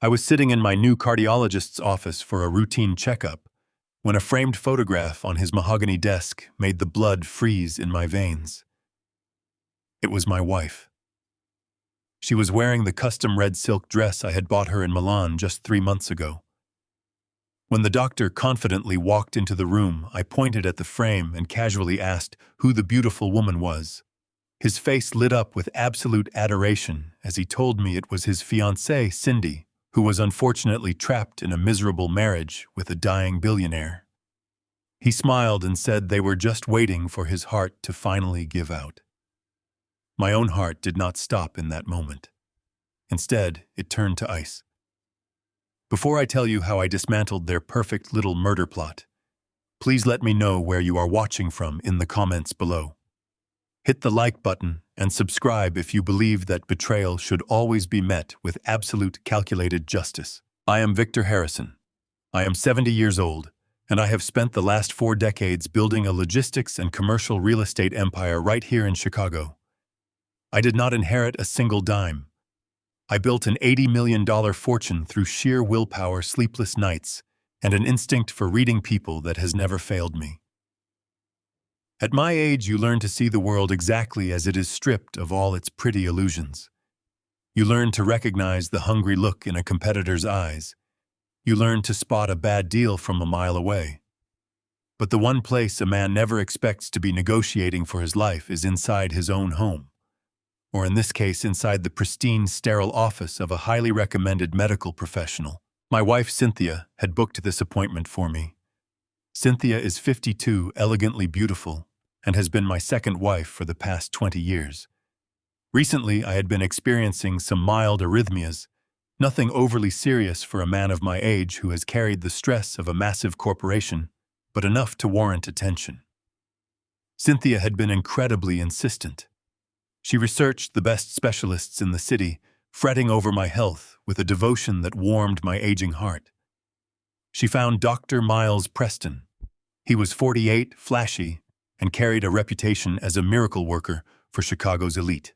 I was sitting in my new cardiologist's office for a routine checkup when a framed photograph on his mahogany desk made the blood freeze in my veins. It was my wife. She was wearing the custom red silk dress I had bought her in Milan just 3 months ago. When the doctor confidently walked into the room, I pointed at the frame and casually asked who the beautiful woman was. His face lit up with absolute adoration as he told me it was his fiancée, Cindy, who was unfortunately trapped in a miserable marriage with a dying billionaire. He smiled and said they were just waiting for his heart to finally give out. My own heart did not stop in that moment. Instead, it turned to ice. Before I tell you how I dismantled their perfect little murder plot, please let me know where you are watching from in the comments below. Hit the like button and subscribe if you believe that betrayal should always be met with absolute calculated justice. I am Victor Harrison. I am 70 years old, and I have spent the last 4 decades building a logistics and commercial real estate empire right here in Chicago. I did not inherit a single dime. I built an $80 million fortune through sheer willpower, sleepless nights, and an instinct for reading people that has never failed me. At my age, you learn to see the world exactly as it is, stripped of all its pretty illusions. You learn to recognize the hungry look in a competitor's eyes. You learn to spot a bad deal from a mile away. But the one place a man never expects to be negotiating for his life is inside his own home. Or in this case, inside the pristine, sterile office of a highly recommended medical professional. My wife, Cynthia, had booked this appointment for me. Cynthia is 52, elegantly beautiful, and has been my second wife for the past 20 years. Recently, I had been experiencing some mild arrhythmias, nothing overly serious for a man of my age who has carried the stress of a massive corporation, but enough to warrant attention. Cynthia had been incredibly insistent. She researched the best specialists in the city, fretting over my health with a devotion that warmed my aging heart. She found Dr. Miles Preston. He was 48, flashy, and carried a reputation as a miracle worker for Chicago's elite.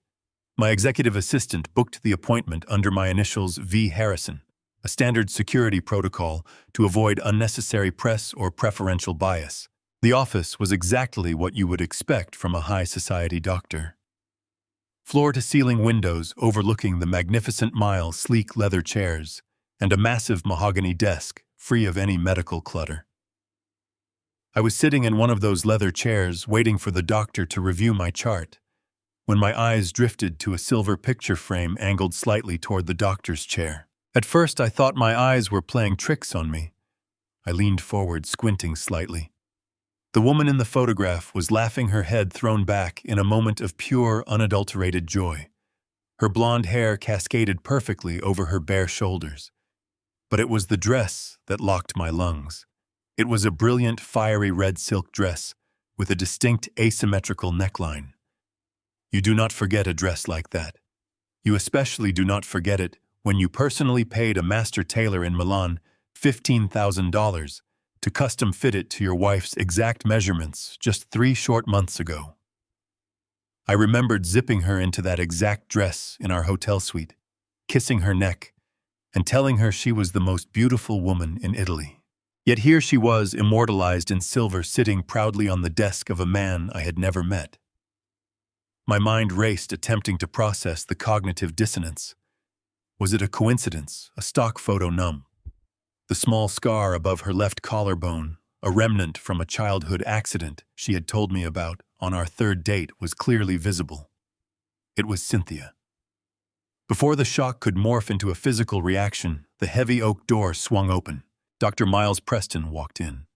My executive assistant booked the appointment under my initials V. Harrison, a standard security protocol to avoid unnecessary press or preferential bias. The office was exactly what you would expect from a high society doctor. Floor-to-ceiling windows overlooking the magnificent Miles sleek leather chairs, and a massive mahogany desk free of any medical clutter. I was sitting in one of those leather chairs waiting for the doctor to review my chart, when my eyes drifted to a silver picture frame angled slightly toward the doctor's chair. At first, I thought my eyes were playing tricks on me. I leaned forward, squinting slightly. The woman in the photograph was laughing, her head thrown back in a moment of pure, unadulterated joy. Her blonde hair cascaded perfectly over her bare shoulders. But it was the dress that locked my lungs. It was a brilliant, fiery red silk dress with a distinct asymmetrical neckline. You do not forget a dress like that. You especially do not forget it when you personally paid a master tailor in Milan $15,000 to custom fit it to your wife's exact measurements just 3 short months ago. I remembered zipping her into that exact dress in our hotel suite, kissing her neck, and telling her she was the most beautiful woman in Italy. Yet here she was, immortalized in silver, sitting proudly on the desk of a man I had never met. My mind raced, attempting to process the cognitive dissonance. Was it a coincidence, a stock photo numb? The small scar above her left collarbone, a remnant from a childhood accident she had told me about on our 3rd date, was clearly visible. It was Cynthia. Before the shock could morph into a physical reaction, the heavy oak door swung open. Dr. Miles Preston walked in.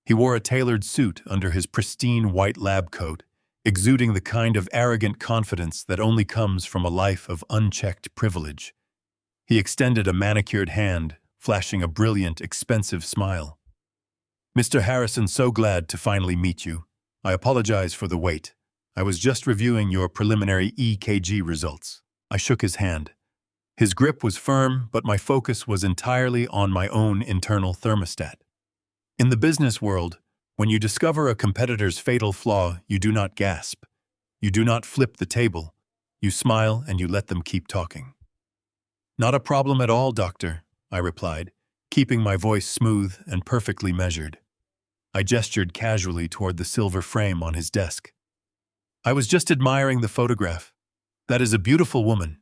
He wore a tailored suit under his pristine white lab coat, exuding the kind of arrogant confidence that only comes from a life of unchecked privilege. He extended a manicured hand, flashing a brilliant, expensive smile. "Mr. Harrison, so glad to finally meet you. I apologize for the wait. I was just reviewing your preliminary EKG results." I shook his hand. His grip was firm, but my focus was entirely on my own internal thermostat. In the business world, when you discover a competitor's fatal flaw, you do not gasp. You do not flip the table. You smile and you let them keep talking. "Not a problem at all, doctor. I replied, keeping my voice smooth and perfectly measured. I gestured casually toward the silver frame on his desk. I was just admiring the photograph. That is a beautiful woman.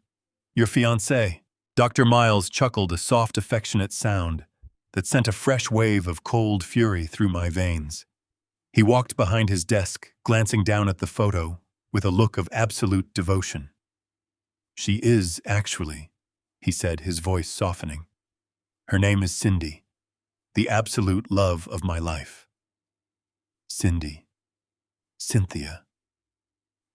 Your fiancée. Dr. Miles chuckled a soft, affectionate sound that sent a fresh wave of cold fury through my veins. He walked behind his desk, glancing down at the photo with a look of absolute devotion. She is, actually, he said, his voice softening. Her name is Cindy, the absolute love of my life. Cindy. Cynthia.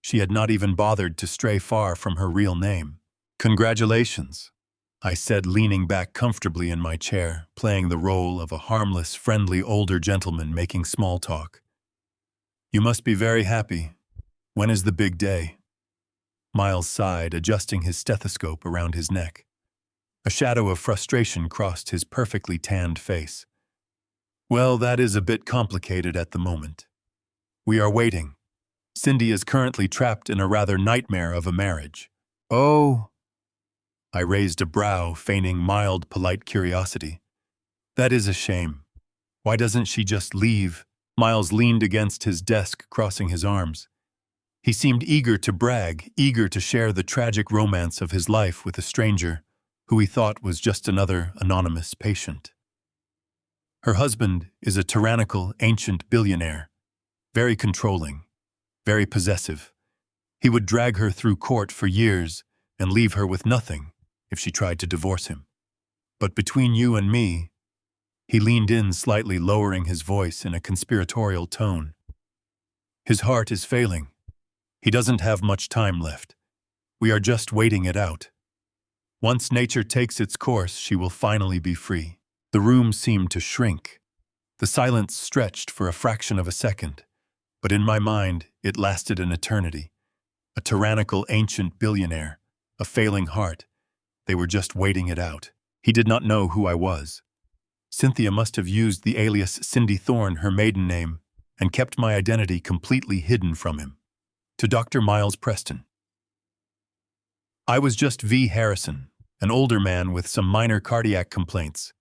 She had not even bothered to stray far from her real name. Congratulations, I said, leaning back comfortably in my chair, playing the role of a harmless, friendly older gentleman making small talk. You must be very happy. When is the big day? Miles sighed, adjusting his stethoscope around his neck. A shadow of frustration crossed his perfectly tanned face. Well, that is a bit complicated at the moment. We are waiting. Cindy is currently trapped in a rather nightmare of a marriage. Oh. I raised a brow, feigning mild, polite curiosity. That is a shame. Why doesn't she just leave? Miles leaned against his desk, crossing his arms. He seemed eager to brag, eager to share the tragic romance of his life with a stranger who he thought was just another anonymous patient. Her husband is a tyrannical, ancient billionaire, very controlling, very possessive. He would drag her through court for years and leave her with nothing if she tried to divorce him. But between you and me, he leaned in slightly, lowering his voice in a conspiratorial tone. His heart is failing. He doesn't have much time left. We are just waiting it out. Once nature takes its course, she will finally be free. The room seemed to shrink. The silence stretched for a fraction of a second, but in my mind, it lasted an eternity. A tyrannical ancient billionaire, a failing heart. They were just waiting it out. He did not know who I was. Cynthia must have used the alias Cindy Thorne, her maiden name, and kept my identity completely hidden from him. To Dr. Miles Preston. I was just V. Harrison, an older man with some minor cardiac complaints.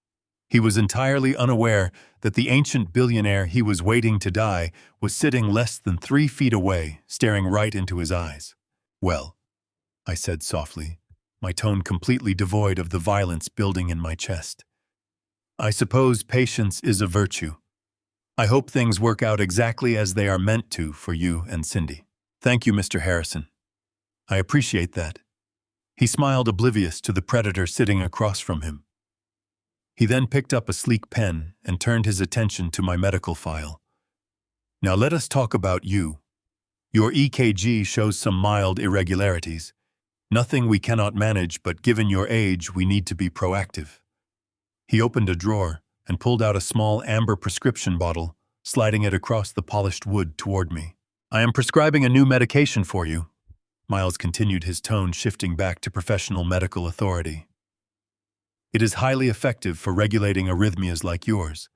He was entirely unaware that the ancient billionaire he was waiting to die was sitting less than 3 feet away, staring right into his eyes. Well, I said softly, my tone completely devoid of the violence building in my chest. I suppose patience is a virtue. I hope things work out exactly as they are meant to for you and Cindy. Thank you, Mr. Harrison. I appreciate that. He smiled, oblivious to the predator sitting across from him. He then picked up a sleek pen and turned his attention to my medical file. Now let us talk about you. Your EKG shows some mild irregularities. Nothing we cannot manage, but given your age, we need to be proactive. He opened a drawer and pulled out a small amber prescription bottle, sliding it across the polished wood toward me. I am prescribing a new medication for you. Miles continued, his tone shifting back to professional medical authority. It is highly effective for regulating arrhythmias like yours.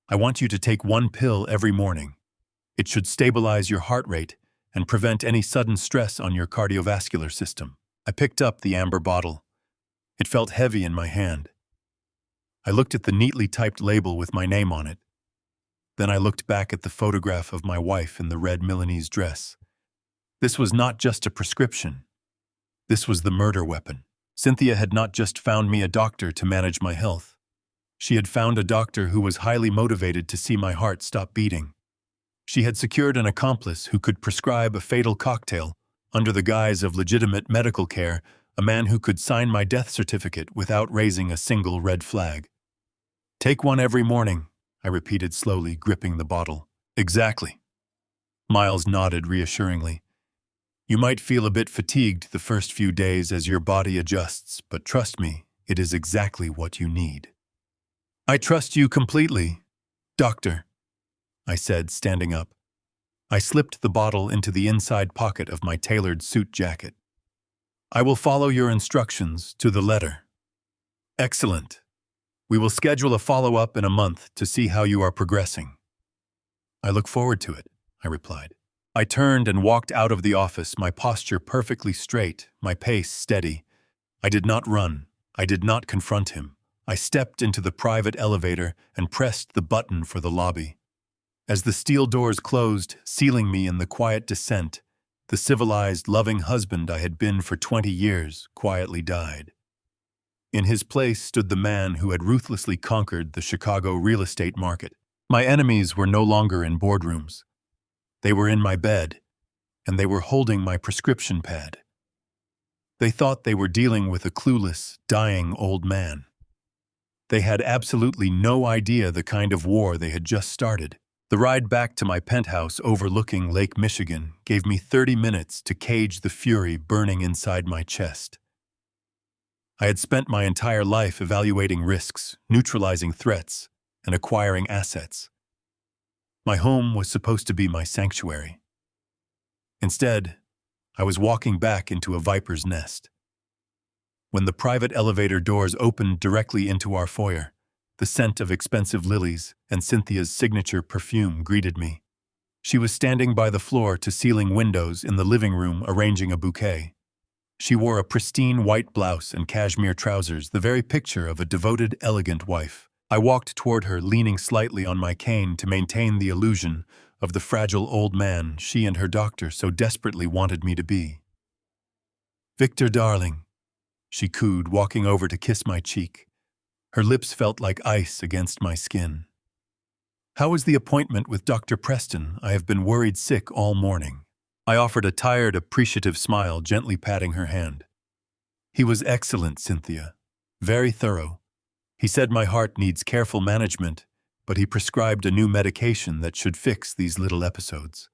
I want you to take 1 pill every morning. It should stabilize your heart rate and prevent any sudden stress on your cardiovascular system. I picked up the amber bottle. It felt heavy in my hand. I looked at the neatly typed label with my name on it. Then I looked back at the photograph of my wife in the red Milanese dress. This was not just a prescription. This was the murder weapon. Cynthia had not just found me a doctor to manage my health. She had found a doctor who was highly motivated to see my heart stop beating. She had secured an accomplice who could prescribe a fatal cocktail under the guise of legitimate medical care, a man who could sign my death certificate without raising a single red flag. Take 1 every morning, I repeated slowly, gripping the bottle. Exactly. Miles nodded reassuringly. You might feel a bit fatigued the first few days as your body adjusts, but trust me, it is exactly what you need. I trust you completely, Doctor, I said, standing up. I slipped the bottle into the inside pocket of my tailored suit jacket. I will follow your instructions to the letter. Excellent. We will schedule a follow-up in a month to see how you are progressing. I look forward to it, I replied. I turned and walked out of the office, my posture perfectly straight, my pace steady. I did not run. I did not confront him. I stepped into the private elevator and pressed the button for the lobby. As the steel doors closed, sealing me in the quiet descent, the civilized, loving husband I had been for 20 years quietly died. In his place stood the man who had ruthlessly conquered the Chicago real estate market. My enemies were no longer in boardrooms. They were in my bed, and they were holding my prescription pad. They thought they were dealing with a clueless, dying old man. They had absolutely no idea the kind of war they had just started. The ride back to my penthouse overlooking Lake Michigan gave me 30 minutes to cage the fury burning inside my chest. I had spent my entire life evaluating risks, neutralizing threats, and acquiring assets. My home was supposed to be my sanctuary. Instead, I was walking back into a viper's nest. When the private elevator doors opened directly into our foyer, the scent of expensive lilies and Cynthia's signature perfume greeted me. She was standing by the floor-to-ceiling windows in the living room arranging a bouquet. She wore a pristine white blouse and cashmere trousers, the very picture of a devoted, elegant wife. I walked toward her, leaning slightly on my cane to maintain the illusion of the fragile old man she and her doctor so desperately wanted me to be. "Victor, darling," she cooed, walking over to kiss my cheek. Her lips felt like ice against my skin. "How was the appointment with Dr. Preston? I have been worried sick all morning." I offered a tired, appreciative smile, gently patting her hand. "He was excellent, Cynthia. Very thorough. He said my heart needs careful management, but he prescribed a new medication that should fix these little episodes."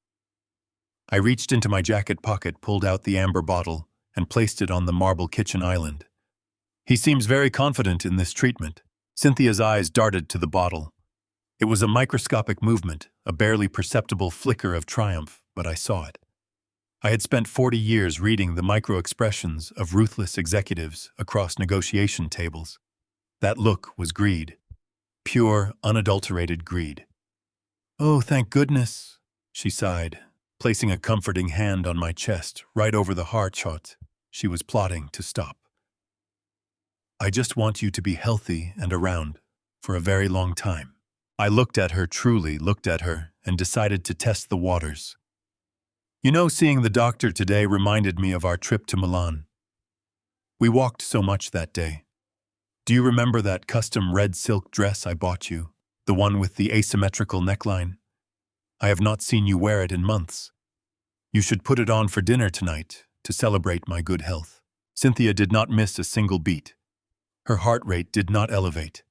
I reached into my jacket pocket, pulled out the amber bottle, and placed it on the marble kitchen island. "He seems very confident in this treatment." Cynthia's eyes darted to the bottle. It was a microscopic movement, a barely perceptible flicker of triumph, but I saw it. I had spent 40 years reading the micro-expressions of ruthless executives across negotiation tables. That look was greed. Pure, unadulterated greed. "Oh, thank goodness," she sighed, placing a comforting hand on my chest, right over the heart chart she was plotting to stop. "I just want you to be healthy and around for a very long time." I looked at her, truly looked at her, and decided to test the waters. "You know, seeing the doctor today reminded me of our trip to Milan. We walked so much that day. Do you remember that custom red silk dress I bought you, the one with the asymmetrical neckline? I have not seen you wear it in months. You should put it on for dinner tonight to celebrate my good health." Cynthia did not miss a single beat. Her heart rate did not elevate.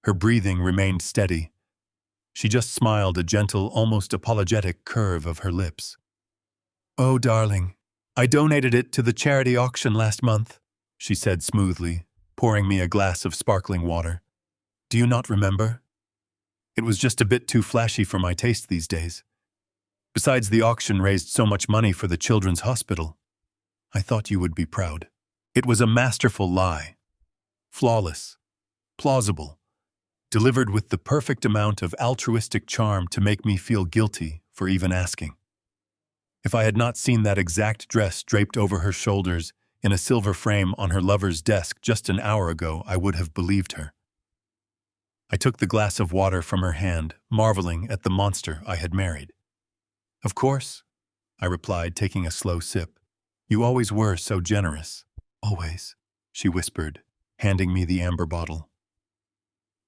Her breathing remained steady. She just smiled, a gentle, almost apologetic curve of her lips. "Oh, darling, I donated it to the charity auction last month," she said smoothly, pouring me a glass of sparkling water. "Do you not remember? It was just a bit too flashy for my taste these days. Besides, the auction raised so much money for the children's hospital. I thought you would be proud." It was a masterful lie. Flawless. Plausible. Delivered with the perfect amount of altruistic charm to make me feel guilty for even asking. If I had not seen that exact dress draped over her shoulders in a silver frame on her lover's desk just an hour ago, I would have believed her. I took the glass of water from her hand, marveling at the monster I had married. "Of course," I replied, taking a slow sip. "You always were so generous." "Always," she whispered, handing me the amber bottle.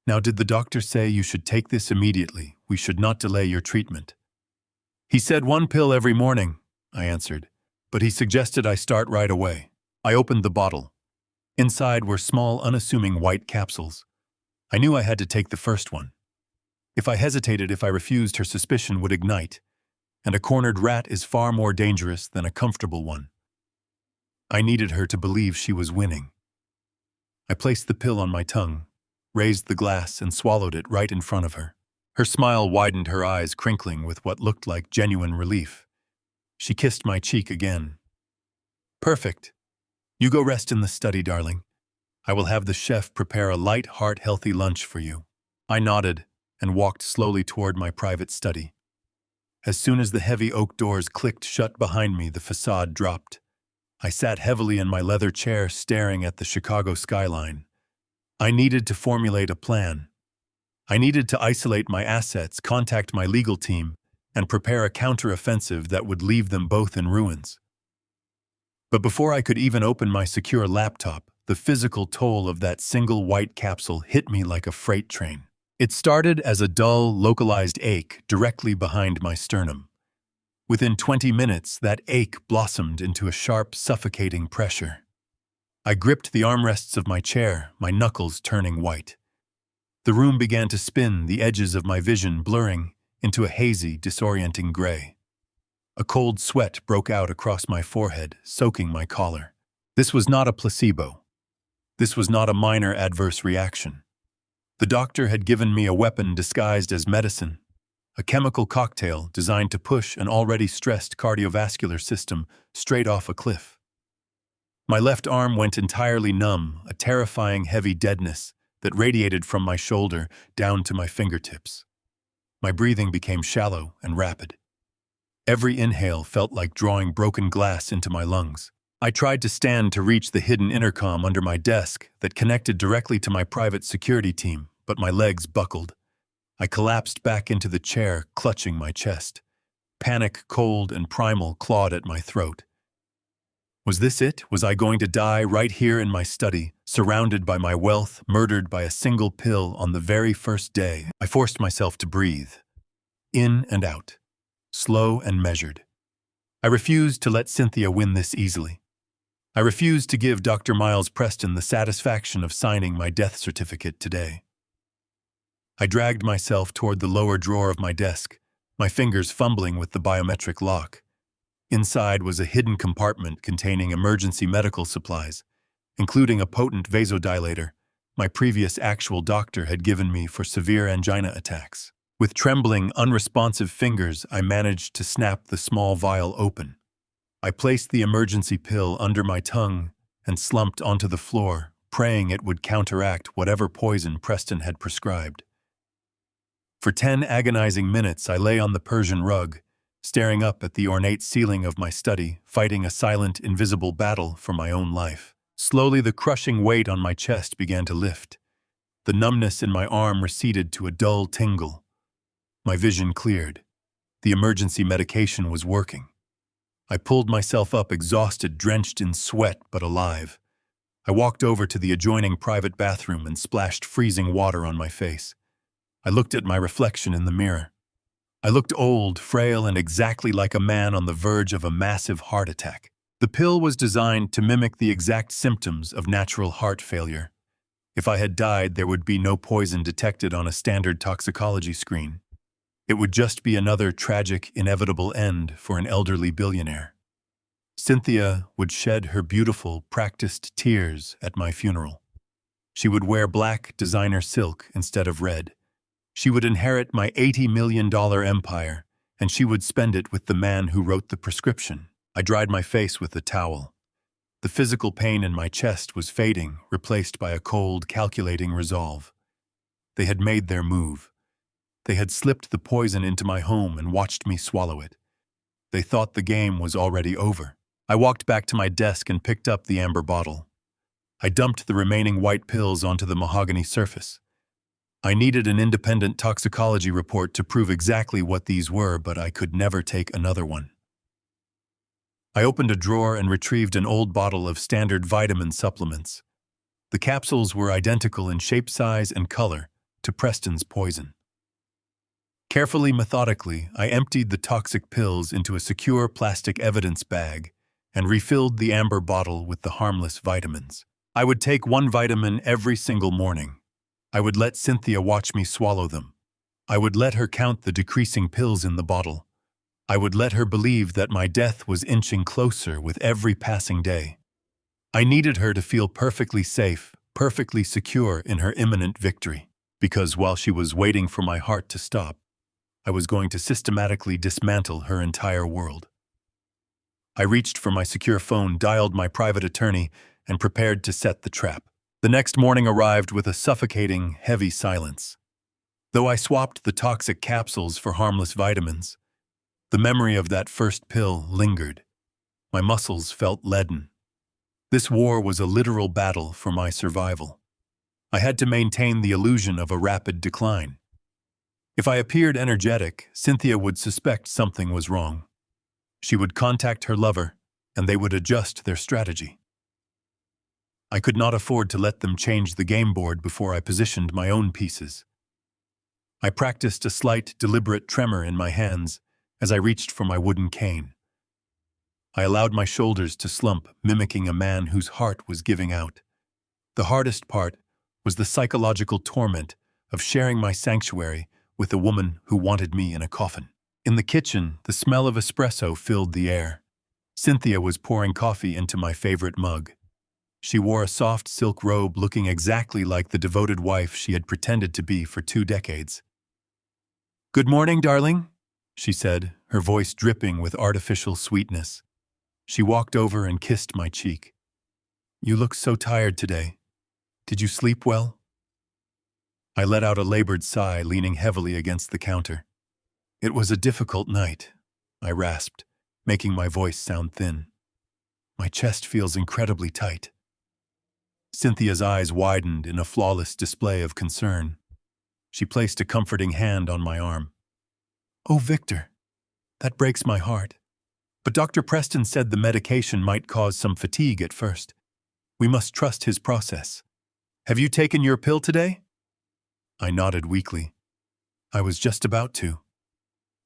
"Now, did the doctor say you should take this immediately? We should not delay your treatment." "He said 1 pill every morning," I answered, "but he suggested I start right away." I opened the bottle. Inside were small, unassuming white capsules. I knew I had to take the first one. If I hesitated, if I refused, her suspicion would ignite, and a cornered rat is far more dangerous than a comfortable one. I needed her to believe she was winning. I placed the pill on my tongue, raised the glass, and swallowed it right in front of her. Her smile widened, her eyes crinkling with what looked like genuine relief. She kissed my cheek again. "Perfect. You go rest in the study, darling. I will have the chef prepare a light, heart-healthy lunch for you." I nodded and walked slowly toward my private study. As soon as the heavy oak doors clicked shut behind me, the facade dropped. I sat heavily in my leather chair, staring at the Chicago skyline. I needed to formulate a plan. I needed to isolate my assets, contact my legal team, and prepare a counteroffensive that would leave them both in ruins. But before I could even open my secure laptop, the physical toll of that single white capsule hit me like a freight train. It started as a dull, localized ache directly behind my sternum. Within 20 minutes, that ache blossomed into a sharp, suffocating pressure. I gripped the armrests of my chair, my knuckles turning white. The room began to spin, the edges of my vision blurring into a hazy, disorienting gray. A cold sweat broke out across my forehead, soaking my collar. This was not a placebo. This was not a minor adverse reaction. The doctor had given me a weapon disguised as medicine, a chemical cocktail designed to push an already stressed cardiovascular system straight off a cliff. My left arm went entirely numb, a terrifying heavy deadness that radiated from my shoulder down to my fingertips. My breathing became shallow and rapid. Every inhale felt like drawing broken glass into my lungs. I tried to stand to reach the hidden intercom under my desk that connected directly to my private security team, but my legs buckled. I collapsed back into the chair, clutching my chest. Panic, cold and primal, clawed at my throat. Was this it? Was I going to die right here in my study, surrounded by my wealth, murdered by a single pill on the very first day? I forced myself to breathe. In and out. Slow and measured. I refused to let Cynthia win this easily. I refused to give Dr. Miles Preston the satisfaction of signing my death certificate today. I dragged myself toward the lower drawer of my desk, my fingers fumbling with the biometric lock. Inside was a hidden compartment containing emergency medical supplies, including a potent vasodilator my previous actual doctor had given me for severe angina attacks. With trembling, unresponsive fingers, I managed to snap the small vial open. I placed the emergency pill under my tongue and slumped onto the floor, praying it would counteract whatever poison Preston had prescribed. For 10 agonizing minutes, I lay on the Persian rug, staring up at the ornate ceiling of my study, fighting a silent, invisible battle for my own life. Slowly, the crushing weight on my chest began to lift. The numbness in my arm receded to a dull tingle. My vision cleared. The emergency medication was working. I pulled myself up, exhausted, drenched in sweat, but alive. I walked over to the adjoining private bathroom and splashed freezing water on my face. I looked at my reflection in the mirror. I looked old, frail, and exactly like a man on the verge of a massive heart attack. The pill was designed to mimic the exact symptoms of natural heart failure. If I had died, there would be no poison detected on a standard toxicology screen. It would just be another tragic, inevitable end for an elderly billionaire. Cynthia would shed her beautiful, practiced tears at my funeral. She would wear black designer silk instead of red. She would inherit my $80 million empire, and she would spend it with the man who wrote the prescription. I dried my face with a towel. The physical pain in my chest was fading, replaced by a cold, calculating resolve. They had made their move. They had slipped the poison into my home and watched me swallow it. They thought the game was already over. I walked back to my desk and picked up the amber bottle. I dumped the remaining white pills onto the mahogany surface. I needed an independent toxicology report to prove exactly what these were, but I could never take another one. I opened a drawer and retrieved an old bottle of standard vitamin supplements. The capsules were identical in shape, size, and color to Preston's poison. Carefully, methodically, I emptied the toxic pills into a secure plastic evidence bag and refilled the amber bottle with the harmless vitamins. I would take one vitamin every single morning. I would let Cynthia watch me swallow them. I would let her count the decreasing pills in the bottle. I would let her believe that my death was inching closer with every passing day. I needed her to feel perfectly safe, perfectly secure in her imminent victory, because while she was waiting for my heart to stop, I was going to systematically dismantle her entire world. I reached for my secure phone, dialed my private attorney, and prepared to set the trap. The next morning arrived with a suffocating, heavy silence. Though I swapped the toxic capsules for harmless vitamins, the memory of that first pill lingered. My muscles felt leaden. This war was a literal battle for my survival. I had to maintain the illusion of a rapid decline. If I appeared energetic, Cynthia would suspect something was wrong. She would contact her lover, and they would adjust their strategy. I could not afford to let them change the game board before I positioned my own pieces. I practiced a slight, deliberate tremor in my hands as I reached for my wooden cane. I allowed my shoulders to slump, mimicking a man whose heart was giving out. The hardest part was the psychological torment of sharing my sanctuary with a woman who wanted me in a coffin. In the kitchen, the smell of espresso filled the air. Cynthia was pouring coffee into my favorite mug. She wore a soft silk robe looking exactly like the devoted wife she had pretended to be for 2 decades. "Good morning, darling," she said, her voice dripping with artificial sweetness. She walked over and kissed my cheek. "You look so tired today. Did you sleep well?" I let out a labored sigh, leaning heavily against the counter. "It was a difficult night," I rasped, making my voice sound thin. "My chest feels incredibly tight." Cynthia's eyes widened in a flawless display of concern. She placed a comforting hand on my arm. "Oh, Victor, that breaks my heart. But Dr. Preston said the medication might cause some fatigue at first. We must trust his process. Have you taken your pill today?" I nodded weakly. I was just about to.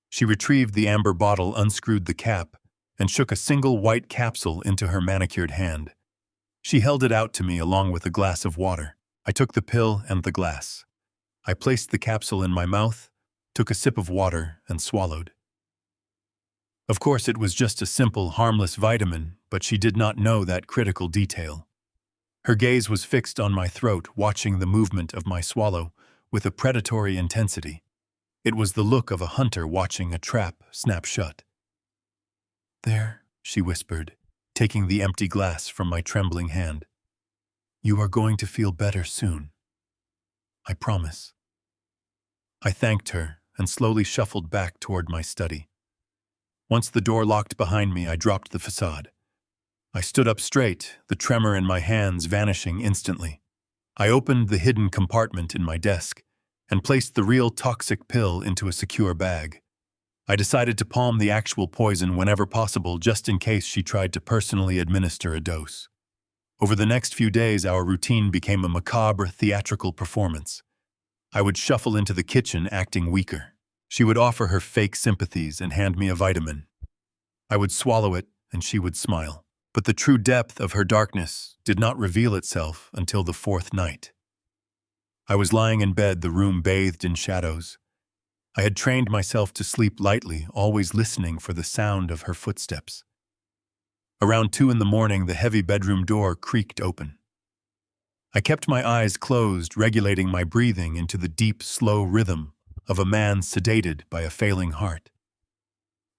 She retrieved the amber bottle, unscrewed the cap, and shook a single white capsule into her manicured hand. She held it out to me along with a glass of water. I took the pill and the glass. I placed the capsule in my mouth, took a sip of water, and swallowed. Of course, it was just a simple, harmless vitamin, but she did not know that critical detail. Her gaze was fixed on my throat, watching the movement of my swallow with a predatory intensity. It was the look of a hunter watching a trap snap shut. "There," she whispered, taking the empty glass from my trembling hand. "You are going to feel better soon. I promise." I thanked her and slowly shuffled back toward my study. Once the door locked behind me, I dropped the facade. I stood up straight, the tremor in my hands vanishing instantly. I opened the hidden compartment in my desk and placed the real toxic pill into a secure bag. I decided to palm the actual poison whenever possible, just in case she tried to personally administer a dose. Over the next few days, our routine became a macabre, theatrical performance. I would shuffle into the kitchen, acting weaker. She would offer her fake sympathies and hand me a vitamin. I would swallow it, and she would smile. But the true depth of her darkness did not reveal itself until the 4th night. I was lying in bed, the room bathed in shadows. I had trained myself to sleep lightly, always listening for the sound of her footsteps. Around 2 a.m, the heavy bedroom door creaked open. I kept my eyes closed, regulating my breathing into the deep, slow rhythm of a man sedated by a failing heart.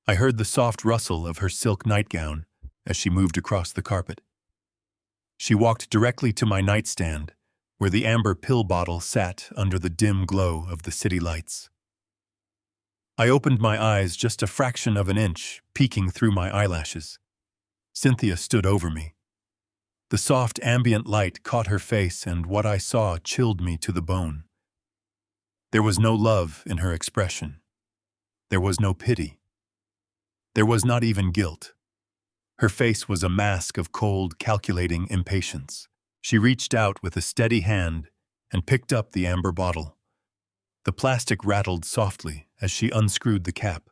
I heard the soft rustle of her silk nightgown as she moved across the carpet. She walked directly to my nightstand, where the amber pill bottle sat under the dim glow of the city lights. I opened my eyes just a fraction of an inch, peeking through my eyelashes. Cynthia stood over me. The soft ambient light caught her face, and what I saw chilled me to the bone. There was no love in her expression. There was no pity. There was not even guilt. Her face was a mask of cold, calculating impatience. She reached out with a steady hand and picked up the amber bottle. The plastic rattled softly as she unscrewed the cap.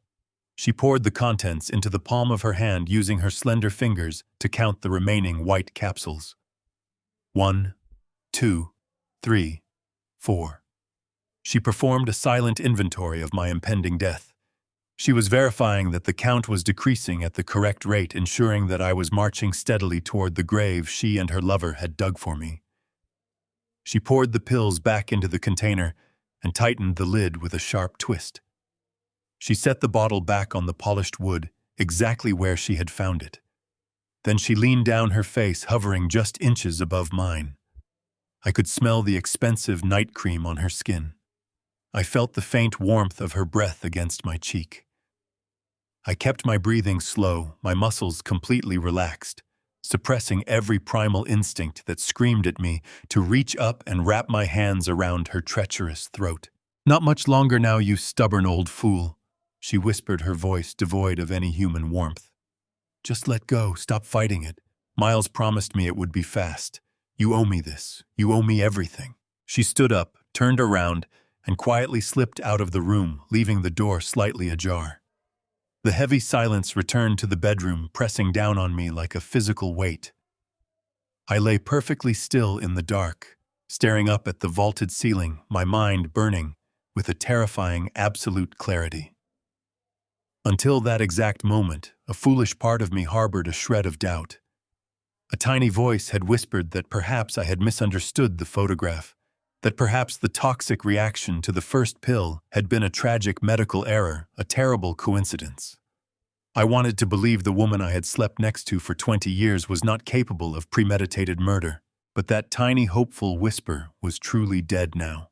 She poured the contents into the palm of her hand, using her slender fingers to count the remaining white capsules. 1, 2, 3, 4. She performed a silent inventory of my impending death. She was verifying that the count was decreasing at the correct rate, ensuring that I was marching steadily toward the grave she and her lover had dug for me. She poured the pills back into the container and tightened the lid with a sharp twist. She set the bottle back on the polished wood, exactly where she had found it. Then she leaned down, her face hovering just inches above mine. I could smell the expensive night cream on her skin. I felt the faint warmth of her breath against my cheek. I kept my breathing slow, my muscles completely relaxed, suppressing every primal instinct that screamed at me to reach up and wrap my hands around her treacherous throat. "Not much longer now, you stubborn old fool," she whispered, her voice devoid of any human warmth. "Just let go, stop fighting it. Miles promised me it would be fast. You owe me this. You owe me everything." She stood up, turned around, and quietly slipped out of the room, leaving the door slightly ajar. The heavy silence returned to the bedroom, pressing down on me like a physical weight. I lay perfectly still in the dark, staring up at the vaulted ceiling, my mind burning with a terrifying absolute clarity. Until that exact moment, a foolish part of me harbored a shred of doubt. A tiny voice had whispered that perhaps I had misunderstood the photograph, that perhaps the toxic reaction to the first pill had been a tragic medical error, a terrible coincidence. I wanted to believe the woman I had slept next to for 20 years was not capable of premeditated murder, but that tiny hopeful whisper was truly dead now.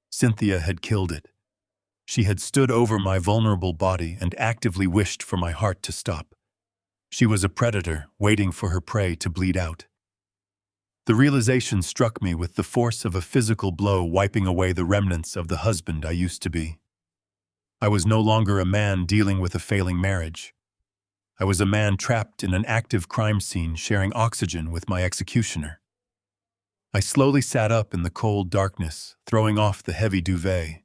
Cynthia had killed it. She had stood over my vulnerable body and actively wished for my heart to stop. She was a predator, waiting for her prey to bleed out. The realization struck me with the force of a physical blow wiping away the remnants of the husband I used to be. I was no longer a man dealing with a failing marriage. I was a man trapped in an active crime scene sharing oxygen with my executioner. I slowly sat up in the cold darkness, throwing off the heavy duvet.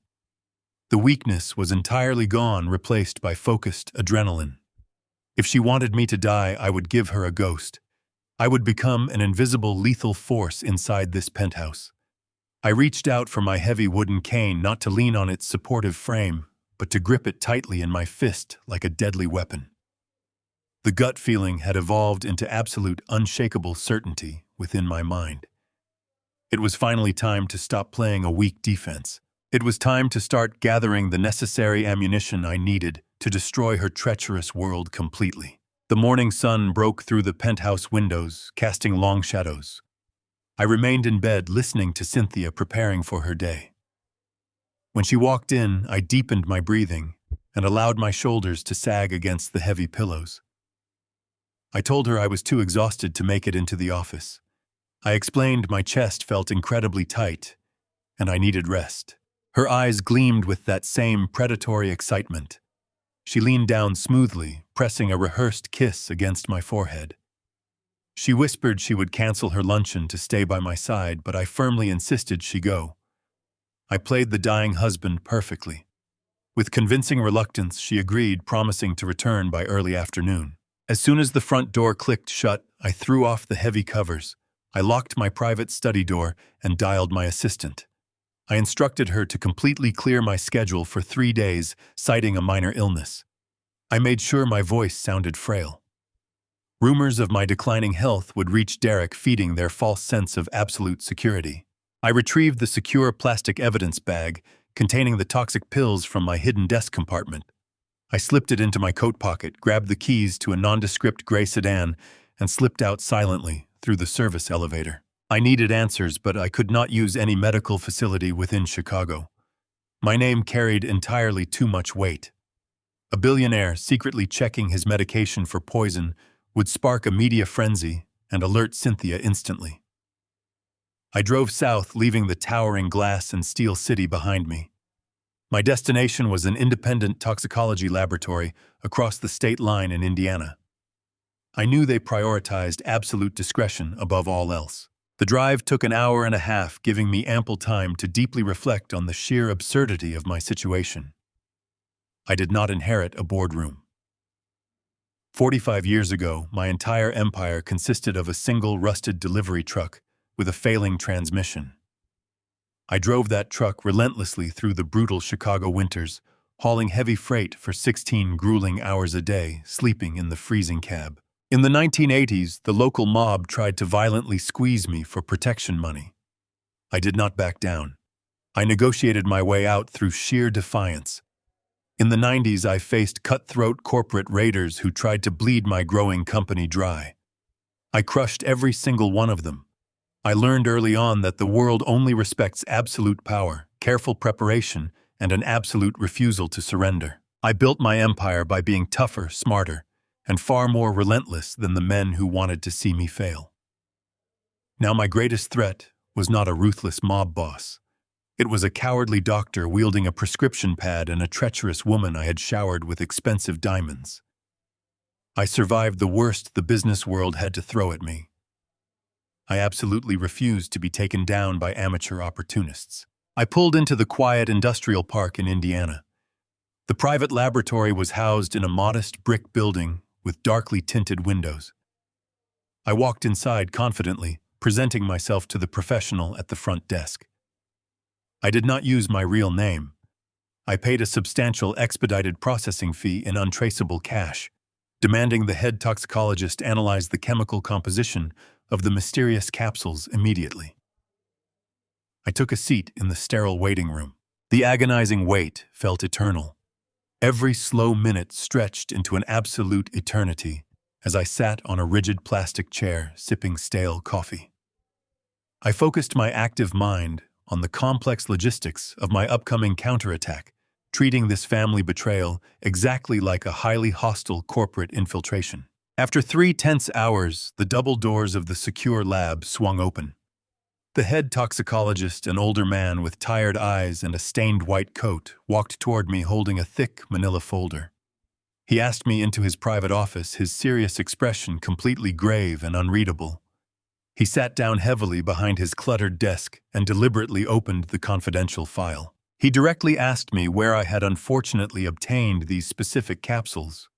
The weakness was entirely gone, replaced by focused adrenaline. If she wanted me to die, I would give her a ghost. I would become an invisible lethal force inside this penthouse. I reached out for my heavy wooden cane, not to lean on its supportive frame, but to grip it tightly in my fist like a deadly weapon. The gut feeling had evolved into absolute unshakable certainty within my mind. It was finally time to stop playing a weak defense. It was time to start gathering the necessary ammunition I needed to destroy her treacherous world completely. The morning sun broke through the penthouse windows, casting long shadows. I remained in bed, listening to Cynthia preparing for her day. When she walked in, I deepened my breathing and allowed my shoulders to sag against the heavy pillows. I told her I was too exhausted to make it into the office. I explained my chest felt incredibly tight, and I needed rest. Her eyes gleamed with that same predatory excitement. She leaned down smoothly, pressing a rehearsed kiss against my forehead. She whispered she would cancel her luncheon to stay by my side, but I firmly insisted she go. I played the dying husband perfectly. With convincing reluctance, she agreed, promising to return by early afternoon. As soon as the front door clicked shut, I threw off the heavy covers. I locked my private study door and dialed my assistant. I instructed her to completely clear my schedule for 3 days, citing a minor illness. I made sure my voice sounded frail. Rumors of my declining health would reach Derek, feeding their false sense of absolute security. I retrieved the secure plastic evidence bag containing the toxic pills from my hidden desk compartment. I slipped it into my coat pocket, grabbed the keys to a nondescript gray sedan, and slipped out silently through the service elevator. I needed answers, but I could not use any medical facility within Chicago. My name carried entirely too much weight. A billionaire secretly checking his medication for poison would spark a media frenzy and alert Cynthia instantly. I drove south, leaving the towering glass and steel city behind me. My destination was an independent toxicology laboratory across the state line in Indiana. I knew they prioritized absolute discretion above all else. The drive took an hour and a half, giving me ample time to deeply reflect on the sheer absurdity of my situation. I did not inherit a boardroom. 45 years ago, my entire empire consisted of a single rusted delivery truck with a failing transmission. I drove that truck relentlessly through the brutal Chicago winters, hauling heavy freight for 16 grueling hours a day, sleeping in the freezing cab. In the 1980s, the local mob tried to violently squeeze me for protection money. I did not back down. I negotiated my way out through sheer defiance. In the 90s, I faced cutthroat corporate raiders who tried to bleed my growing company dry. I crushed every single one of them. I learned early on that the world only respects absolute power, careful preparation, and an absolute refusal to surrender. I built my empire by being tougher, smarter, and far more relentless than the men who wanted to see me fail. Now my greatest threat was not a ruthless mob boss. It was a cowardly doctor wielding a prescription pad and a treacherous woman I had showered with expensive diamonds. I survived the worst the business world had to throw at me. I absolutely refused to be taken down by amateur opportunists. I pulled into the quiet industrial park in Indiana. The private laboratory was housed in a modest brick building with darkly tinted windows. I walked inside confidently, presenting myself to the professional at the front desk. I did not use my real name. I paid a substantial expedited processing fee in untraceable cash, demanding the head toxicologist analyze the chemical composition of the mysterious capsules immediately. I took a seat in the sterile waiting room. The agonizing wait felt eternal. Every slow minute stretched into an absolute eternity as I sat on a rigid plastic chair sipping stale coffee. I focused my active mind on the complex logistics of my upcoming counterattack, treating this family betrayal exactly like a highly hostile corporate infiltration. After 3 tense hours, the double doors of the secure lab swung open. The head toxicologist, an older man with tired eyes and a stained white coat, walked toward me holding a thick manila folder. He asked me into his private office, his serious expression completely grave and unreadable. He sat down heavily behind his cluttered desk and deliberately opened the confidential file. He directly asked me where I had unfortunately obtained these specific capsules.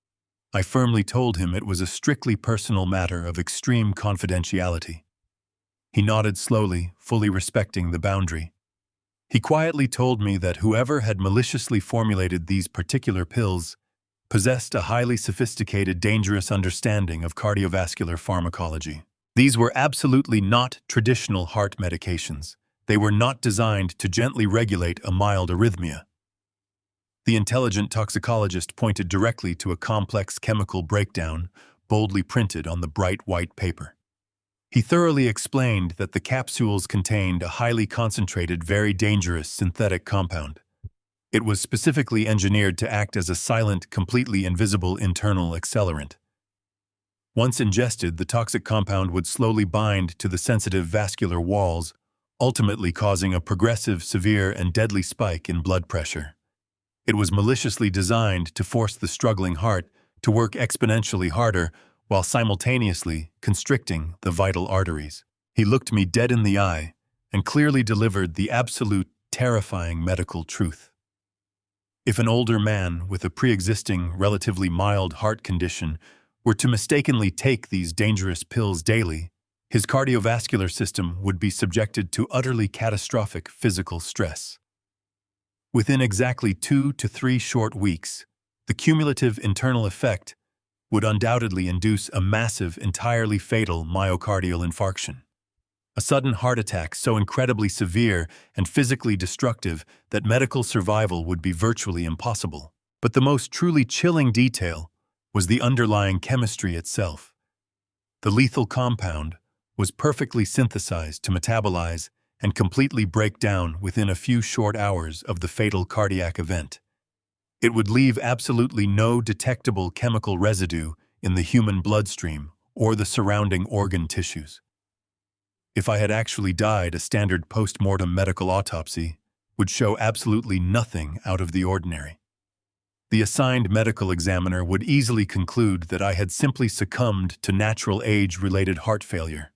I firmly told him it was a strictly personal matter of extreme confidentiality. He nodded slowly, fully respecting the boundary. He quietly told me that whoever had maliciously formulated these particular pills possessed a highly sophisticated, dangerous understanding of cardiovascular pharmacology. These were absolutely not traditional heart medications. They were not designed to gently regulate a mild arrhythmia. The intelligent toxicologist pointed directly to a complex chemical breakdown boldly printed on the bright white paper. He thoroughly explained that the capsules contained a highly concentrated, very dangerous synthetic compound. It was specifically engineered to act as a silent, completely invisible internal accelerant. Once ingested, the toxic compound would slowly bind to the sensitive vascular walls, ultimately causing a progressive, severe, and deadly spike in blood pressure. It was maliciously designed to force the struggling heart to work exponentially harder while simultaneously constricting the vital arteries. He looked me dead in the eye and clearly delivered the absolute, terrifying medical truth. If an older man with a pre-existing, relatively mild heart condition were to mistakenly take these dangerous pills daily, his cardiovascular system would be subjected to utterly catastrophic physical stress. Within exactly 2 to 3 short weeks, the cumulative internal effect would undoubtedly induce a massive, entirely fatal myocardial infarction. A sudden heart attack so incredibly severe and physically destructive that medical survival would be virtually impossible. But the most truly chilling detail was the underlying chemistry itself. The lethal compound was perfectly synthesized to metabolize and completely break down within a few short hours of the fatal cardiac event. It would leave absolutely no detectable chemical residue in the human bloodstream or the surrounding organ tissues. If I had actually died, a standard post-mortem medical autopsy would show absolutely nothing out of the ordinary. The assigned medical examiner would easily conclude that I had simply succumbed to natural age-related heart failure.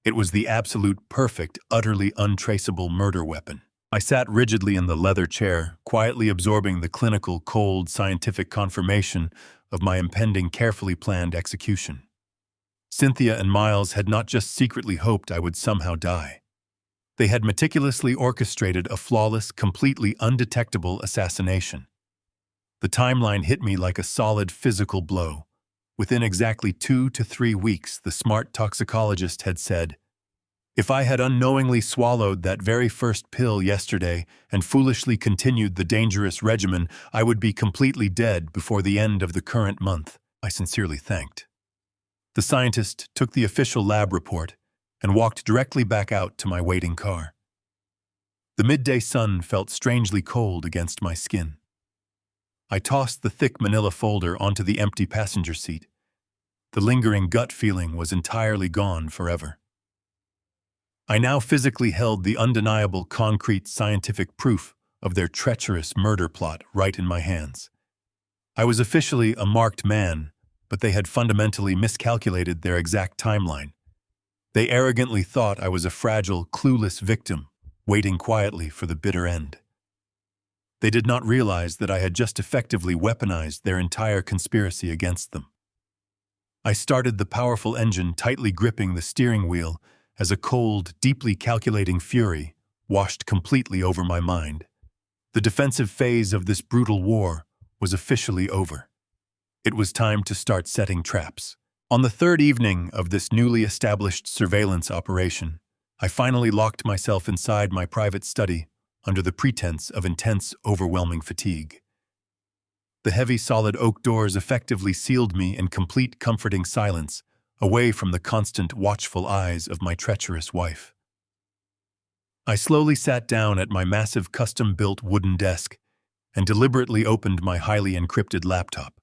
It was the absolute perfect, utterly untraceable murder weapon. I sat rigidly in the leather chair, quietly absorbing the clinical, cold, scientific confirmation of my impending, carefully planned execution. Cynthia and Miles had not just secretly hoped I would somehow die. They had meticulously orchestrated a flawless, completely undetectable assassination. The timeline hit me like a solid physical blow. Within exactly 2 to 3 weeks, the smart toxicologist had said, if I had unknowingly swallowed that very first pill yesterday and foolishly continued the dangerous regimen, I would be completely dead before the end of the current month. I sincerely thanked. The scientist took the official lab report and walked directly back out to my waiting car. The midday sun felt strangely cold against my skin. I tossed the thick manila folder onto the empty passenger seat The lingering gut feeling was entirely gone forever. I now physically held the undeniable concrete scientific proof of their treacherous murder plot right in my hands. I was officially a marked man, but they had fundamentally miscalculated their exact timeline. They arrogantly thought I was a fragile, clueless victim, waiting quietly for the bitter end. They did not realize that I had just effectively weaponized their entire conspiracy against them. I started the powerful engine tightly gripping the steering wheel as a cold, deeply calculating fury washed completely over my mind. The defensive phase of this brutal war was officially over. It was time to start setting traps. On the third evening of this newly established surveillance operation, I finally locked myself inside my private study under the pretense of intense, overwhelming fatigue. The heavy, solid oak doors effectively sealed me in complete, comforting silence, away from the constant, watchful eyes of my treacherous wife. I slowly sat down at my massive, custom-built wooden desk and deliberately opened my highly encrypted laptop.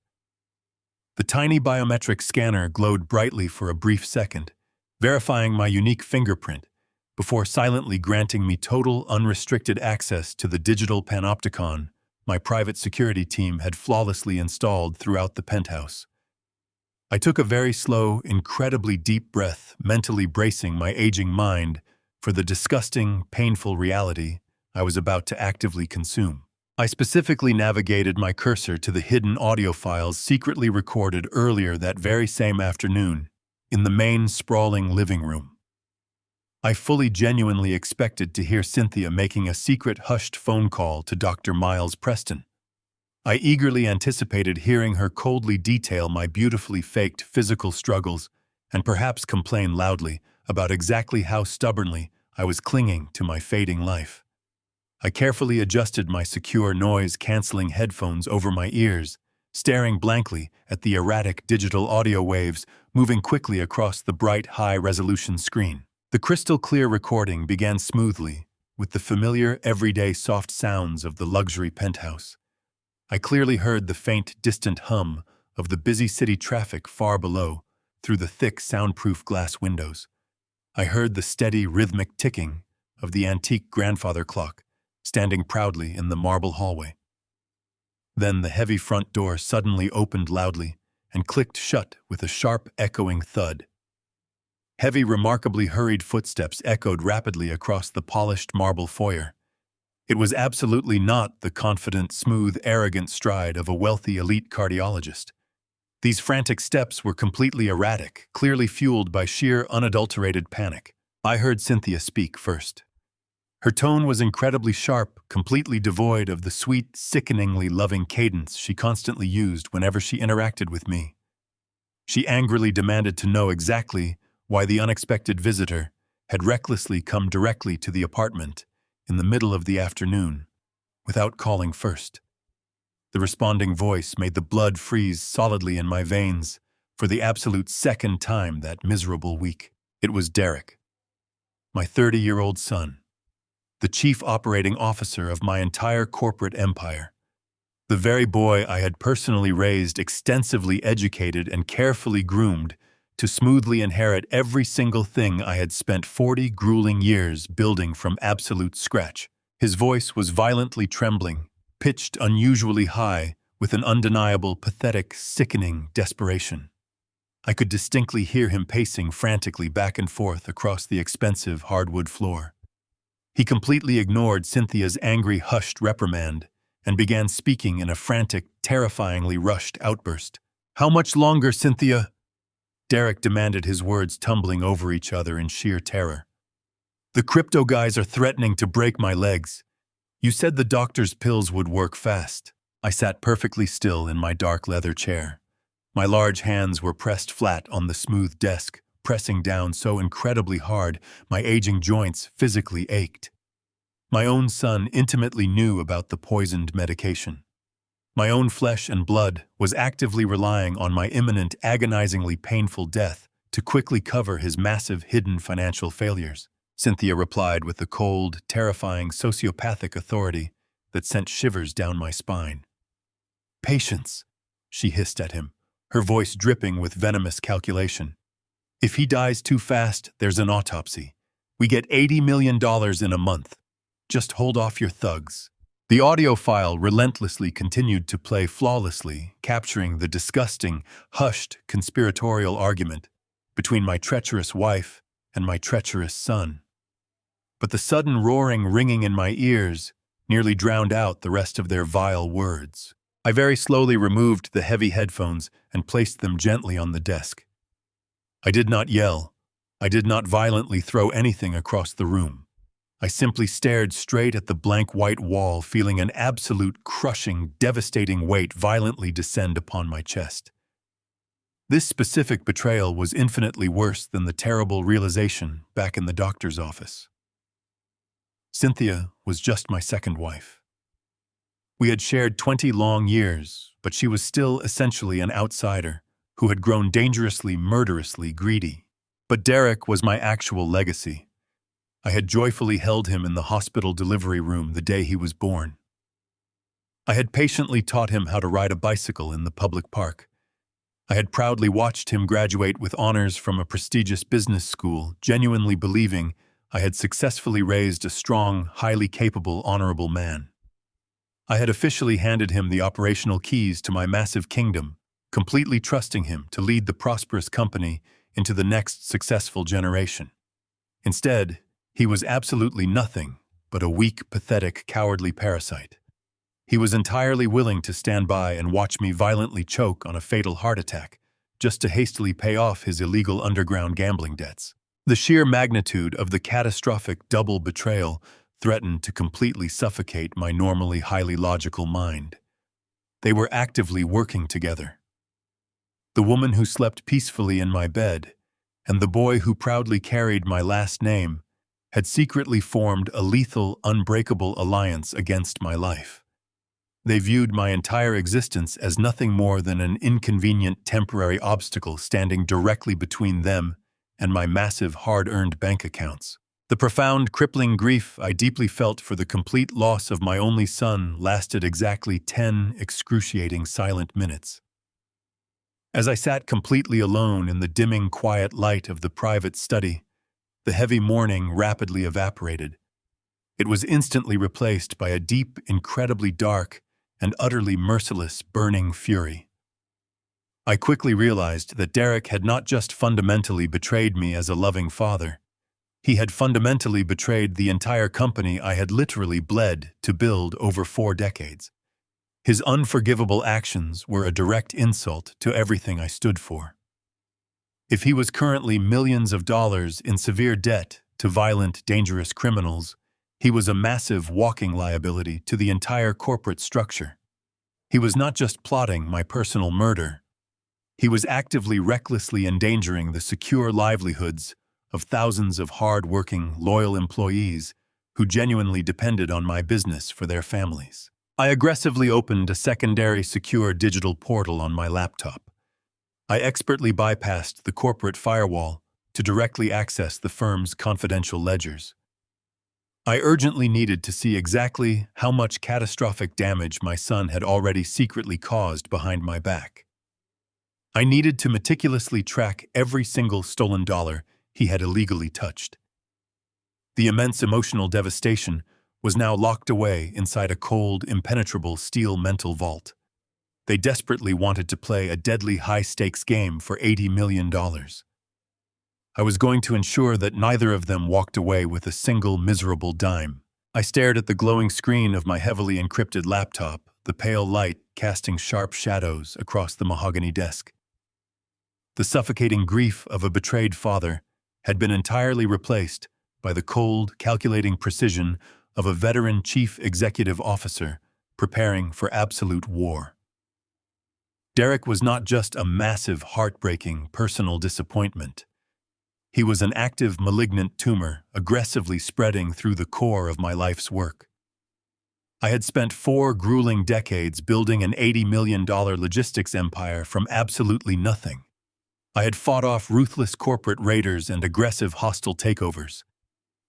The tiny biometric scanner glowed brightly for a brief second, verifying my unique fingerprint, before silently granting me total, unrestricted access to the digital panopticon my private security team had flawlessly installed throughout the penthouse. I took a very slow, incredibly deep breath, mentally bracing my aging mind for the disgusting, painful reality I was about to actively consume. I specifically navigated my cursor to the hidden audio files secretly recorded earlier that very same afternoon in the main, sprawling living room. I fully genuinely expected to hear Cynthia making a secret hushed phone call to Dr. Miles Preston. I eagerly anticipated hearing her coldly detail my beautifully faked physical struggles and perhaps complain loudly about exactly how stubbornly I was clinging to my fading life. I carefully adjusted my secure noise-canceling headphones over my ears, staring blankly at the erratic digital audio waves moving quickly across the bright, high-resolution screen. The crystal-clear recording began smoothly, with the familiar, everyday soft sounds of the luxury penthouse. I clearly heard the faint, distant hum of the busy city traffic far below, through the thick, soundproof glass windows. I heard the steady, rhythmic ticking of the antique grandfather clock, standing proudly in the marble hallway. Then the heavy front door suddenly opened loudly and clicked shut with a sharp, echoing thud. Heavy, remarkably hurried footsteps echoed rapidly across the polished marble foyer. It was absolutely not the confident, smooth, arrogant stride of a wealthy elite cardiologist. These frantic steps were completely erratic, clearly fueled by sheer, unadulterated panic. I heard Cynthia speak first. Her tone was incredibly sharp, completely devoid of the sweet, sickeningly loving cadence she constantly used whenever she interacted with me. She angrily demanded to know exactly why the unexpected visitor had recklessly come directly to the apartment in the middle of the afternoon, without calling first. The responding voice made the blood freeze solidly in my veins for the absolute second time that miserable week. It was Derek, my 30-year-old son, the chief operating officer of my entire corporate empire. The very boy I had personally raised, extensively educated, and carefully groomed to smoothly inherit every single thing I had spent 40 grueling years building from absolute scratch. His voice was violently trembling, pitched unusually high, with an undeniable, pathetic, sickening desperation. I could distinctly hear him pacing frantically back and forth across the expensive hardwood floor. He completely ignored Cynthia's angry, hushed reprimand and began speaking in a frantic, terrifyingly rushed outburst. "How much longer, Cynthia?" Derek demanded, his words tumbling over each other in sheer terror. "The crypto guys are threatening to break my legs. You said the doctor's pills would work fast." I sat perfectly still in my dark leather chair. My large hands were pressed flat on the smooth desk, pressing down so incredibly hard my aging joints physically ached. My own son intimately knew about the poisoned medication. My own flesh and blood was actively relying on my imminent, agonizingly painful death to quickly cover his massive hidden financial failures. Cynthia replied with a cold, terrifying, sociopathic authority that sent shivers down my spine. "Patience," she hissed at him, her voice dripping with venomous calculation. "If he dies too fast, there's an autopsy. We get $80 million in a month. Just hold off your thugs." The audio file relentlessly continued to play flawlessly, capturing the disgusting, hushed conspiratorial argument between my treacherous wife and my treacherous son. But the sudden roaring ringing in my ears nearly drowned out the rest of their vile words. I very slowly removed the heavy headphones and placed them gently on the desk. I did not yell. I did not violently throw anything across the room. I simply stared straight at the blank white wall, feeling an absolute, crushing, devastating weight violently descend upon my chest. This specific betrayal was infinitely worse than the terrible realization back in the doctor's office. Cynthia was just my second wife. We had shared 20 long years, but she was still essentially an outsider who had grown dangerously, murderously greedy. But Derek was my actual legacy. I had joyfully held him in the hospital delivery room the day he was born. I had patiently taught him how to ride a bicycle in the public park. I had proudly watched him graduate with honors from a prestigious business school, genuinely believing I had successfully raised a strong, highly capable, honorable man. I had officially handed him the operational keys to my massive kingdom, completely trusting him to lead the prosperous company into the next successful generation. Instead, he was absolutely nothing but a weak, pathetic, cowardly parasite. He was entirely willing to stand by and watch me violently choke on a fatal heart attack, just to hastily pay off his illegal underground gambling debts. The sheer magnitude of the catastrophic double betrayal threatened to completely suffocate my normally highly logical mind. They were actively working together. The woman who slept peacefully in my bed, and the boy who proudly carried my last name, had secretly formed a lethal, unbreakable alliance against my life. They viewed my entire existence as nothing more than an inconvenient temporary obstacle standing directly between them and my massive hard-earned bank accounts. The profound, crippling grief I deeply felt for the complete loss of my only son lasted exactly 10 excruciating silent minutes. As I sat completely alone in the dimming, quiet light of the private study, the heavy mourning rapidly evaporated. It was instantly replaced by a deep, incredibly dark, and utterly merciless, burning fury. I quickly realized that Derek had not just fundamentally betrayed me as a loving father. He had fundamentally betrayed the entire company I had literally bled to build over 4 decades. His unforgivable actions were a direct insult to everything I stood for. If he was currently millions of dollars in severe debt to violent, dangerous criminals, he was a massive walking liability to the entire corporate structure. He was not just plotting my personal murder. He was actively, recklessly endangering the secure livelihoods of thousands of hard-working, loyal employees who genuinely depended on my business for their families. I aggressively opened a secondary secure digital portal on my laptop. I expertly bypassed the corporate firewall to directly access the firm's confidential ledgers. I urgently needed to see exactly how much catastrophic damage my son had already secretly caused behind my back. I needed to meticulously track every single stolen dollar he had illegally touched. The immense emotional devastation was now locked away inside a cold, impenetrable steel mental vault. They desperately wanted to play a deadly high-stakes game for $80 million. I was going to ensure that neither of them walked away with a single miserable dime. I stared at the glowing screen of my heavily encrypted laptop, the pale light casting sharp shadows across the mahogany desk. The suffocating grief of a betrayed father had been entirely replaced by the cold, calculating precision of a veteran chief executive officer preparing for absolute war. Derek was not just a massive, heartbreaking, personal disappointment. He was an active, malignant tumor aggressively spreading through the core of my life's work. I had spent 4 grueling decades building an $80 million logistics empire from absolutely nothing. I had fought off ruthless corporate raiders and aggressive hostile takeovers.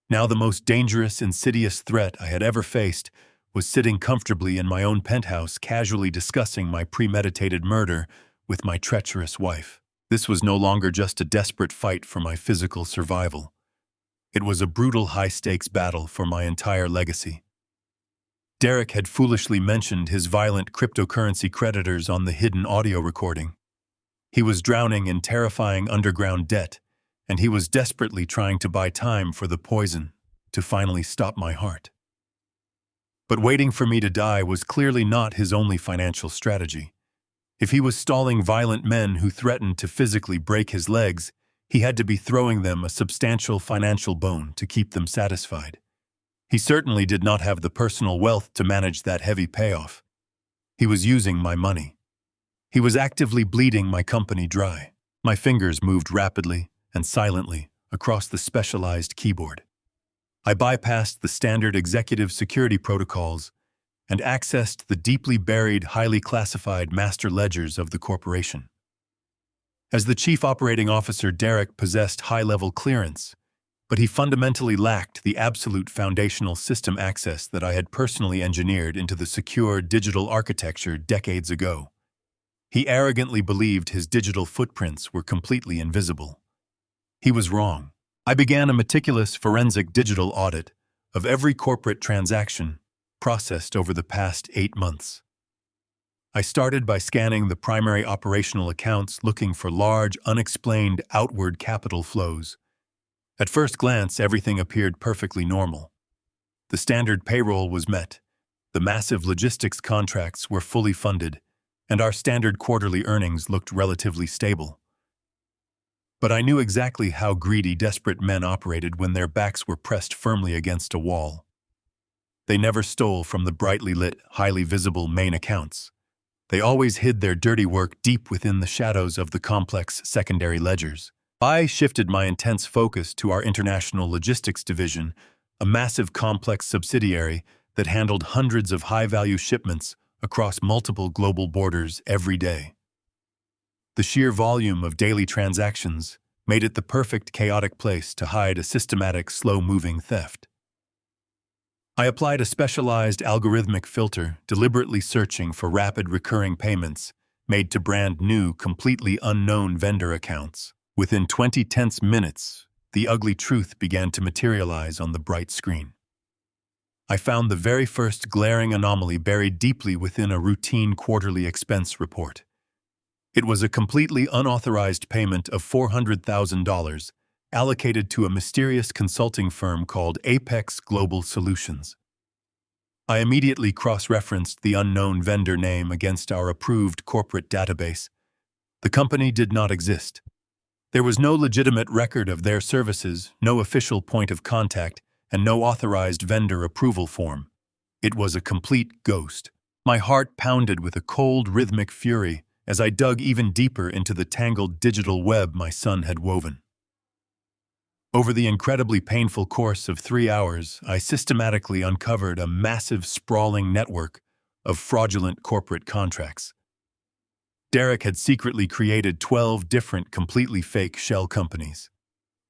Now the most dangerous, insidious threat I had ever faced was sitting comfortably in my own penthouse, casually discussing my premeditated murder with my treacherous wife. This was no longer just a desperate fight for my physical survival. It was a brutal high-stakes battle for my entire legacy. Derek had foolishly mentioned his violent cryptocurrency creditors on the hidden audio recording. He was drowning in terrifying underground debt, and he was desperately trying to buy time for the poison to finally stop my heart. But waiting for me to die was clearly not his only financial strategy. If he was stalling violent men who threatened to physically break his legs, he had to be throwing them a substantial financial bone to keep them satisfied. He certainly did not have the personal wealth to manage that heavy payoff. He was using my money. He was actively bleeding my company dry. My fingers moved rapidly and silently across the specialized keyboard. I bypassed the standard executive security protocols and accessed the deeply buried, highly classified master ledgers of the corporation. As the chief operating officer, Derek possessed high-level clearance, but he fundamentally lacked the absolute foundational system access that I had personally engineered into the secure digital architecture decades ago. He arrogantly believed his digital footprints were completely invisible. He was wrong. I began a meticulous forensic digital audit of every corporate transaction processed over the past 8 months. I started by scanning the primary operational accounts, looking for large, unexplained outward capital flows. At first glance, everything appeared perfectly normal. The standard payroll was met, the massive logistics contracts were fully funded, and our standard quarterly earnings looked relatively stable. But I knew exactly how greedy, desperate men operated when their backs were pressed firmly against a wall. They never stole from the brightly lit, highly visible main accounts. They always hid their dirty work deep within the shadows of the complex secondary ledgers. I shifted my intense focus to our international logistics division, a massive complex subsidiary that handled hundreds of high-value shipments across multiple global borders every day. The sheer volume of daily transactions made it the perfect chaotic place to hide a systematic, slow-moving theft. I applied a specialized algorithmic filter, deliberately searching for rapid recurring payments made to brand new, completely unknown vendor accounts. Within 20 tense minutes, the ugly truth began to materialize on the bright screen. I found the very first glaring anomaly buried deeply within a routine quarterly expense report. It was a completely unauthorized payment of $400,000 allocated to a mysterious consulting firm called Apex Global Solutions. I immediately cross-referenced the unknown vendor name against our approved corporate database. The company did not exist. There was no legitimate record of their services, no official point of contact, and no authorized vendor approval form. It was a complete ghost. My heart pounded with a cold, rhythmic fury as I dug even deeper into the tangled digital web my son had woven. Over the incredibly painful course of 3 hours, I systematically uncovered a massive, sprawling network of fraudulent corporate contracts. Derek had secretly created 12 different, completely fake shell companies.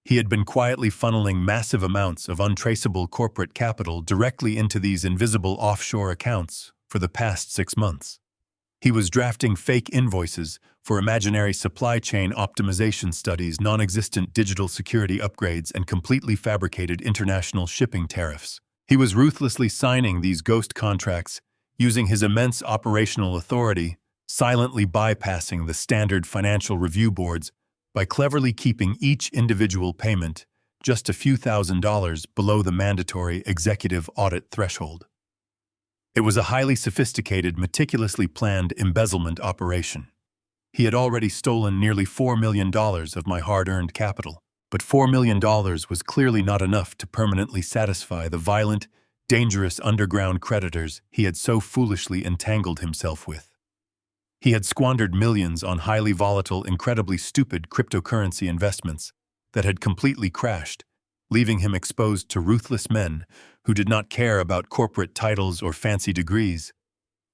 He had been quietly funneling massive amounts of untraceable corporate capital directly into these invisible offshore accounts for the past 6 months. He was drafting fake invoices for imaginary supply chain optimization studies, non-existent digital security upgrades, and completely fabricated international shipping tariffs. He was ruthlessly signing these ghost contracts, using his immense operational authority, silently bypassing the standard financial review boards by cleverly keeping each individual payment just a few $1,000s below the mandatory executive audit threshold. It was a highly sophisticated, meticulously planned embezzlement operation. He had already stolen nearly $4 million of my hard-earned capital, but $4 million was clearly not enough to permanently satisfy the violent, dangerous underground creditors he had so foolishly entangled himself with. He had squandered millions on highly volatile, incredibly stupid cryptocurrency investments that had completely crashed, leaving him exposed to ruthless men who did not care about corporate titles or fancy degrees.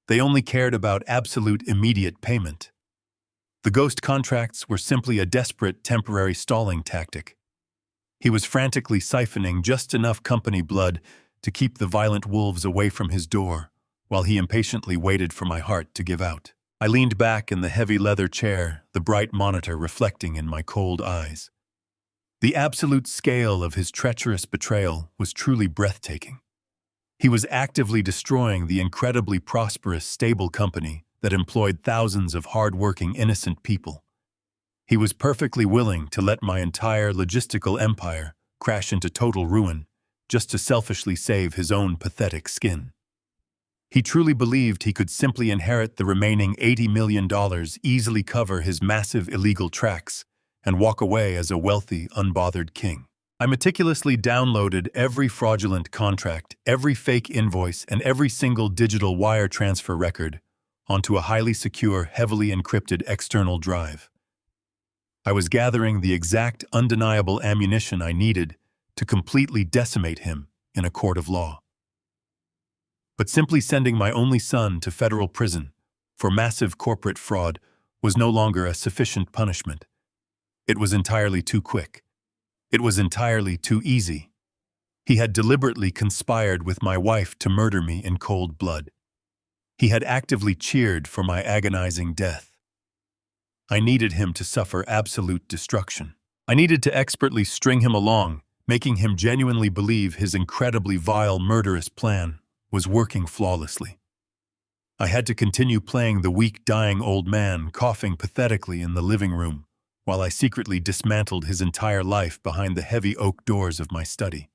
They only cared about absolute immediate payment. The ghost contracts were simply a desperate temporary stalling tactic. He was frantically siphoning just enough company blood to keep the violent wolves away from his door, while he impatiently waited for my heart to give out. I leaned back in the heavy leather chair, the bright monitor reflecting in my cold eyes. The absolute scale of his treacherous betrayal was truly breathtaking. He was actively destroying the incredibly prosperous, stable company that employed thousands of hard-working, innocent people. He was perfectly willing to let my entire logistical empire crash into total ruin just to selfishly save his own pathetic skin. He truly believed he could simply inherit the remaining $80 million, easily cover his massive illegal tracks, and walk away as a wealthy, unbothered king. I meticulously downloaded every fraudulent contract, every fake invoice, and every single digital wire transfer record onto a highly secure, heavily encrypted external drive. I was gathering the exact, undeniable ammunition I needed to completely decimate him in a court of law. But simply sending my only son to federal prison for massive corporate fraud was no longer a sufficient punishment. It was entirely too quick. It was entirely too easy. He had deliberately conspired with my wife to murder me in cold blood. He had actively cheered for my agonizing death. I needed him to suffer absolute destruction. I needed to expertly string him along, making him genuinely believe his incredibly vile, murderous plan was working flawlessly. I had to continue playing the weak, dying old man, coughing pathetically in the living room, while I secretly dismantled his entire life behind the heavy oak doors of my study.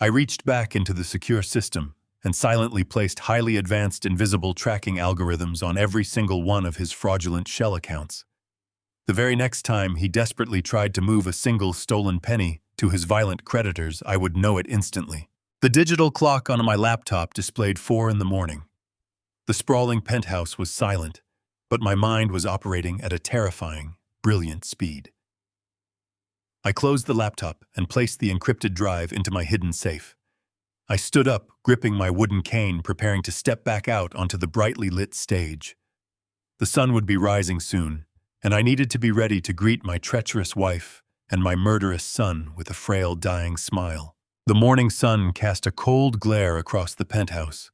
I reached back into the secure system and silently placed highly advanced invisible tracking algorithms on every single one of his fraudulent shell accounts. The very next time he desperately tried to move a single stolen penny to his violent creditors, I would know it instantly. The digital clock on my laptop displayed 4 a.m. The sprawling penthouse was silent, but my mind was operating at a terrifying, brilliant speed. I closed the laptop and placed the encrypted drive into my hidden safe. I stood up, gripping my wooden cane, preparing to step back out onto the brightly lit stage. The sun would be rising soon, and I needed to be ready to greet my treacherous wife and my murderous son with a frail, dying smile. The morning sun cast a cold glare across the penthouse.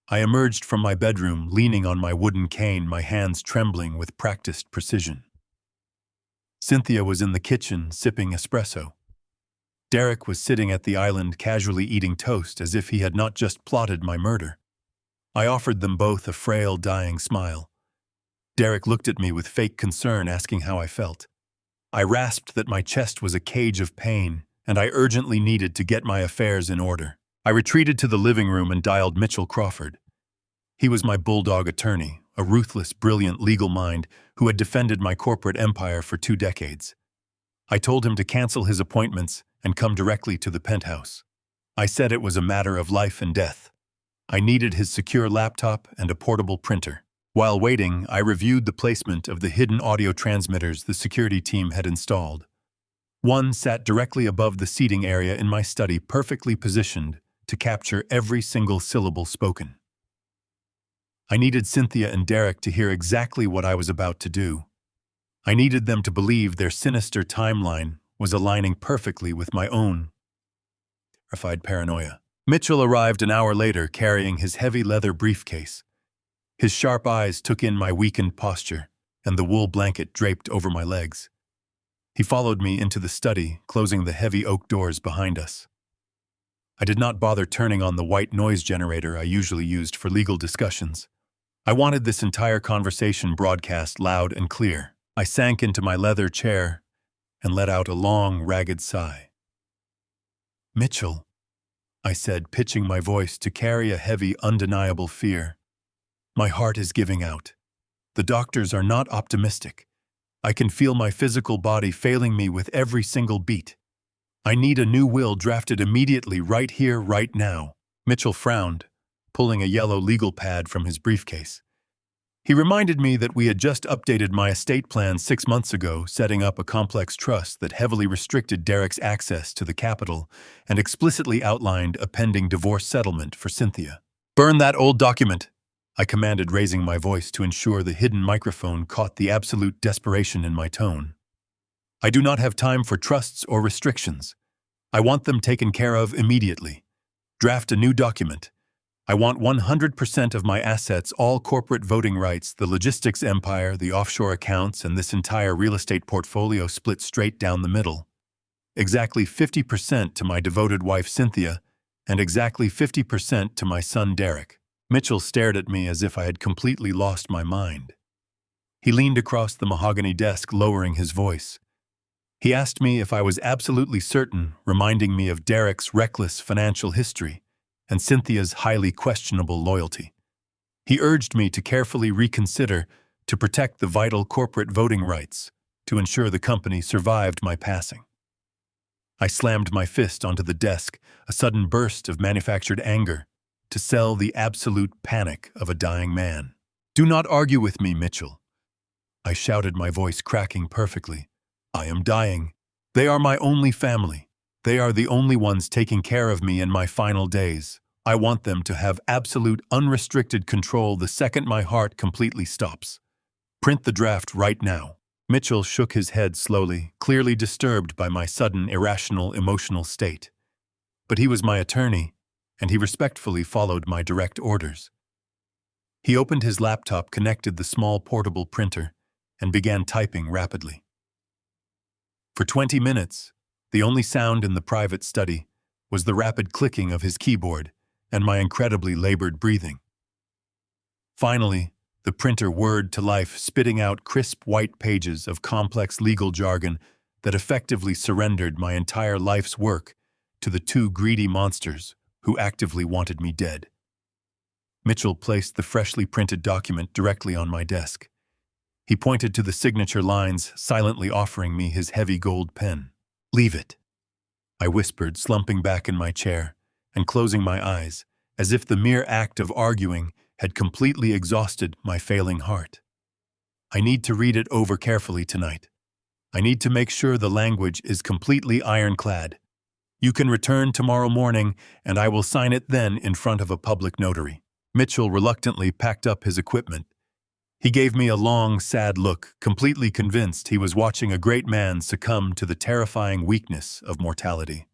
I emerged from my bedroom, leaning on my wooden cane, my hands trembling with practiced precision. Cynthia was in the kitchen, sipping espresso. Derek was sitting at the island, casually eating toast as if he had not just plotted my murder. I offered them both a frail, dying smile. Derek looked at me with fake concern, asking how I felt. I rasped that my chest was a cage of pain, and I urgently needed to get my affairs in order. I retreated to the living room and dialed Mitchell Crawford. He was my bulldog attorney, a ruthless, brilliant legal mind who had defended my corporate empire for 2 decades. I told him to cancel his appointments and come directly to the penthouse. I said it was a matter of life and death. I needed his secure laptop and a portable printer. While waiting, I reviewed the placement of the hidden audio transmitters the security team had installed. One sat directly above the seating area in my study, perfectly positioned to capture every single syllable spoken. I needed Cynthia and Derek to hear exactly what I was about to do. I needed them to believe their sinister timeline was aligning perfectly with my own terrified paranoia. Mitchell arrived an hour later, carrying his heavy leather briefcase. His sharp eyes took in my weakened posture and the wool blanket draped over my legs. He followed me into the study, closing the heavy oak doors behind us. I did not bother turning on the white noise generator I usually used for legal discussions. I wanted this entire conversation broadcast loud and clear. I sank into my leather chair and let out a long, ragged sigh. "Mitchell," I said, pitching my voice to carry a heavy, undeniable fear. "My heart is giving out. The doctors are not optimistic. I can feel my physical body failing me with every single beat. I need a new will drafted immediately, right here, right now." Mitchell frowned, pulling a yellow legal pad from his briefcase. He reminded me that we had just updated my estate plan 6 months ago, setting up a complex trust that heavily restricted Derek's access to the capital and explicitly outlined a pending divorce settlement for Cynthia. "Burn that old document," I commanded, raising my voice to ensure the hidden microphone caught the absolute desperation in my tone. "I do not have time for trusts or restrictions. I want them taken care of immediately. Draft a new document. I want 100% of my assets, all corporate voting rights, the logistics empire, the offshore accounts, and this entire real estate portfolio split straight down the middle. Exactly 50% to my devoted wife Cynthia, and exactly 50% to my son Derek. Mitchell stared at me as if I had completely lost my mind. He leaned across the mahogany desk, lowering his voice. He asked me if I was absolutely certain, reminding me of Derek's reckless financial history and Cynthia's highly questionable loyalty. He urged me to carefully reconsider, to protect the vital corporate voting rights, to ensure the company survived my passing. I slammed my fist onto the desk, a sudden burst of manufactured anger, to sell the absolute panic of a dying man. "Do not argue with me, Mitchell," I shouted, my voice cracking perfectly. "I am dying. They are my only family. They are the only ones taking care of me in my final days. I want them to have absolute, unrestricted control the second my heart completely stops. Print the draft right now." Mitchell shook his head slowly, clearly disturbed by my sudden, irrational, emotional state. But he was my attorney, and he respectfully followed my direct orders. He opened his laptop, connected the small portable printer, and began typing rapidly. For 20 minutes, the only sound in the private study was the rapid clicking of his keyboard and my incredibly labored breathing. Finally, the printer whirred to life, spitting out crisp white pages of complex legal jargon that effectively surrendered my entire life's work to the two greedy monsters who actively wanted me dead. Mitchell placed the freshly printed document directly on my desk. He pointed to the signature lines, silently offering me his heavy gold pen. "Leave it," I whispered, slumping back in my chair and closing my eyes, as if the mere act of arguing had completely exhausted my failing heart. "I need to read it over carefully tonight. I need to make sure the language is completely ironclad. You can return tomorrow morning, and I will sign it then in front of a public notary." Mitchell reluctantly packed up his equipment. He gave me a long, sad look, completely convinced he was watching a great man succumb to the terrifying weakness of mortality.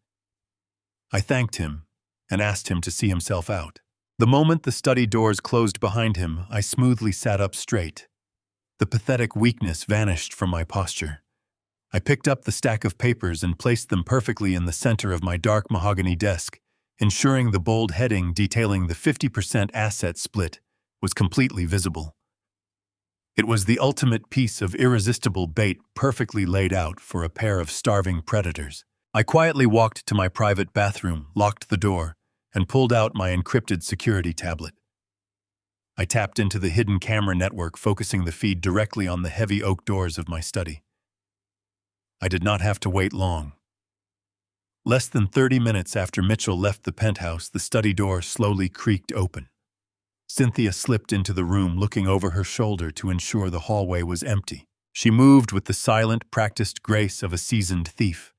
I thanked him and asked him to see himself out. The moment the study doors closed behind him, I smoothly sat up straight. The pathetic weakness vanished from my posture. I picked up the stack of papers and placed them perfectly in the center of my dark mahogany desk, ensuring the bold heading detailing the 50% asset split was completely visible. It was the ultimate piece of irresistible bait, perfectly laid out for a pair of starving predators. I quietly walked to my private bathroom, locked the door, and pulled out my encrypted security tablet. I tapped into the hidden camera network, focusing the feed directly on the heavy oak doors of my study. I did not have to wait long. Less than 30 minutes after Mitchell left the penthouse, the study door slowly creaked open. Cynthia slipped into the room, looking over her shoulder to ensure the hallway was empty. She moved with the silent, practiced grace of a seasoned thief.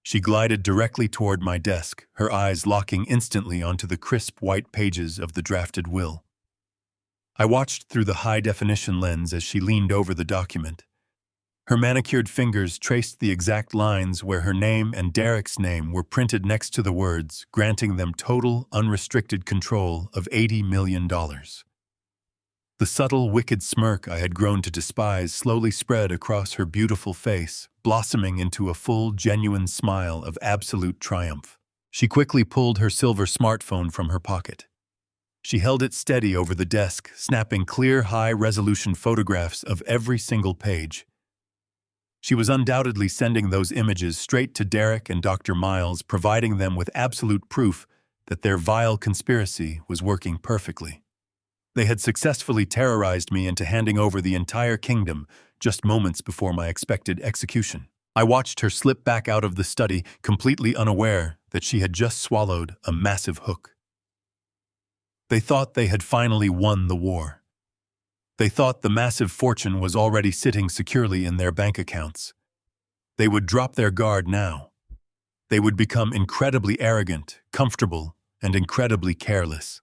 She glided directly toward my desk, her eyes locking instantly onto the crisp white pages of the drafted will. I watched through the high-definition lens as she leaned over the document. Her manicured fingers traced the exact lines where her name and Derek's name were printed next to the words, granting them total, unrestricted control of $80 million. The subtle, wicked smirk I had grown to despise slowly spread across her beautiful face, blossoming into a full, genuine smile of absolute triumph. She quickly pulled her silver smartphone from her pocket. She held it steady over the desk, snapping clear, high-resolution photographs of every single page. She was undoubtedly sending those images straight to Derek and Dr. Miles, providing them with absolute proof that their vile conspiracy was working perfectly. They had successfully terrorized me into handing over the entire kingdom just moments before my expected execution. I watched her slip back out of the study, completely unaware that she had just swallowed a massive hook. They thought they had finally won the war. They thought the massive fortune was already sitting securely in their bank accounts. They would drop their guard now. They would become incredibly arrogant, comfortable, and incredibly careless.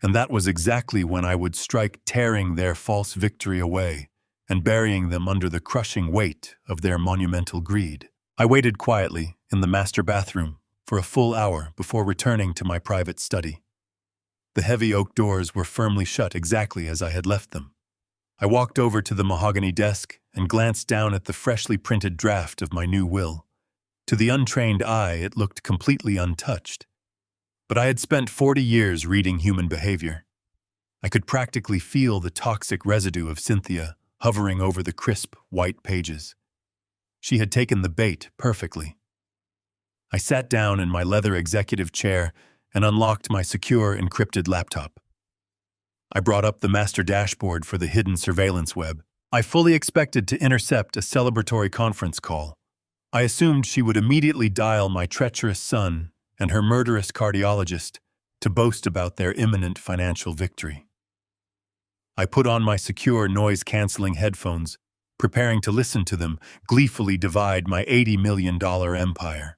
And that was exactly when I would strike, tearing their false victory away and burying them under the crushing weight of their monumental greed. I waited quietly in the master bathroom for a full hour before returning to my private study. The heavy oak doors were firmly shut exactly as I had left them. I walked over to the mahogany desk and glanced down at the freshly printed draft of my new will. To the untrained eye, it looked completely untouched. But I had spent 40 years reading human behavior. I could practically feel the toxic residue of Cynthia hovering over the crisp, white pages. She had taken the bait perfectly. I sat down in my leather executive chair and unlocked my secure, encrypted laptop. I brought up the master dashboard for the hidden surveillance web. I fully expected to intercept a celebratory conference call. I assumed she would immediately dial my treacherous son and her murderous cardiologist to boast about their imminent financial victory. I put on my secure noise-canceling headphones, preparing to listen to them gleefully divide my $80 million empire.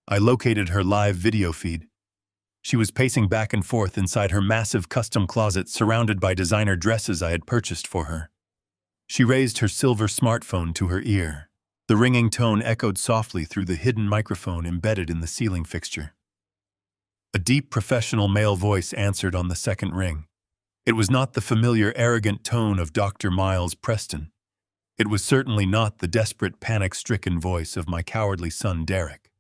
I located her live video feed. She was pacing back and forth inside her massive custom closet surrounded by designer dresses I had purchased for her. She raised her silver smartphone to her ear. The ringing tone echoed softly through the hidden microphone embedded in the ceiling fixture. A deep, professional male voice answered on the second ring. It was not the familiar, arrogant tone of Dr. Miles Preston. It was certainly not the desperate, panic-stricken voice of my cowardly son, Derek.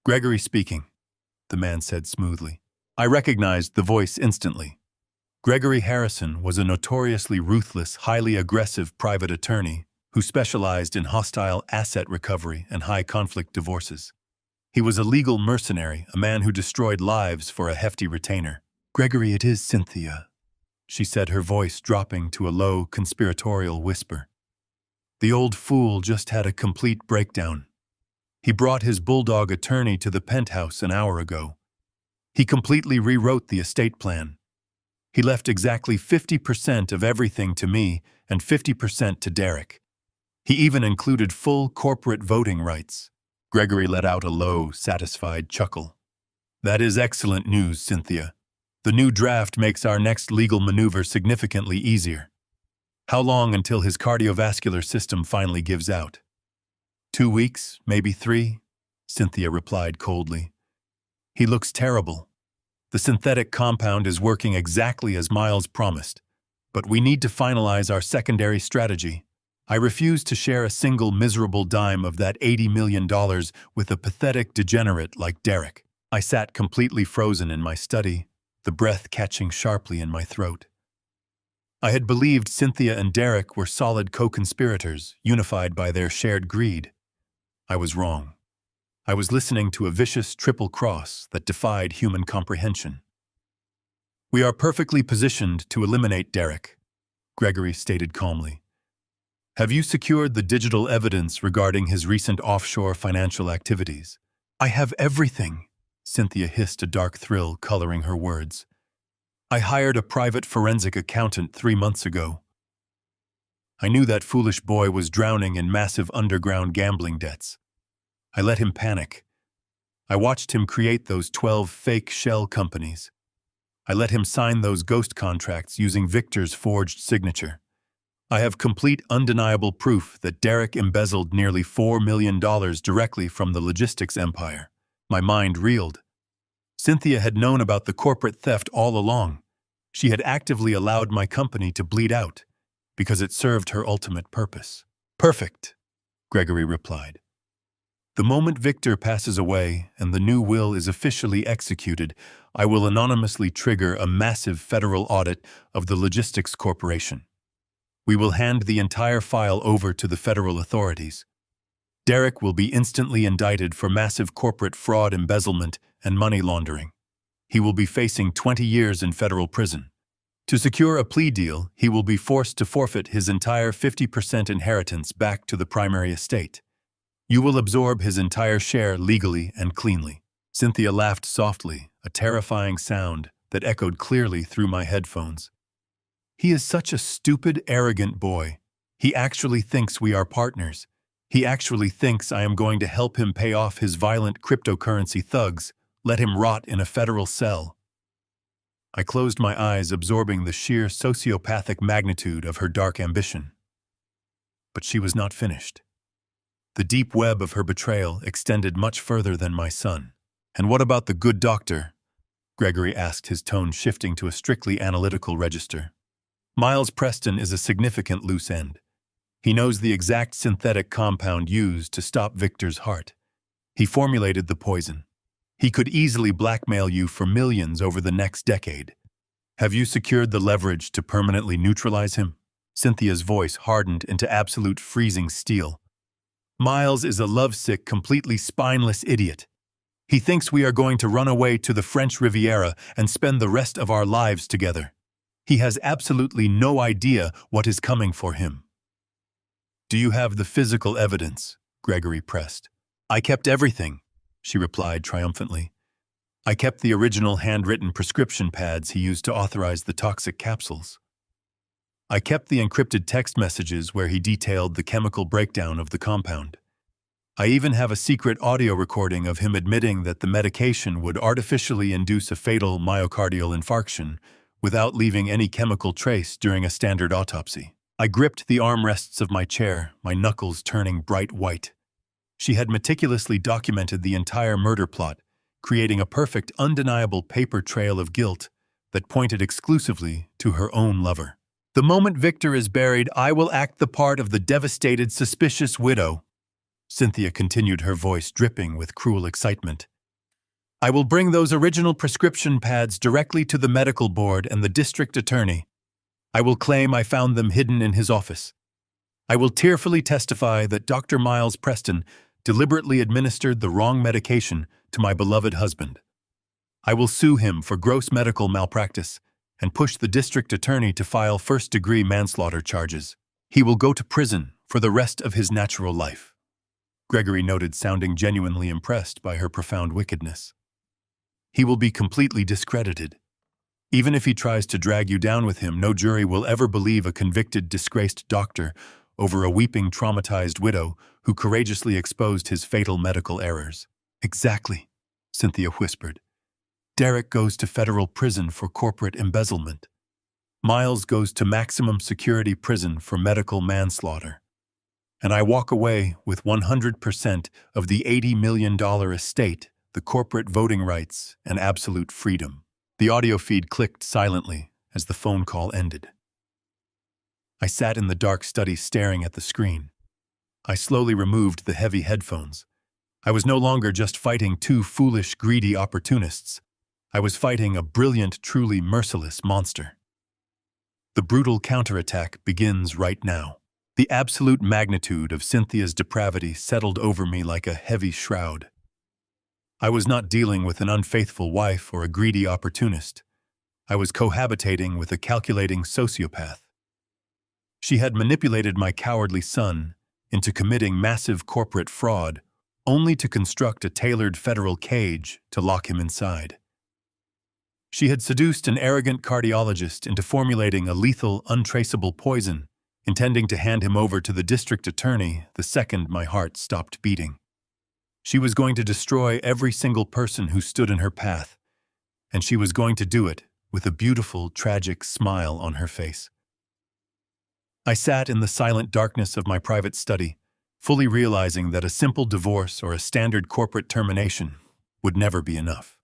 "Gregory speaking," the man said smoothly. I recognized the voice instantly. Gregory Harrison was a notoriously ruthless, highly aggressive private attorney who specialized in hostile asset recovery and high-conflict divorces. He was a legal mercenary, a man who destroyed lives for a hefty retainer. "Gregory, it is Cynthia," she said, her voice dropping to a low, conspiratorial whisper. The old fool just had a complete breakdown. He brought his bulldog attorney to the penthouse an hour ago. He completely rewrote the estate plan. He left exactly 50% of everything to me and 50% to Derek. He even included full corporate voting rights. Gregory let out a low, satisfied chuckle. "That is excellent news, Cynthia. The new draft makes our next legal maneuver significantly easier. How long until his cardiovascular system finally gives out?" 2 weeks, maybe 3, Cynthia replied coldly. "He looks terrible. The synthetic compound is working exactly as Miles promised, but we need to finalize our secondary strategy. I refuse to share a single miserable dime of that $80 million with a pathetic degenerate like Derek." I sat completely frozen in my study, the breath catching sharply in my throat. I had believed Cynthia and Derek were solid co-conspirators, unified by their shared greed. I was wrong. I was listening to a vicious triple cross that defied human comprehension. "We are perfectly positioned to eliminate Derek," Gregory stated calmly. "Have you secured the digital evidence regarding his recent offshore financial activities?" "I have everything," Cynthia hissed, a dark thrill coloring her words. "I hired a private forensic accountant 3 months ago. I knew that foolish boy was drowning in massive underground gambling debts. I let him panic. I watched him create those 12 fake shell companies. I let him sign those ghost contracts using Victor's forged signature. I have complete, undeniable proof that Derek embezzled nearly $4 million directly from the logistics empire." My mind reeled. Cynthia had known about the corporate theft all along. She had actively allowed my company to bleed out because it served her ultimate purpose. "Perfect," Gregory replied. "The moment Victor passes away and the new will is officially executed, I will anonymously trigger a massive federal audit of the Logistics Corporation. We will hand the entire file over to the federal authorities. Derek will be instantly indicted for massive corporate fraud, embezzlement, and money laundering. He will be facing 20 years in federal prison. To secure a plea deal, he will be forced to forfeit his entire 50% inheritance back to the primary estate. You will absorb his entire share legally and cleanly." Cynthia laughed softly, a terrifying sound that echoed clearly through my headphones. "He is such a stupid, arrogant boy. He actually thinks we are partners. He actually thinks I am going to help him pay off his violent cryptocurrency thugs, let him rot in a federal cell." I closed my eyes, absorbing the sheer sociopathic magnitude of her dark ambition. But she was not finished. The deep web of her betrayal extended much further than my son. "And what about the good doctor?" Gregory asked, his tone shifting to a strictly analytical register. Miles Preston is a significant loose end. He knows the exact synthetic compound used to stop Victor's heart. He formulated the poison. He could easily blackmail you for millions over the next decade. Have you secured the leverage to permanently neutralize him? Cynthia's voice hardened into absolute freezing steel. Miles is a lovesick, completely spineless idiot. He thinks we are going to run away to the French Riviera and spend the rest of our lives together. He has absolutely no idea what is coming for him. Do you have the physical evidence? Gregory pressed. I kept everything, she replied triumphantly. I kept the original handwritten prescription pads he used to authorize the toxic capsules. I kept the encrypted text messages where he detailed the chemical breakdown of the compound. I even have a secret audio recording of him admitting that the medication would artificially induce a fatal myocardial infarction without leaving any chemical trace during a standard autopsy. I gripped the armrests of my chair, my knuckles turning bright white. She had meticulously documented the entire murder plot, creating a perfect, undeniable paper trail of guilt that pointed exclusively to her own lover. The moment Victor is buried, I will act the part of the devastated, suspicious widow. Cynthia continued, her voice dripping with cruel excitement. I will bring those original prescription pads directly to the medical board and the district attorney. I will claim I found them hidden in his office. I will tearfully testify that Dr. Miles Preston deliberately administered the wrong medication to my beloved husband. I will sue him for gross medical malpractice and push the district attorney to file first-degree manslaughter charges. He will go to prison for the rest of his natural life. Gregory noted, sounding genuinely impressed by her profound wickedness. He will be completely discredited. Even if he tries to drag you down with him, no jury will ever believe a convicted, disgraced doctor over a weeping, traumatized widow who courageously exposed his fatal medical errors. Exactly, Cynthia whispered. Derek goes to federal prison for corporate embezzlement. Miles goes to maximum security prison for medical manslaughter. And I walk away with 100% of the $80 million estate, the corporate voting rights, and absolute freedom. The audio feed clicked silently as the phone call ended. I sat in the dark study staring at the screen. I slowly removed the heavy headphones. I was no longer just fighting two foolish, greedy opportunists. I was fighting a brilliant, truly merciless monster. The brutal counterattack begins right now. The absolute magnitude of Cynthia's depravity settled over me like a heavy shroud. I was not dealing with an unfaithful wife or a greedy opportunist. I was cohabitating with a calculating sociopath. She had manipulated my cowardly son into committing massive corporate fraud, only to construct a tailored federal cage to lock him inside. She had seduced an arrogant cardiologist into formulating a lethal, untraceable poison, intending to hand him over to the district attorney the second my heart stopped beating. She was going to destroy every single person who stood in her path, and she was going to do it with a beautiful, tragic smile on her face. I sat in the silent darkness of my private study, fully realizing that a simple divorce or a standard corporate termination would never be enough.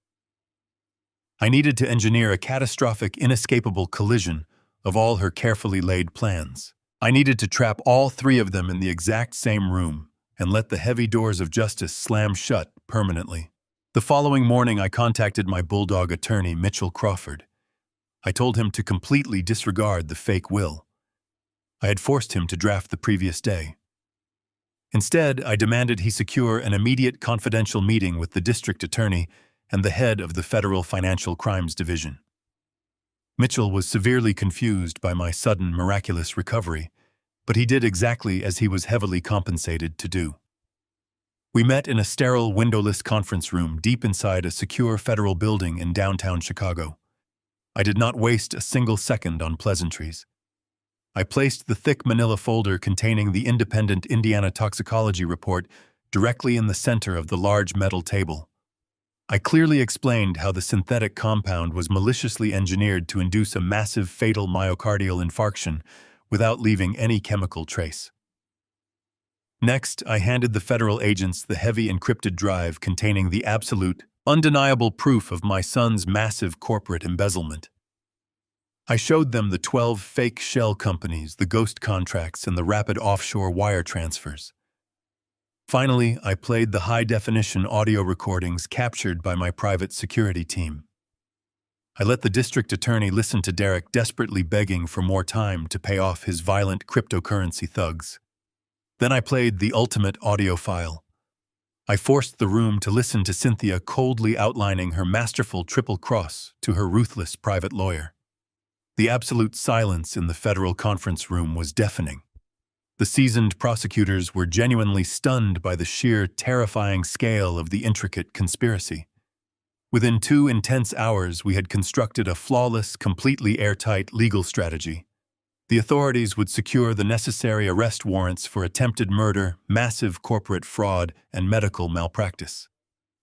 I needed to engineer a catastrophic, inescapable collision of all her carefully laid plans. I needed to trap all three of them in the exact same room and let the heavy doors of justice slam shut permanently. The following morning, I contacted my bulldog attorney, Mitchell Crawford. I told him to completely disregard the fake will I had forced him to draft the previous day. Instead, I demanded he secure an immediate confidential meeting with the district attorney and the head of the Federal Financial Crimes Division. Mitchell was severely confused by my sudden, miraculous recovery, but he did exactly as he was heavily compensated to do. We met in a sterile, windowless conference room deep inside a secure federal building in downtown Chicago. I did not waste a single second on pleasantries. I placed the thick manila folder containing the independent Indiana toxicology report directly in the center of the large metal table. I clearly explained how the synthetic compound was maliciously engineered to induce a massive fatal myocardial infarction without leaving any chemical trace. Next, I handed the federal agents the heavy encrypted drive containing the absolute, undeniable proof of my son's massive corporate embezzlement. I showed them the 12 fake shell companies, the ghost contracts, and the rapid offshore wire transfers. Finally, I played the high-definition audio recordings captured by my private security team. I let the district attorney listen to Derek desperately begging for more time to pay off his violent cryptocurrency thugs. Then I played the ultimate audio file. I forced the room to listen to Cynthia coldly outlining her masterful triple cross to her ruthless private lawyer. The absolute silence in the federal conference room was deafening. The seasoned prosecutors were genuinely stunned by the sheer, terrifying scale of the intricate conspiracy. Within 2 intense hours, we had constructed a flawless, completely airtight legal strategy. The authorities would secure the necessary arrest warrants for attempted murder, massive corporate fraud, and medical malpractice.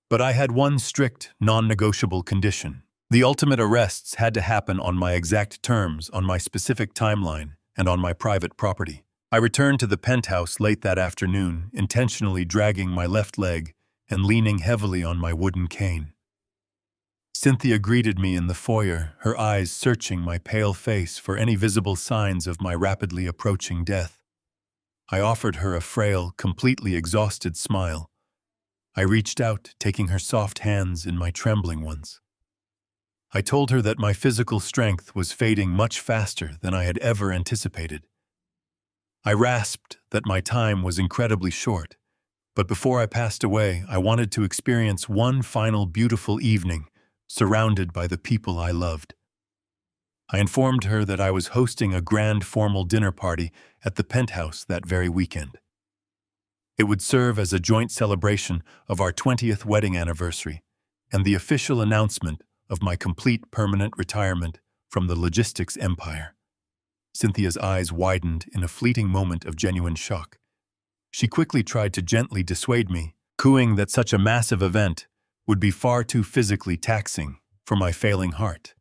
But I had one strict, non-negotiable condition. The ultimate arrests had to happen on my exact terms, on my specific timeline, and on my private property. I returned to the penthouse late that afternoon, intentionally dragging my left leg and leaning heavily on my wooden cane. Cynthia greeted me in the foyer, her eyes searching my pale face for any visible signs of my rapidly approaching death. I offered her a frail, completely exhausted smile. I reached out, taking her soft hands in my trembling ones. I told her that my physical strength was fading much faster than I had ever anticipated. I rasped that my time was incredibly short, but before I passed away, I wanted to experience one final beautiful evening, surrounded by the people I loved. I informed her that I was hosting a grand formal dinner party at the penthouse that very weekend. It would serve as a joint celebration of our 20th wedding anniversary and the official announcement of my complete permanent retirement from the logistics empire. Cynthia's eyes widened in a fleeting moment of genuine shock. She quickly tried to gently dissuade me, cooing that such a massive event would be far too physically taxing for my failing heart.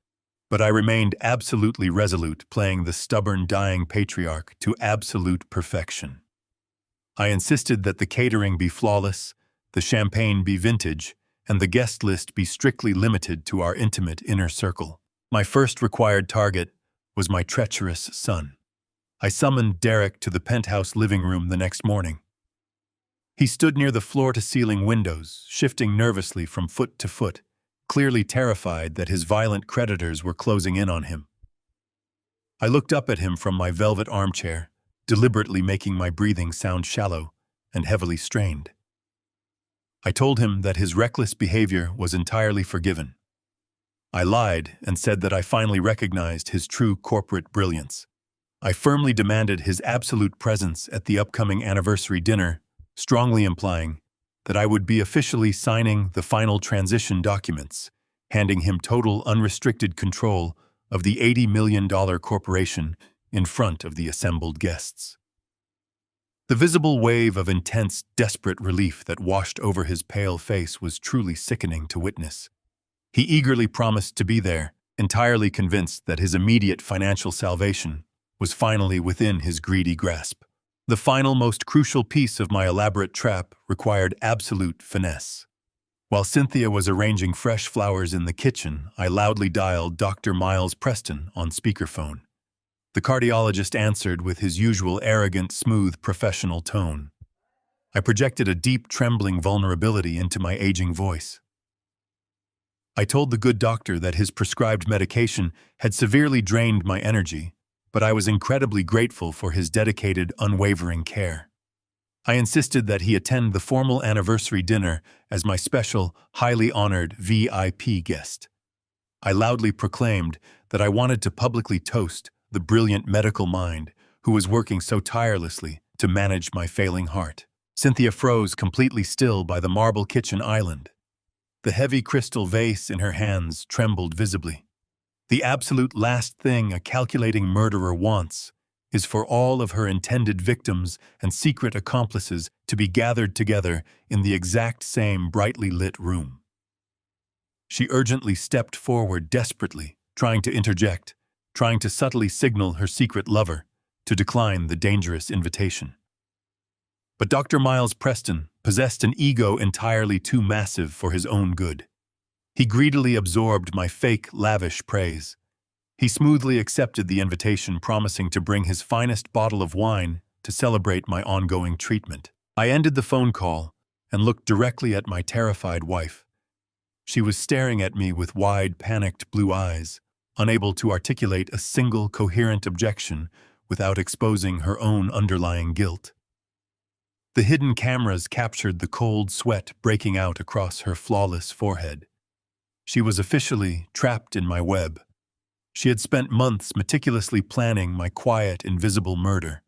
But I remained absolutely resolute, playing the stubborn, dying patriarch to absolute perfection. I insisted that the catering be flawless, the champagne be vintage, and the guest list be strictly limited to our intimate inner circle. My first required target was my treacherous son. I summoned Derek to the penthouse living room the next morning. He stood near the floor-to-ceiling windows, shifting nervously from foot to foot, clearly terrified that his violent creditors were closing in on him. I looked up at him from my velvet armchair, deliberately making my breathing sound shallow and heavily strained. I told him that his reckless behavior was entirely forgiven. I lied and said that I finally recognized his true corporate brilliance. I firmly demanded his absolute presence at the upcoming anniversary dinner, strongly implying that I would be officially signing the final transition documents, handing him total unrestricted control of the $80 million corporation in front of the assembled guests. The visible wave of intense, desperate relief that washed over his pale face was truly sickening to witness. He eagerly promised to be there, entirely convinced that his immediate financial salvation was finally within his greedy grasp. The final, most crucial piece of my elaborate trap required absolute finesse. While Cynthia was arranging fresh flowers in the kitchen, I loudly dialed Dr. Miles Preston on speakerphone. The cardiologist answered with his usual arrogant, smooth, professional tone. I projected a deep, trembling vulnerability into my aging voice. I told the good doctor that his prescribed medication had severely drained my energy, but I was incredibly grateful for his dedicated, unwavering care. I insisted that he attend the formal anniversary dinner as my special, highly honored VIP guest. I loudly proclaimed that I wanted to publicly toast the brilliant medical mind who was working so tirelessly to manage my failing heart. Cynthia froze completely still by the marble kitchen island. The heavy crystal vase in her hands trembled visibly. The absolute last thing a calculating murderer wants is for all of her intended victims and secret accomplices to be gathered together in the exact same brightly lit room. She urgently stepped forward desperately, trying to interject, trying to subtly signal her secret lover to decline the dangerous invitation. But Dr. Miles Preston possessed an ego entirely too massive for his own good. He greedily absorbed my fake, lavish praise. He smoothly accepted the invitation, promising to bring his finest bottle of wine to celebrate my ongoing treatment. I ended the phone call and looked directly at my terrified wife. She was staring at me with wide, panicked blue eyes, unable to articulate a single coherent objection without exposing her own underlying guilt. The hidden cameras captured the cold sweat breaking out across her flawless forehead. She was officially trapped in my web. She had spent months meticulously planning my quiet, invisible murder.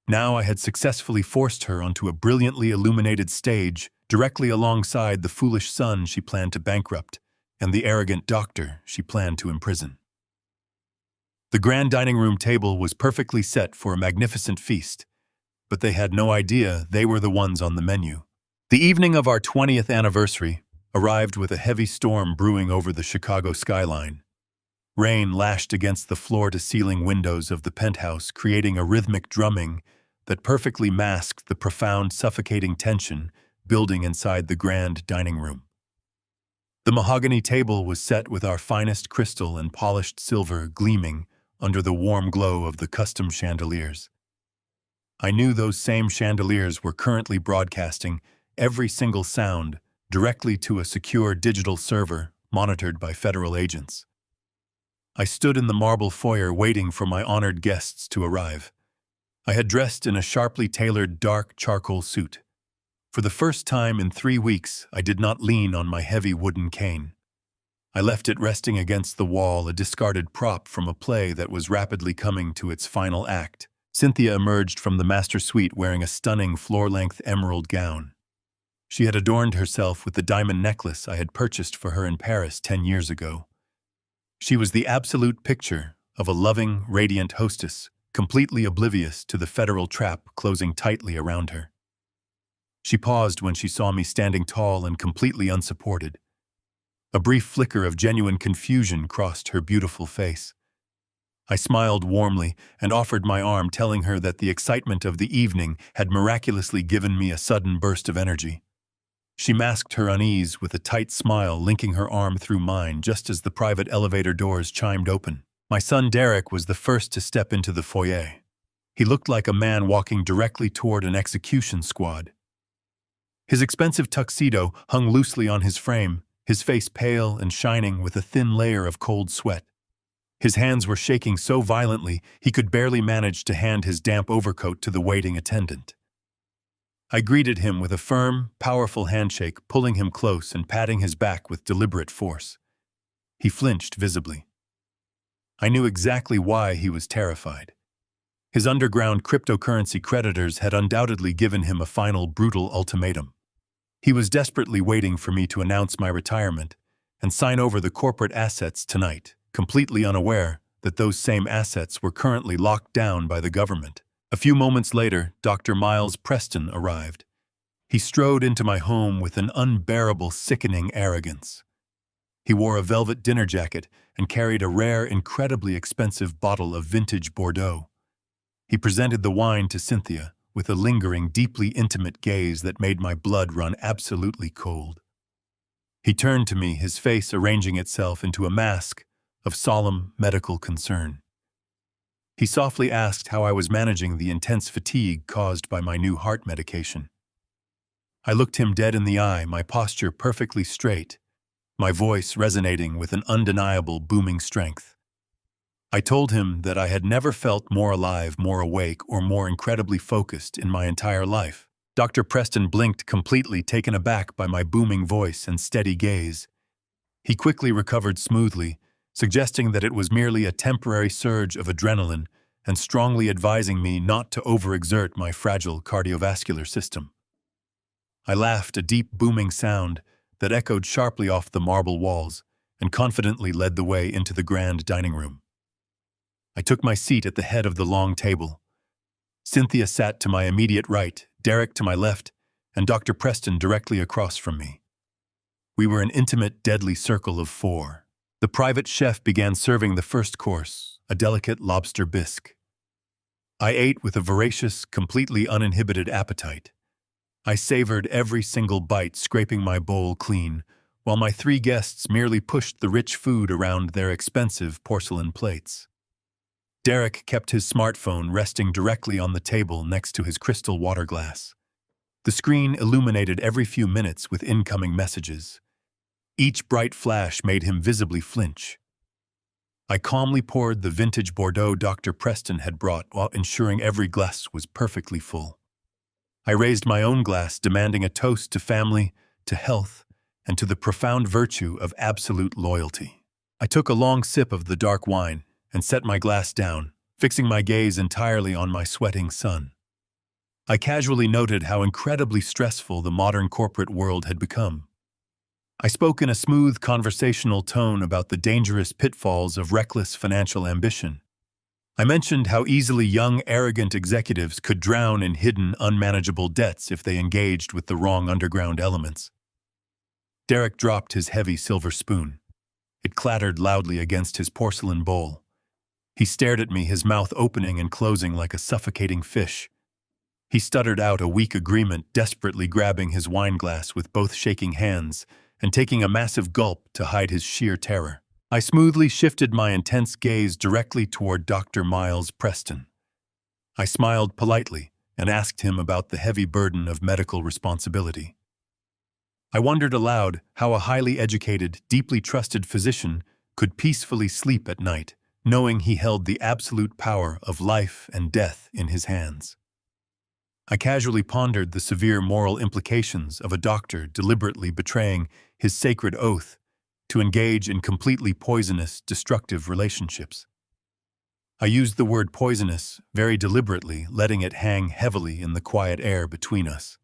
Now I had successfully forced her onto a brilliantly illuminated stage directly alongside the foolish son she planned to bankrupt and the arrogant doctor she planned to imprison. The grand dining room table was perfectly set for a magnificent feast, but they had no idea they were the ones on the menu. The evening of our 20th anniversary arrived with a heavy storm brewing over the Chicago skyline. Rain lashed against the floor-to-ceiling windows of the penthouse, creating a rhythmic drumming that perfectly masked the profound, suffocating tension building inside the grand dining room. The mahogany table was set with our finest crystal and polished silver gleaming under the warm glow of the custom chandeliers. I knew those same chandeliers were currently broadcasting every single sound directly to a secure digital server monitored by federal agents. I stood in the marble foyer waiting for my honored guests to arrive. I had dressed in a sharply tailored dark charcoal suit. For the first time in 3 weeks, I did not lean on my heavy wooden cane. I left it resting against the wall, a discarded prop from a play that was rapidly coming to its final act. Cynthia emerged from the master suite wearing a stunning floor-length emerald gown. She had adorned herself with the diamond necklace I had purchased for her in Paris 10 years ago. She was the absolute picture of a loving, radiant hostess, completely oblivious to the federal trap closing tightly around her. She paused when she saw me standing tall and completely unsupported. A brief flicker of genuine confusion crossed her beautiful face. I smiled warmly and offered my arm, telling her that the excitement of the evening had miraculously given me a sudden burst of energy. She masked her unease with a tight smile, linking her arm through mine just as the private elevator doors chimed open. My son Derek was the first to step into the foyer. He looked like a man walking directly toward an execution squad. His expensive tuxedo hung loosely on his frame, his face pale and shining with a thin layer of cold sweat. His hands were shaking so violently he could barely manage to hand his damp overcoat to the waiting attendant. I greeted him with a firm, powerful handshake, pulling him close and patting his back with deliberate force. He flinched visibly. I knew exactly why he was terrified. His underground cryptocurrency creditors had undoubtedly given him a final brutal ultimatum. He was desperately waiting for me to announce my retirement and sign over the corporate assets tonight, completely unaware that those same assets were currently locked down by the government. A few moments later, Dr. Miles Preston arrived. He strode into my home with an unbearable, sickening arrogance. He wore a velvet dinner jacket and carried a rare, incredibly expensive bottle of vintage Bordeaux. He presented the wine to Cynthia with a lingering, deeply intimate gaze that made my blood run absolutely cold. He turned to me, his face arranging itself into a mask of solemn medical concern. He softly asked how I was managing the intense fatigue caused by my new heart medication. I looked him dead in the eye, my posture perfectly straight, my voice resonating with an undeniable booming strength. I told him that I had never felt more alive, more awake, or more incredibly focused in my entire life. Dr. Preston blinked, completely taken aback by my booming voice and steady gaze. He quickly recovered smoothly, suggesting that it was merely a temporary surge of adrenaline and strongly advising me not to overexert my fragile cardiovascular system. I laughed, a deep booming sound that echoed sharply off the marble walls, and confidently led the way into the grand dining room. I took my seat at the head of the long table. Cynthia sat to my immediate right, Derek to my left, and Dr. Preston directly across from me. We were an intimate, deadly circle of 4. The private chef began serving the first course, a delicate lobster bisque. I ate with a voracious, completely uninhibited appetite. I savored every single bite, scraping my bowl clean, while my three guests merely pushed the rich food around their expensive porcelain plates. Derek kept his smartphone resting directly on the table next to his crystal water glass. The screen illuminated every few minutes with incoming messages. Each bright flash made him visibly flinch. I calmly poured the vintage Bordeaux Dr. Preston had brought while ensuring every glass was perfectly full. I raised my own glass, demanding a toast to family, to health, and to the profound virtue of absolute loyalty. I took a long sip of the dark wine and set my glass down, fixing my gaze entirely on my sweating son. I casually noted how incredibly stressful the modern corporate world had become. I spoke in a smooth conversational tone about the dangerous pitfalls of reckless financial ambition. I mentioned how easily young, arrogant executives could drown in hidden, unmanageable debts if they engaged with the wrong underground elements. Derek dropped his heavy silver spoon. It clattered loudly against his porcelain bowl. He stared at me, his mouth opening and closing like a suffocating fish. He stuttered out a weak agreement, desperately grabbing his wineglass with both shaking hands and taking a massive gulp to hide his sheer terror. I smoothly shifted my intense gaze directly toward Dr. Miles Preston. I smiled politely and asked him about the heavy burden of medical responsibility. I wondered aloud how a highly educated, deeply trusted physician could peacefully sleep at night, knowing he held the absolute power of life and death in his hands. I casually pondered the severe moral implications of a doctor deliberately betraying his sacred oath to engage in completely poisonous, destructive relationships. I used the word poisonous very deliberately, letting it hang heavily in the quiet air between us.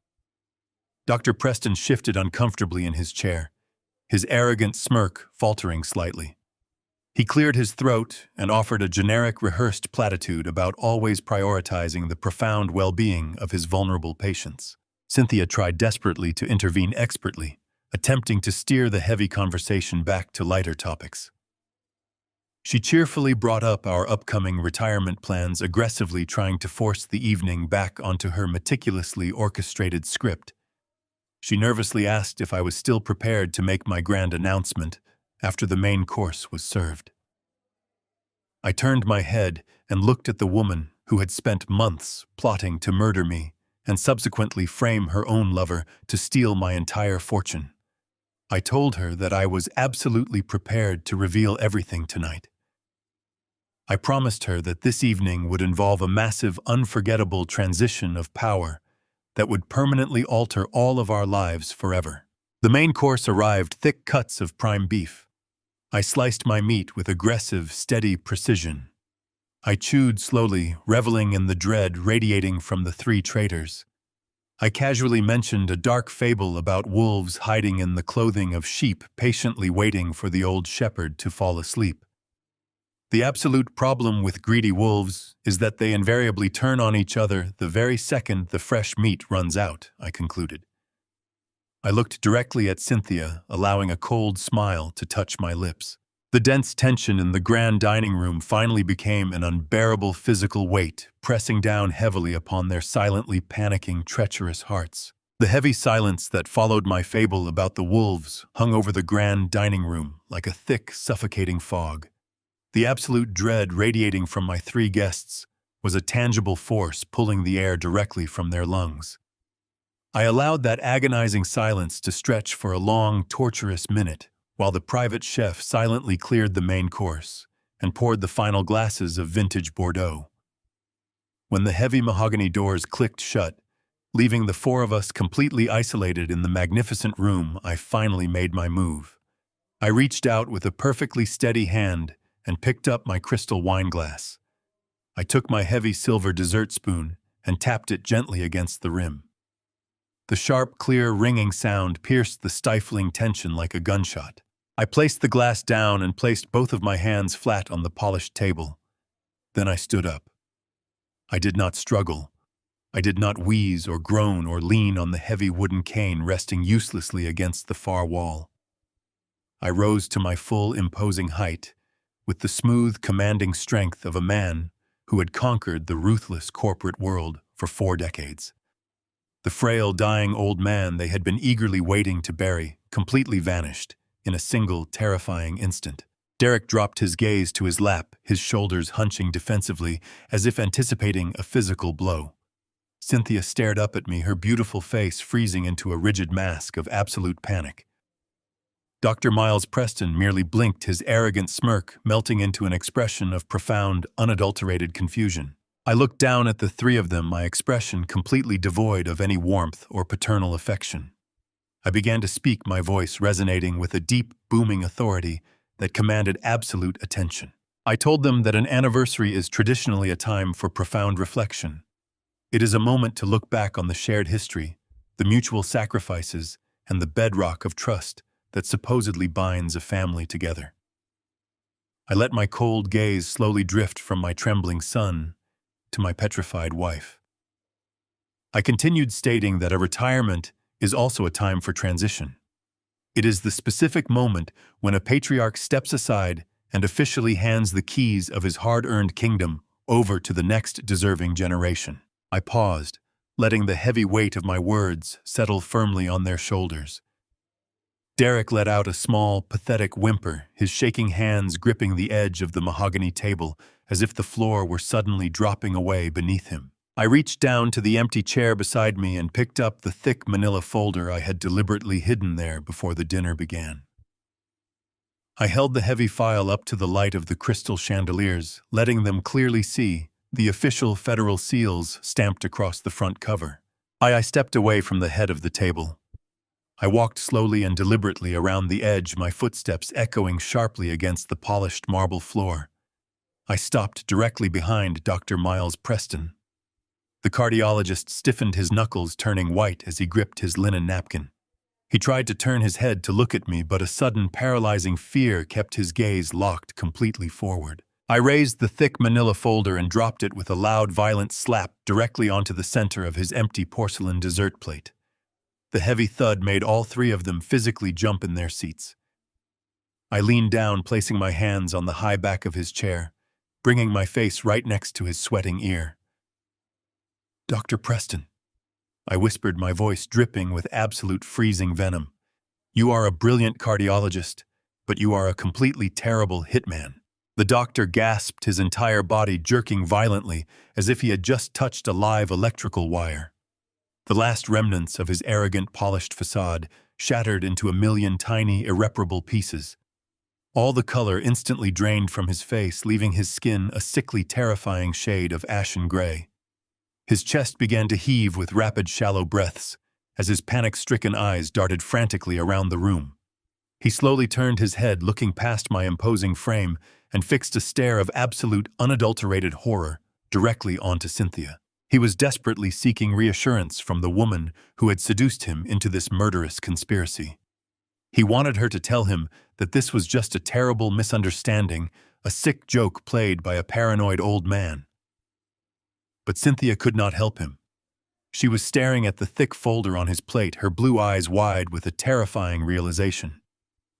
Dr. Preston shifted uncomfortably in his chair, his arrogant smirk faltering slightly. He cleared his throat and offered a generic rehearsed platitude about always prioritizing the profound well-being of his vulnerable patients. Cynthia tried desperately to intervene expertly, attempting to steer the heavy conversation back to lighter topics. She cheerfully brought up our upcoming retirement plans, aggressively trying to force the evening back onto her meticulously orchestrated script. She nervously asked if I was still prepared to make my grand announcement after the main course was served. I turned my head and looked at the woman who had spent months plotting to murder me and subsequently frame her own lover to steal my entire fortune. I told her that I was absolutely prepared to reveal everything tonight. I promised her that this evening would involve a massive, unforgettable transition of power that would permanently alter all of our lives forever. The main course arrived, thick cuts of prime beef. I sliced my meat with aggressive, steady precision. I chewed slowly, reveling in the dread radiating from the three traitors. I casually mentioned a dark fable about wolves hiding in the clothing of sheep, patiently waiting for the old shepherd to fall asleep. The absolute problem with greedy wolves is that they invariably turn on each other the very second the fresh meat runs out, I concluded. I looked directly at Cynthia, allowing a cold smile to touch my lips. The dense tension in the grand dining room finally became an unbearable physical weight, pressing down heavily upon their silently panicking, treacherous hearts. The heavy silence that followed my fable about the wolves hung over the grand dining room like a thick, suffocating fog. The absolute dread radiating from my three guests was a tangible force pulling the air directly from their lungs. I allowed that agonizing silence to stretch for a long, torturous minute, while the private chef silently cleared the main course and poured the final glasses of vintage Bordeaux. When the heavy mahogany doors clicked shut, leaving the four of us completely isolated in the magnificent room, I finally made my move. I reached out with a perfectly steady hand and picked up my crystal wine glass. I took my heavy silver dessert spoon and tapped it gently against the rim. The sharp, clear, ringing sound pierced the stifling tension like a gunshot. I placed the glass down and placed both of my hands flat on the polished table. Then I stood up. I did not struggle. I did not wheeze or groan or lean on the heavy wooden cane resting uselessly against the far wall. I rose to my full, imposing height, with the smooth, commanding strength of a man who had conquered the ruthless corporate world for 4 decades. The frail, dying old man they had been eagerly waiting to bury completely vanished in a single terrifying instant. Derek dropped his gaze to his lap, his shoulders hunching defensively as if anticipating a physical blow. Cynthia stared up at me, her beautiful face freezing into a rigid mask of absolute panic. Dr. Miles Preston merely blinked, his arrogant smirk melting into an expression of profound, unadulterated confusion. I looked down at the three of them, my expression completely devoid of any warmth or paternal affection. I began to speak, my voice resonating with a deep, booming authority that commanded absolute attention. I told them that an anniversary is traditionally a time for profound reflection. It is a moment to look back on the shared history, the mutual sacrifices, and the bedrock of trust that supposedly binds a family together. I let my cold gaze slowly drift from my trembling son to my petrified wife. I continued, stating that a retirement is also a time for transition. It is the specific moment when a patriarch steps aside and officially hands the keys of his hard-earned kingdom over to the next deserving generation. I paused, letting the heavy weight of my words settle firmly on their shoulders. Derek let out a small, pathetic whimper, his shaking hands gripping the edge of the mahogany table as if the floor were suddenly dropping away beneath him. I reached down to the empty chair beside me and picked up the thick manila folder I had deliberately hidden there before the dinner began. I held the heavy file up to the light of the crystal chandeliers, letting them clearly see the official federal seals stamped across the front cover. I stepped away from the head of the table. I walked slowly and deliberately around the edge, my footsteps echoing sharply against the polished marble floor. I stopped directly behind Dr. Miles Preston. The cardiologist stiffened his knuckles, turning white as he gripped his linen napkin. He tried to turn his head to look at me, but a sudden paralyzing fear kept his gaze locked completely forward. I raised the thick manila folder and dropped it with a loud, violent slap directly onto the center of his empty porcelain dessert plate. The heavy thud made all three of them physically jump in their seats. I leaned down, placing my hands on the high back of his chair, bringing my face right next to his sweating ear. "Dr. Preston," I whispered, my voice dripping with absolute freezing venom. "You are a brilliant cardiologist, but you are a completely terrible hitman." The doctor gasped, his entire body jerking violently as if he had just touched a live electrical wire. The last remnants of his arrogant, polished facade shattered into a million tiny, irreparable pieces. All the color instantly drained from his face, leaving his skin a sickly, terrifying shade of ashen gray. His chest began to heave with rapid, shallow breaths as his panic-stricken eyes darted frantically around the room. He slowly turned his head, looking past my imposing frame, and fixed a stare of absolute, unadulterated horror directly onto Cynthia. He was desperately seeking reassurance from the woman who had seduced him into this murderous conspiracy. He wanted her to tell him that this was just a terrible misunderstanding, a sick joke played by a paranoid old man. But Cynthia could not help him. She was staring at the thick folder on his plate, her blue eyes wide with a terrifying realization.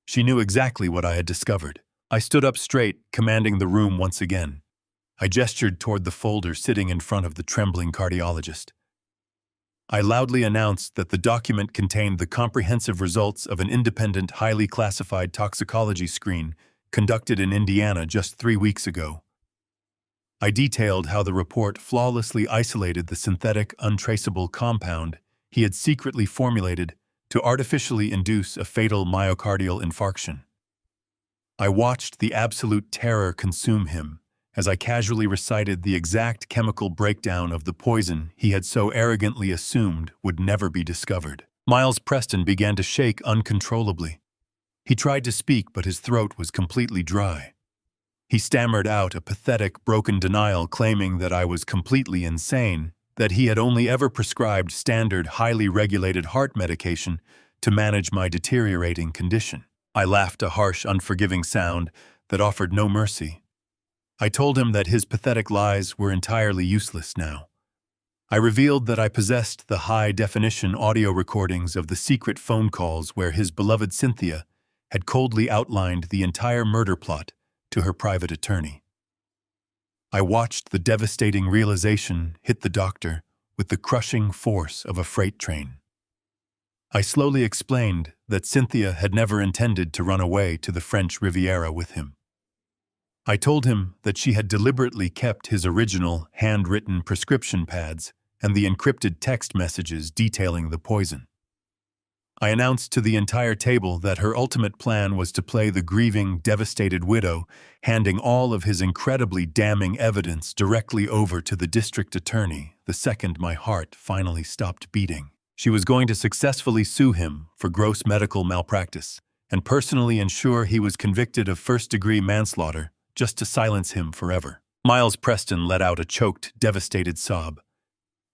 She knew exactly what I had discovered. I stood up straight, commanding the room once again. I gestured toward the folder sitting in front of the trembling cardiologist. I loudly announced that the document contained the comprehensive results of an independent, highly classified toxicology screen conducted in Indiana just 3 weeks ago. I detailed how the report flawlessly isolated the synthetic, untraceable compound he had secretly formulated to artificially induce a fatal myocardial infarction. I watched the absolute terror consume him as I casually recited the exact chemical breakdown of the poison he had so arrogantly assumed would never be discovered. Miles Preston began to shake uncontrollably. He tried to speak, but his throat was completely dry. He stammered out a pathetic, broken denial, claiming that I was completely insane, that he had only ever prescribed standard, highly regulated heart medication to manage my deteriorating condition. I laughed, a harsh, unforgiving sound that offered no mercy. I told him that his pathetic lies were entirely useless now. I revealed that I possessed the high-definition audio recordings of the secret phone calls where his beloved Cynthia had coldly outlined the entire murder plot to her private attorney. I watched the devastating realization hit the doctor with the crushing force of a freight train. I slowly explained that Cynthia had never intended to run away to the French Riviera with him. I told him that she had deliberately kept his original handwritten prescription pads and the encrypted text messages detailing the poison. I announced to the entire table that her ultimate plan was to play the grieving, devastated widow, handing all of his incredibly damning evidence directly over to the district attorney the second my heart finally stopped beating. She was going to successfully sue him for gross medical malpractice and personally ensure he was convicted of first-degree manslaughter just to silence him forever. Miles Preston let out a choked, devastated sob.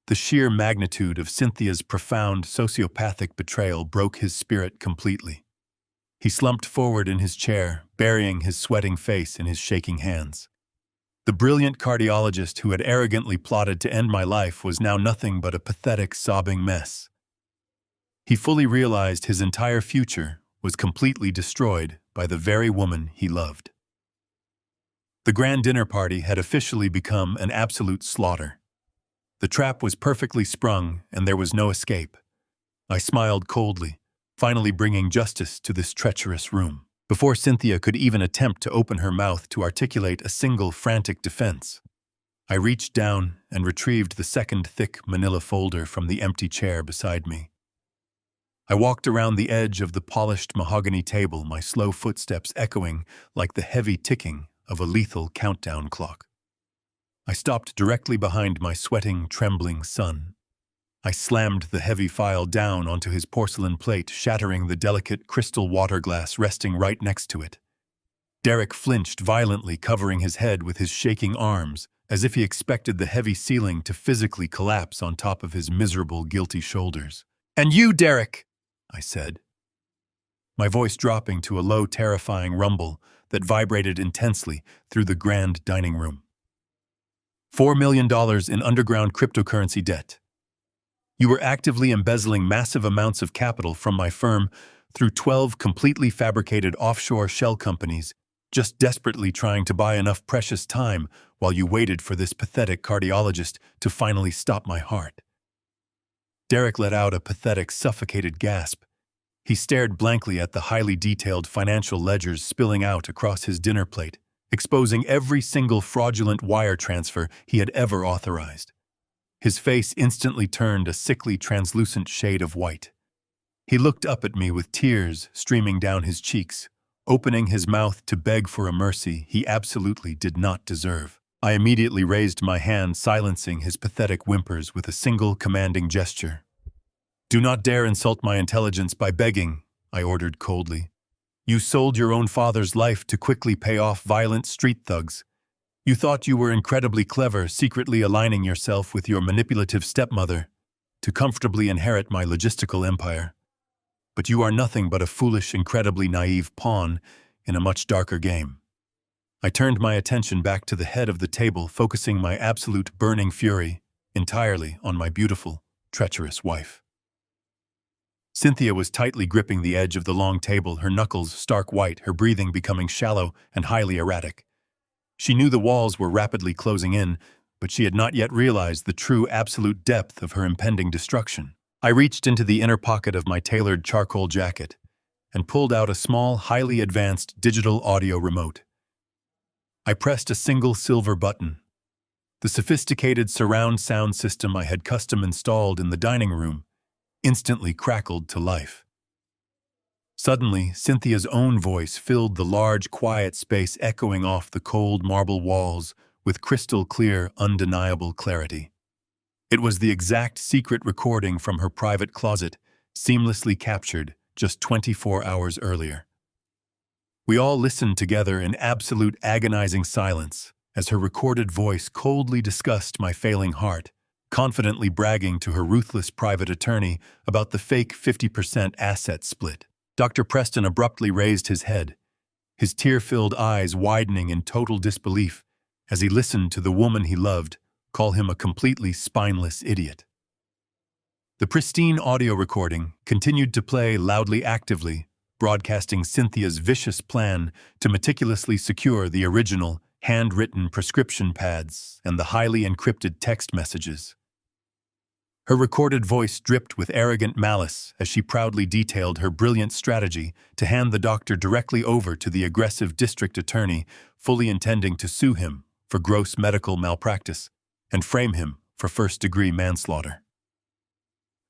The sheer magnitude of Cynthia's profound sociopathic betrayal broke his spirit completely. He slumped forward in his chair, burying his sweating face in his shaking hands. The brilliant cardiologist who had arrogantly plotted to end my life was now nothing but a pathetic, sobbing mess. He fully realized his entire future was completely destroyed by the very woman he loved. The grand dinner party had officially become an absolute slaughter. The trap was perfectly sprung, and there was no escape. I smiled coldly, finally bringing justice to this treacherous room. Before Cynthia could even attempt to open her mouth to articulate a single frantic defense, I reached down and retrieved the second thick manila folder from the empty chair beside me. I walked around the edge of the polished mahogany table, my slow footsteps echoing like the heavy ticking of a lethal countdown clock. I stopped directly behind my sweating, trembling son. I slammed the heavy file down onto his porcelain plate, shattering the delicate crystal water glass resting right next to it. Derek flinched violently, covering his head with his shaking arms, as if he expected the heavy ceiling to physically collapse on top of his miserable, guilty shoulders. "And you, Derek," I said, my voice dropping to a low, terrifying rumble that vibrated intensely through the grand dining room. $4 million in underground cryptocurrency debt. You were actively embezzling massive amounts of capital from my firm through 12 completely fabricated offshore shell companies, just desperately trying to buy enough precious time while you waited for this pathetic cardiologist to finally stop my heart. Derek let out a pathetic, suffocated gasp. He stared blankly at the highly detailed financial ledgers spilling out across his dinner plate, exposing every single fraudulent wire transfer he had ever authorized. His face instantly turned a sickly, translucent shade of white. He looked up at me with tears streaming down his cheeks, opening his mouth to beg for a mercy he absolutely did not deserve. I immediately raised my hand, silencing his pathetic whimpers with a single commanding gesture. "Do not dare insult my intelligence by begging," I ordered coldly. "You sold your own father's life to quickly pay off violent street thugs. You thought you were incredibly clever, secretly aligning yourself with your manipulative stepmother to comfortably inherit my logistical empire. But you are nothing but a foolish, incredibly naive pawn in a much darker game." I turned my attention back to the head of the table, focusing my absolute burning fury entirely on my beautiful, treacherous wife. Cynthia was tightly gripping the edge of the long table, her knuckles stark white, her breathing becoming shallow and highly erratic. She knew the walls were rapidly closing in, but she had not yet realized the true absolute depth of her impending destruction. I reached into the inner pocket of my tailored charcoal jacket and pulled out a small, highly advanced digital audio remote. I pressed a single silver button. The sophisticated surround sound system I had custom installed in the dining room instantly crackled to life. Suddenly, Cynthia's own voice filled the large, quiet space, echoing off the cold marble walls with crystal-clear, undeniable clarity. It was the exact secret recording from her private closet, seamlessly captured just 24 hours earlier. We all listened together in absolute agonizing silence as her recorded voice coldly discussed my failing heart, confidently bragging to her ruthless private attorney about the fake 50% asset split. Dr. Preston abruptly raised his head, his tear-filled eyes widening in total disbelief as he listened to the woman he loved call him a completely spineless idiot. The pristine audio recording continued to play loudly, actively, broadcasting Cynthia's vicious plan to meticulously secure the original, handwritten prescription pads and the highly encrypted text messages. Her recorded voice dripped with arrogant malice as she proudly detailed her brilliant strategy to hand the doctor directly over to the aggressive district attorney, fully intending to sue him for gross medical malpractice and frame him for first-degree manslaughter.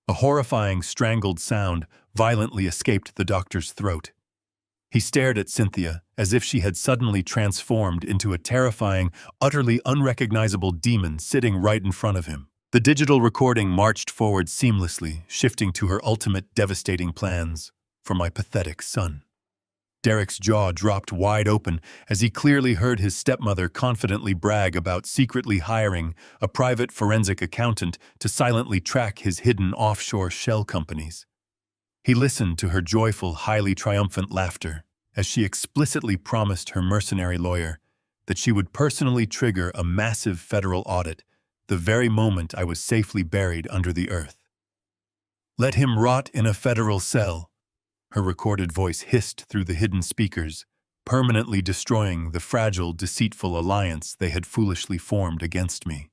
A horrifying, strangled sound violently escaped the doctor's throat. He stared at Cynthia as if she had suddenly transformed into a terrifying, utterly unrecognizable demon sitting right in front of him. The digital recording marched forward seamlessly, shifting to her ultimate devastating plans for my pathetic son. Derek's jaw dropped wide open as he clearly heard his stepmother confidently brag about secretly hiring a private forensic accountant to silently track his hidden offshore shell companies. He listened to her joyful, highly triumphant laughter as she explicitly promised her mercenary lawyer that she would personally trigger a massive federal audit the very moment I was safely buried under the earth. "Let him rot in a federal cell," her recorded voice hissed through the hidden speakers, permanently destroying the fragile, deceitful alliance they had foolishly formed against me.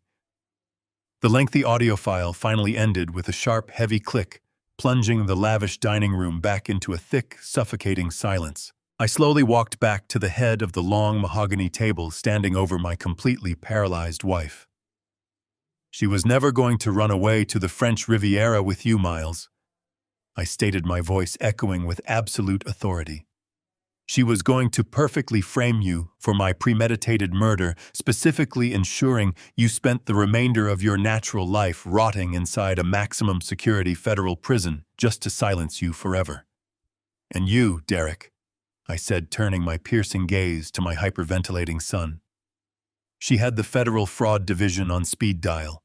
The lengthy audio file finally ended with a sharp, heavy click, plunging the lavish dining room back into a thick, suffocating silence. I slowly walked back to the head of the long mahogany table standing over my completely paralyzed wife. "She was never going to run away to the French Riviera with you, Miles," I stated, my voice echoing with absolute authority. "She was going to perfectly frame you for my premeditated murder, specifically ensuring you spent the remainder of your natural life rotting inside a maximum security federal prison just to silence you forever. And you, Derek," I said, turning my piercing gaze to my hyperventilating son. "She had the Federal Fraud Division on speed dial.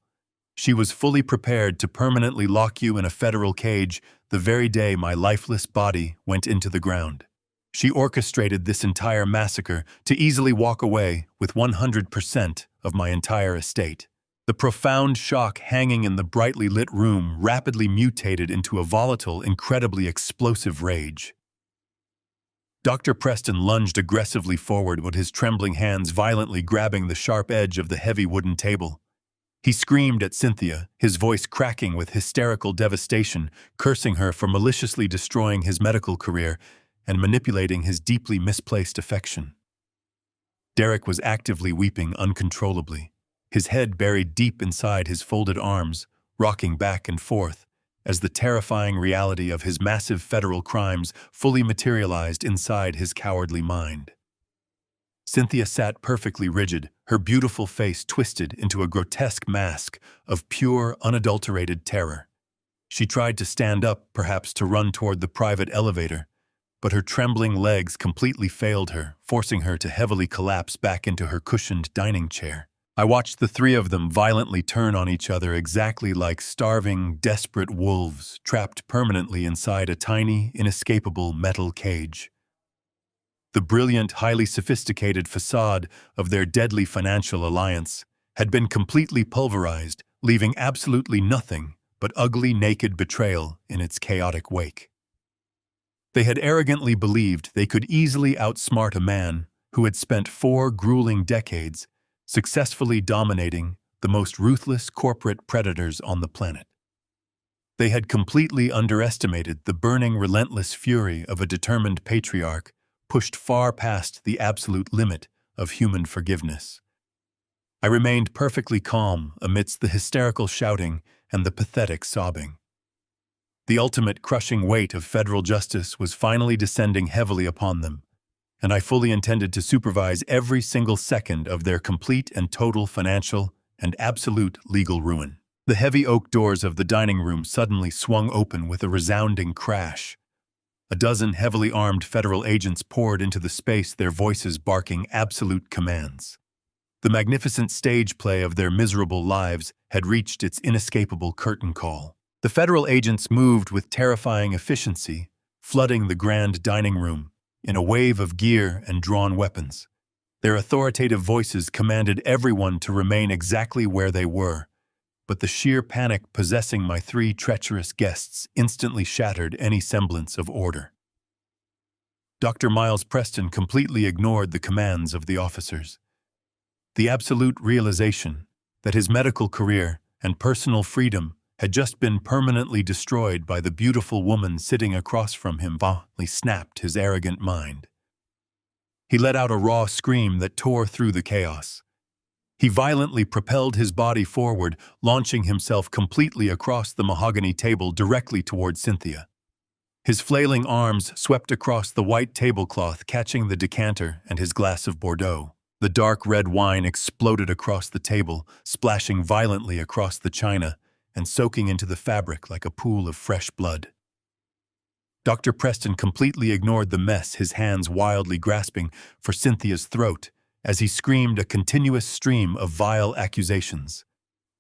She was fully prepared to permanently lock you in a federal cage the very day my lifeless body went into the ground. She orchestrated this entire massacre to easily walk away with 100% of my entire estate." The profound shock hanging in the brightly lit room rapidly mutated into a volatile, incredibly explosive rage. Dr. Preston lunged aggressively forward with his trembling hands violently grabbing the sharp edge of the heavy wooden table. He screamed at Cynthia, his voice cracking with hysterical devastation, cursing her for maliciously destroying his medical career and manipulating his deeply misplaced affection. Derek was actively weeping uncontrollably, his head buried deep inside his folded arms, rocking back and forth, as the terrifying reality of his massive federal crimes fully materialized inside his cowardly mind. Cynthia sat perfectly rigid, her beautiful face twisted into a grotesque mask of pure, unadulterated terror. She tried to stand up, perhaps to run toward the private elevator, but her trembling legs completely failed her, forcing her to heavily collapse back into her cushioned dining chair. I watched the three of them violently turn on each other exactly like starving, desperate wolves trapped permanently inside a tiny, inescapable metal cage. The brilliant, highly sophisticated facade of their deadly financial alliance had been completely pulverized, leaving absolutely nothing but ugly, naked betrayal in its chaotic wake. They had arrogantly believed they could easily outsmart a man who had spent 4 grueling decades successfully dominating the most ruthless corporate predators on the planet. They had completely underestimated the burning, relentless fury of a determined patriarch pushed far past the absolute limit of human forgiveness. I remained perfectly calm amidst the hysterical shouting and the pathetic sobbing. The ultimate crushing weight of federal justice was finally descending heavily upon them, and I fully intended to supervise every single second of their complete and total financial and absolute legal ruin. The heavy oak doors of the dining room suddenly swung open with a resounding crash. A dozen heavily armed federal agents poured into the space, their voices barking absolute commands. The magnificent stage play of their miserable lives had reached its inescapable curtain call. The federal agents moved with terrifying efficiency, flooding the grand dining room in a wave of gear and drawn weapons. Their authoritative voices commanded everyone to remain exactly where they were, but the sheer panic possessing my 3 treacherous guests instantly shattered any semblance of order. Dr. Miles Preston completely ignored the commands of the officers. The absolute realization that his medical career and personal freedom had just been permanently destroyed by the beautiful woman sitting across from him, violently snapped his arrogant mind. He let out a raw scream that tore through the chaos. He violently propelled his body forward, launching himself completely across the mahogany table directly toward Cynthia. His flailing arms swept across the white tablecloth, catching the decanter and his glass of Bordeaux. The dark red wine exploded across the table, splashing violently across the china and soaking into the fabric like a pool of fresh blood. Dr. Preston completely ignored the mess, his hands wildly grasping for Cynthia's throat as he screamed a continuous stream of vile accusations.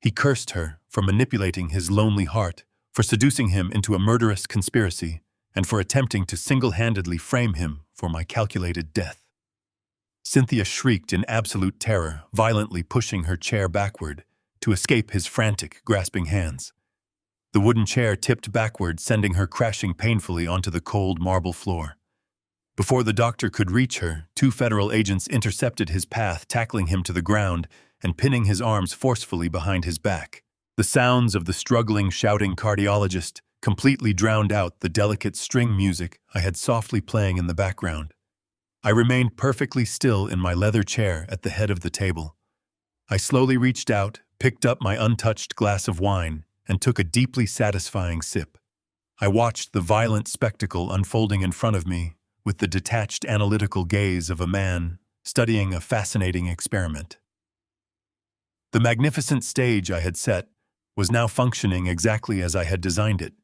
He cursed her for manipulating his lonely heart, for seducing him into a murderous conspiracy, and for attempting to single-handedly frame him for my calculated death. Cynthia shrieked in absolute terror, violently pushing her chair backward to escape his frantic, grasping hands. The wooden chair tipped backward, sending her crashing painfully onto the cold marble floor. Before the doctor could reach her, 2 federal agents intercepted his path, tackling him to the ground and pinning his arms forcefully behind his back. The sounds of the struggling, shouting cardiologist completely drowned out the delicate string music I had softly playing in the background. I remained perfectly still in my leather chair at the head of the table. I slowly reached out, picked up my untouched glass of wine, and took a deeply satisfying sip. I watched the violent spectacle unfolding in front of me with the detached analytical gaze of a man studying a fascinating experiment. The magnificent stage I had set was now functioning exactly as I had designed it.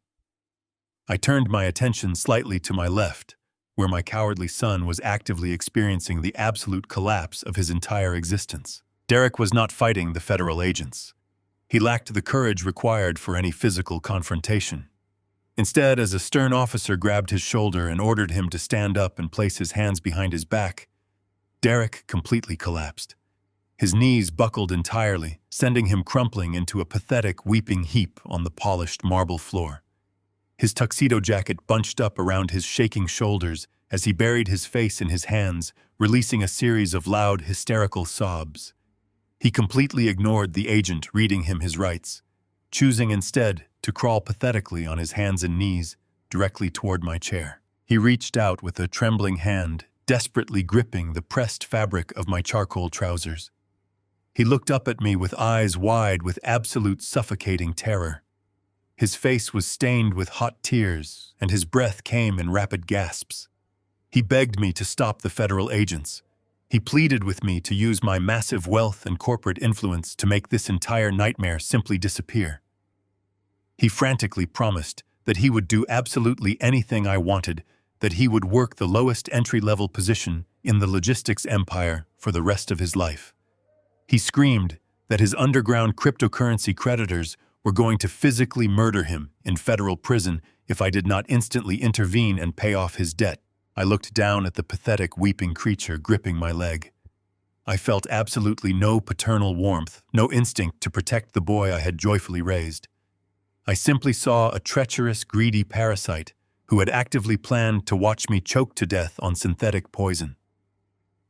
I turned my attention slightly to my left, where my cowardly son was actively experiencing the absolute collapse of his entire existence. Derek was not fighting the federal agents. He lacked the courage required for any physical confrontation. Instead, as a stern officer grabbed his shoulder and ordered him to stand up and place his hands behind his back, Derek completely collapsed. His knees buckled entirely, sending him crumpling into a pathetic, weeping heap on the polished marble floor. His tuxedo jacket bunched up around his shaking shoulders as he buried his face in his hands, releasing a series of loud, hysterical sobs. He completely ignored the agent reading him his rights, choosing instead to crawl pathetically on his hands and knees directly toward my chair. He reached out with a trembling hand, desperately gripping the pressed fabric of my charcoal trousers. He looked up at me with eyes wide with absolute suffocating terror. His face was stained with hot tears, and his breath came in rapid gasps. He begged me to stop the federal agents. He pleaded with me to use my massive wealth and corporate influence to make this entire nightmare simply disappear. He frantically promised that he would do absolutely anything I wanted, that he would work the lowest entry-level position in the logistics empire for the rest of his life. He screamed that his underground cryptocurrency creditors were going to physically murder him in federal prison if I did not instantly intervene and pay off his debt. I looked down at the pathetic, weeping creature gripping my leg. I felt absolutely no paternal warmth, no instinct to protect the boy I had joyfully raised. I simply saw a treacherous, greedy parasite who had actively planned to watch me choke to death on synthetic poison.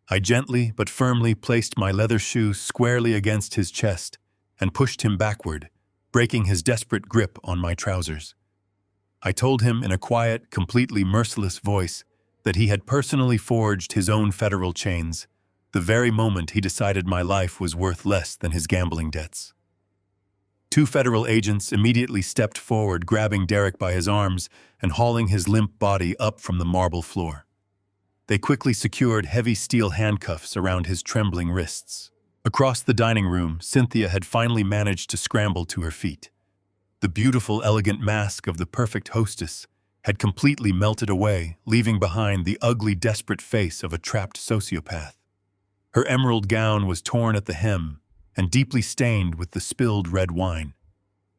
I gently but firmly placed my leather shoe squarely against his chest and pushed him backward, breaking his desperate grip on my trousers. I told him in a quiet, completely merciless voice that he had personally forged his own federal chains, the very moment he decided my life was worth less than his gambling debts. 2 federal agents immediately stepped forward, grabbing Derek by his arms and hauling his limp body up from the marble floor. They quickly secured heavy steel handcuffs around his trembling wrists. Across the dining room, Cynthia had finally managed to scramble to her feet. The beautiful, elegant mask of the perfect hostess had completely melted away, leaving behind the ugly, desperate face of a trapped sociopath. Her emerald gown was torn at the hem and deeply stained with the spilled red wine.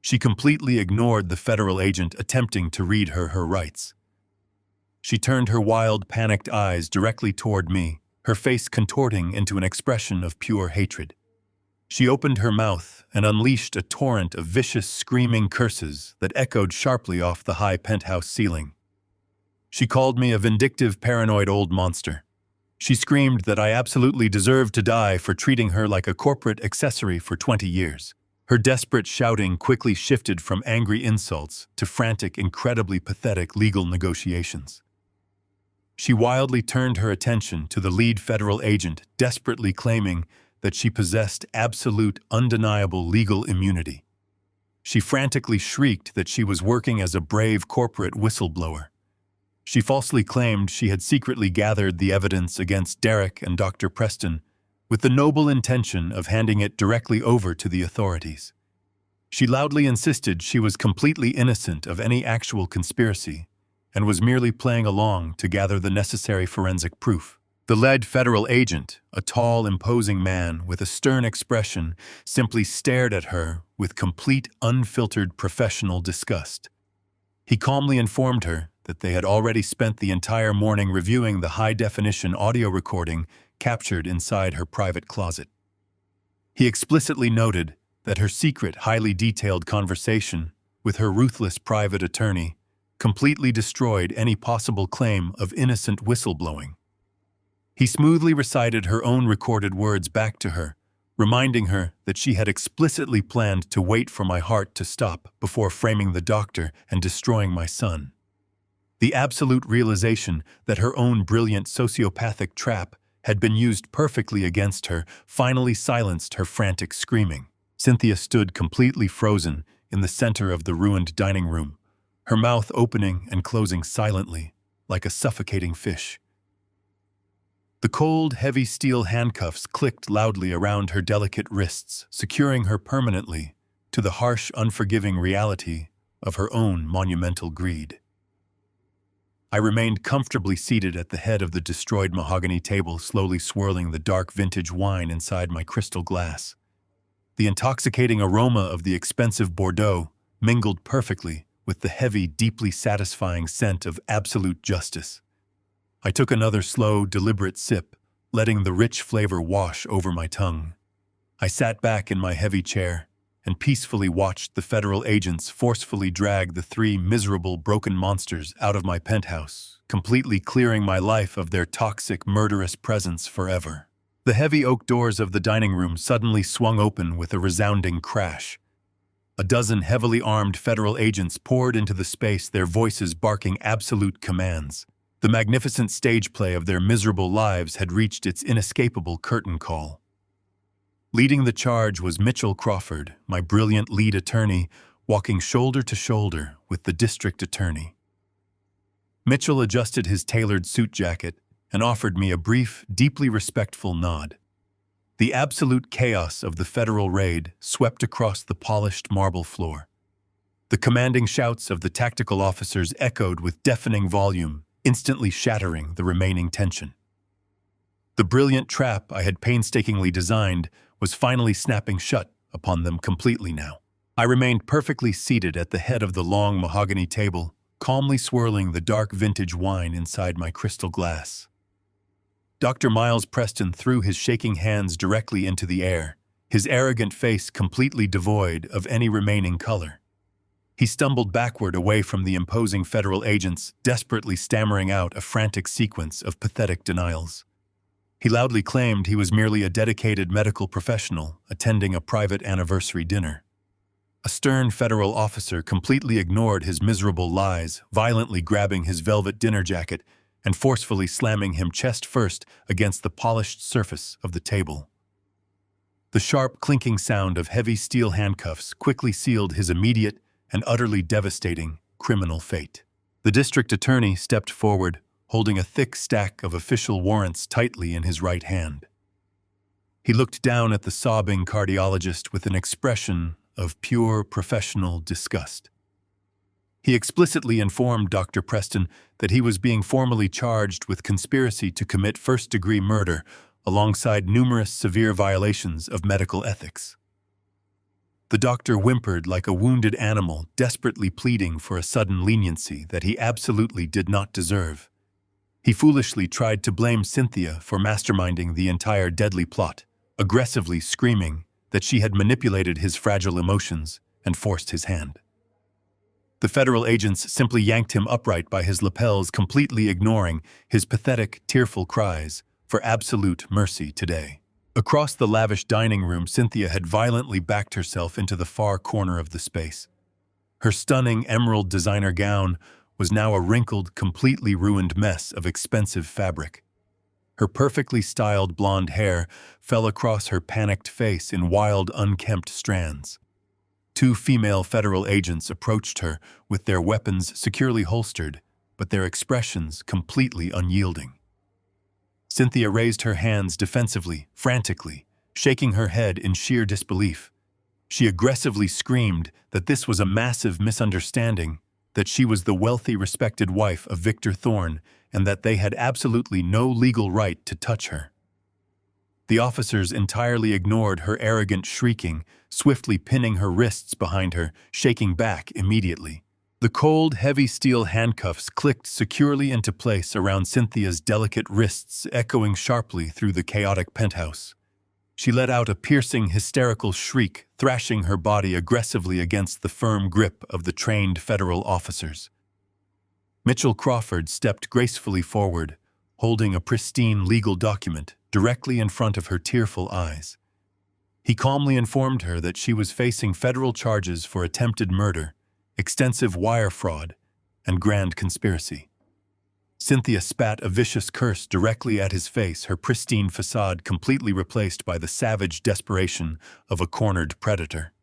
She completely ignored the federal agent attempting to read her rights. She turned her wild, panicked eyes directly toward me, her face contorting into an expression of pure hatred. She opened her mouth and unleashed a torrent of vicious, screaming curses that echoed sharply off the high penthouse ceiling. She called me a vindictive, paranoid old monster. She screamed that I absolutely deserved to die for treating her like a corporate accessory for 20 years. Her desperate shouting quickly shifted from angry insults to frantic, incredibly pathetic legal negotiations. She wildly turned her attention to the lead federal agent, desperately claiming that she possessed absolute, undeniable legal immunity. She frantically shrieked that she was working as a brave corporate whistleblower. She falsely claimed she had secretly gathered the evidence against Derek and Dr. Preston with the noble intention of handing it directly over to the authorities. She loudly insisted she was completely innocent of any actual conspiracy and was merely playing along to gather the necessary forensic proof. The lead federal agent, a tall, imposing man with a stern expression, simply stared at her with complete, unfiltered professional disgust. He calmly informed her that they had already spent the entire morning reviewing the high-definition audio recording captured inside her private closet. He explicitly noted that her secret, highly detailed conversation with her ruthless private attorney completely destroyed any possible claim of innocent whistleblowing. He smoothly recited her own recorded words back to her, reminding her that she had explicitly planned to wait for my heart to stop before framing the doctor and destroying my son. The absolute realization that her own brilliant sociopathic trap had been used perfectly against her finally silenced her frantic screaming. Cynthia stood completely frozen in the center of the ruined dining room, her mouth opening and closing silently, like a suffocating fish. The cold, heavy steel handcuffs clicked loudly around her delicate wrists, securing her permanently to the harsh, unforgiving reality of her own monumental greed. I remained comfortably seated at the head of the destroyed mahogany table, slowly swirling the dark vintage wine inside my crystal glass. The intoxicating aroma of the expensive Bordeaux mingled perfectly with the heavy, deeply satisfying scent of absolute justice. I took another slow, deliberate sip, letting the rich flavor wash over my tongue. I sat back in my heavy chair and peacefully watched the federal agents forcefully drag the three miserable, broken monsters out of my penthouse, completely clearing my life of their toxic, murderous presence forever. The heavy oak doors of the dining room suddenly swung open with a resounding crash. A dozen heavily armed federal agents poured into the space, their voices barking absolute commands. The magnificent stage play of their miserable lives had reached its inescapable curtain call. Leading the charge was Mitchell Crawford, my brilliant lead attorney, walking shoulder to shoulder with the district attorney. Mitchell adjusted his tailored suit jacket and offered me a brief, deeply respectful nod. The absolute chaos of the federal raid swept across the polished marble floor. The commanding shouts of the tactical officers echoed with deafening volume, instantly shattering the remaining tension. The brilliant trap I had painstakingly designed was finally snapping shut upon them completely now. I remained perfectly seated at the head of the long mahogany table, calmly swirling the dark vintage wine inside my crystal glass. Dr. Miles Preston threw his shaking hands directly into the air, his arrogant face completely devoid of any remaining color. He stumbled backward away from the imposing federal agents, desperately stammering out a frantic sequence of pathetic denials. He loudly claimed he was merely a dedicated medical professional attending a private anniversary dinner. A stern federal officer completely ignored his miserable lies, violently grabbing his velvet dinner jacket and forcefully slamming him chest first against the polished surface of the table. The sharp, clinking sound of heavy steel handcuffs quickly sealed his immediate and utterly devastating criminal fate. The district attorney stepped forward, holding a thick stack of official warrants tightly in his right hand. He looked down at the sobbing cardiologist with an expression of pure professional disgust. He explicitly informed Dr. Preston that he was being formally charged with conspiracy to commit first-degree murder alongside numerous severe violations of medical ethics. The doctor whimpered like a wounded animal, desperately pleading for a sudden leniency that he absolutely did not deserve. He foolishly tried to blame Cynthia for masterminding the entire deadly plot, aggressively screaming that she had manipulated his fragile emotions and forced his hand. The federal agents simply yanked him upright by his lapels, completely ignoring his pathetic, tearful cries for absolute mercy today. Across the lavish dining room, Cynthia had violently backed herself into the far corner of the space. Her stunning emerald designer gown was now a wrinkled, completely ruined mess of expensive fabric. Her perfectly styled blonde hair fell across her panicked face in wild, unkempt strands. Two female federal agents approached her with their weapons securely holstered, but their expressions completely unyielding. Cynthia raised her hands defensively, frantically, shaking her head in sheer disbelief. She aggressively screamed that this was a massive misunderstanding, that she was the wealthy, respected wife of Victor Thorne, and that they had absolutely no legal right to touch her. The officers entirely ignored her arrogant shrieking, swiftly pinning her wrists behind her, shaking back immediately. The cold, heavy steel handcuffs clicked securely into place around Cynthia's delicate wrists, echoing sharply through the chaotic penthouse. She let out a piercing, hysterical shriek, thrashing her body aggressively against the firm grip of the trained federal officers. Mitchell Crawford stepped gracefully forward, holding a pristine legal document directly in front of her tearful eyes. He calmly informed her that she was facing federal charges for attempted murder, extensive wire fraud, and grand conspiracy. Cynthia spat a vicious curse directly at his face, her pristine facade completely replaced by the savage desperation of a cornered predator.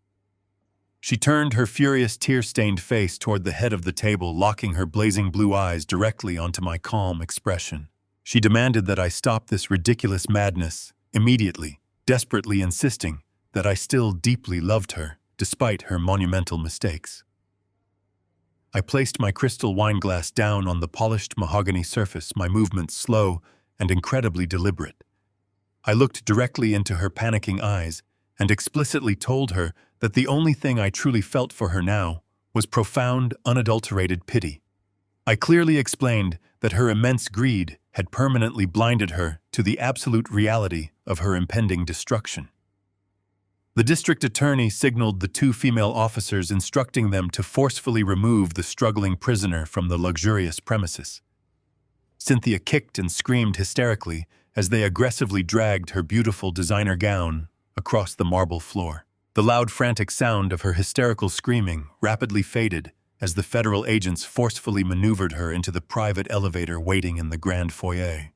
She turned her furious, tear-stained face toward the head of the table, locking her blazing blue eyes directly onto my calm expression. She demanded that I stop this ridiculous madness immediately, desperately insisting that I still deeply loved her, despite her monumental mistakes. I placed my crystal wine glass down on the polished mahogany surface, my movements slow and incredibly deliberate. I looked directly into her panicking eyes and explicitly told her that the only thing I truly felt for her now was profound, unadulterated pity. I clearly explained that her immense greed had permanently blinded her to the absolute reality of her impending destruction. The district attorney signaled the two female officers, instructing them to forcefully remove the struggling prisoner from the luxurious premises. Cynthia kicked and screamed hysterically as they aggressively dragged her beautiful designer gown across the marble floor. The loud, frantic sound of her hysterical screaming rapidly faded as the federal agents forcefully maneuvered her into the private elevator waiting in the grand foyer.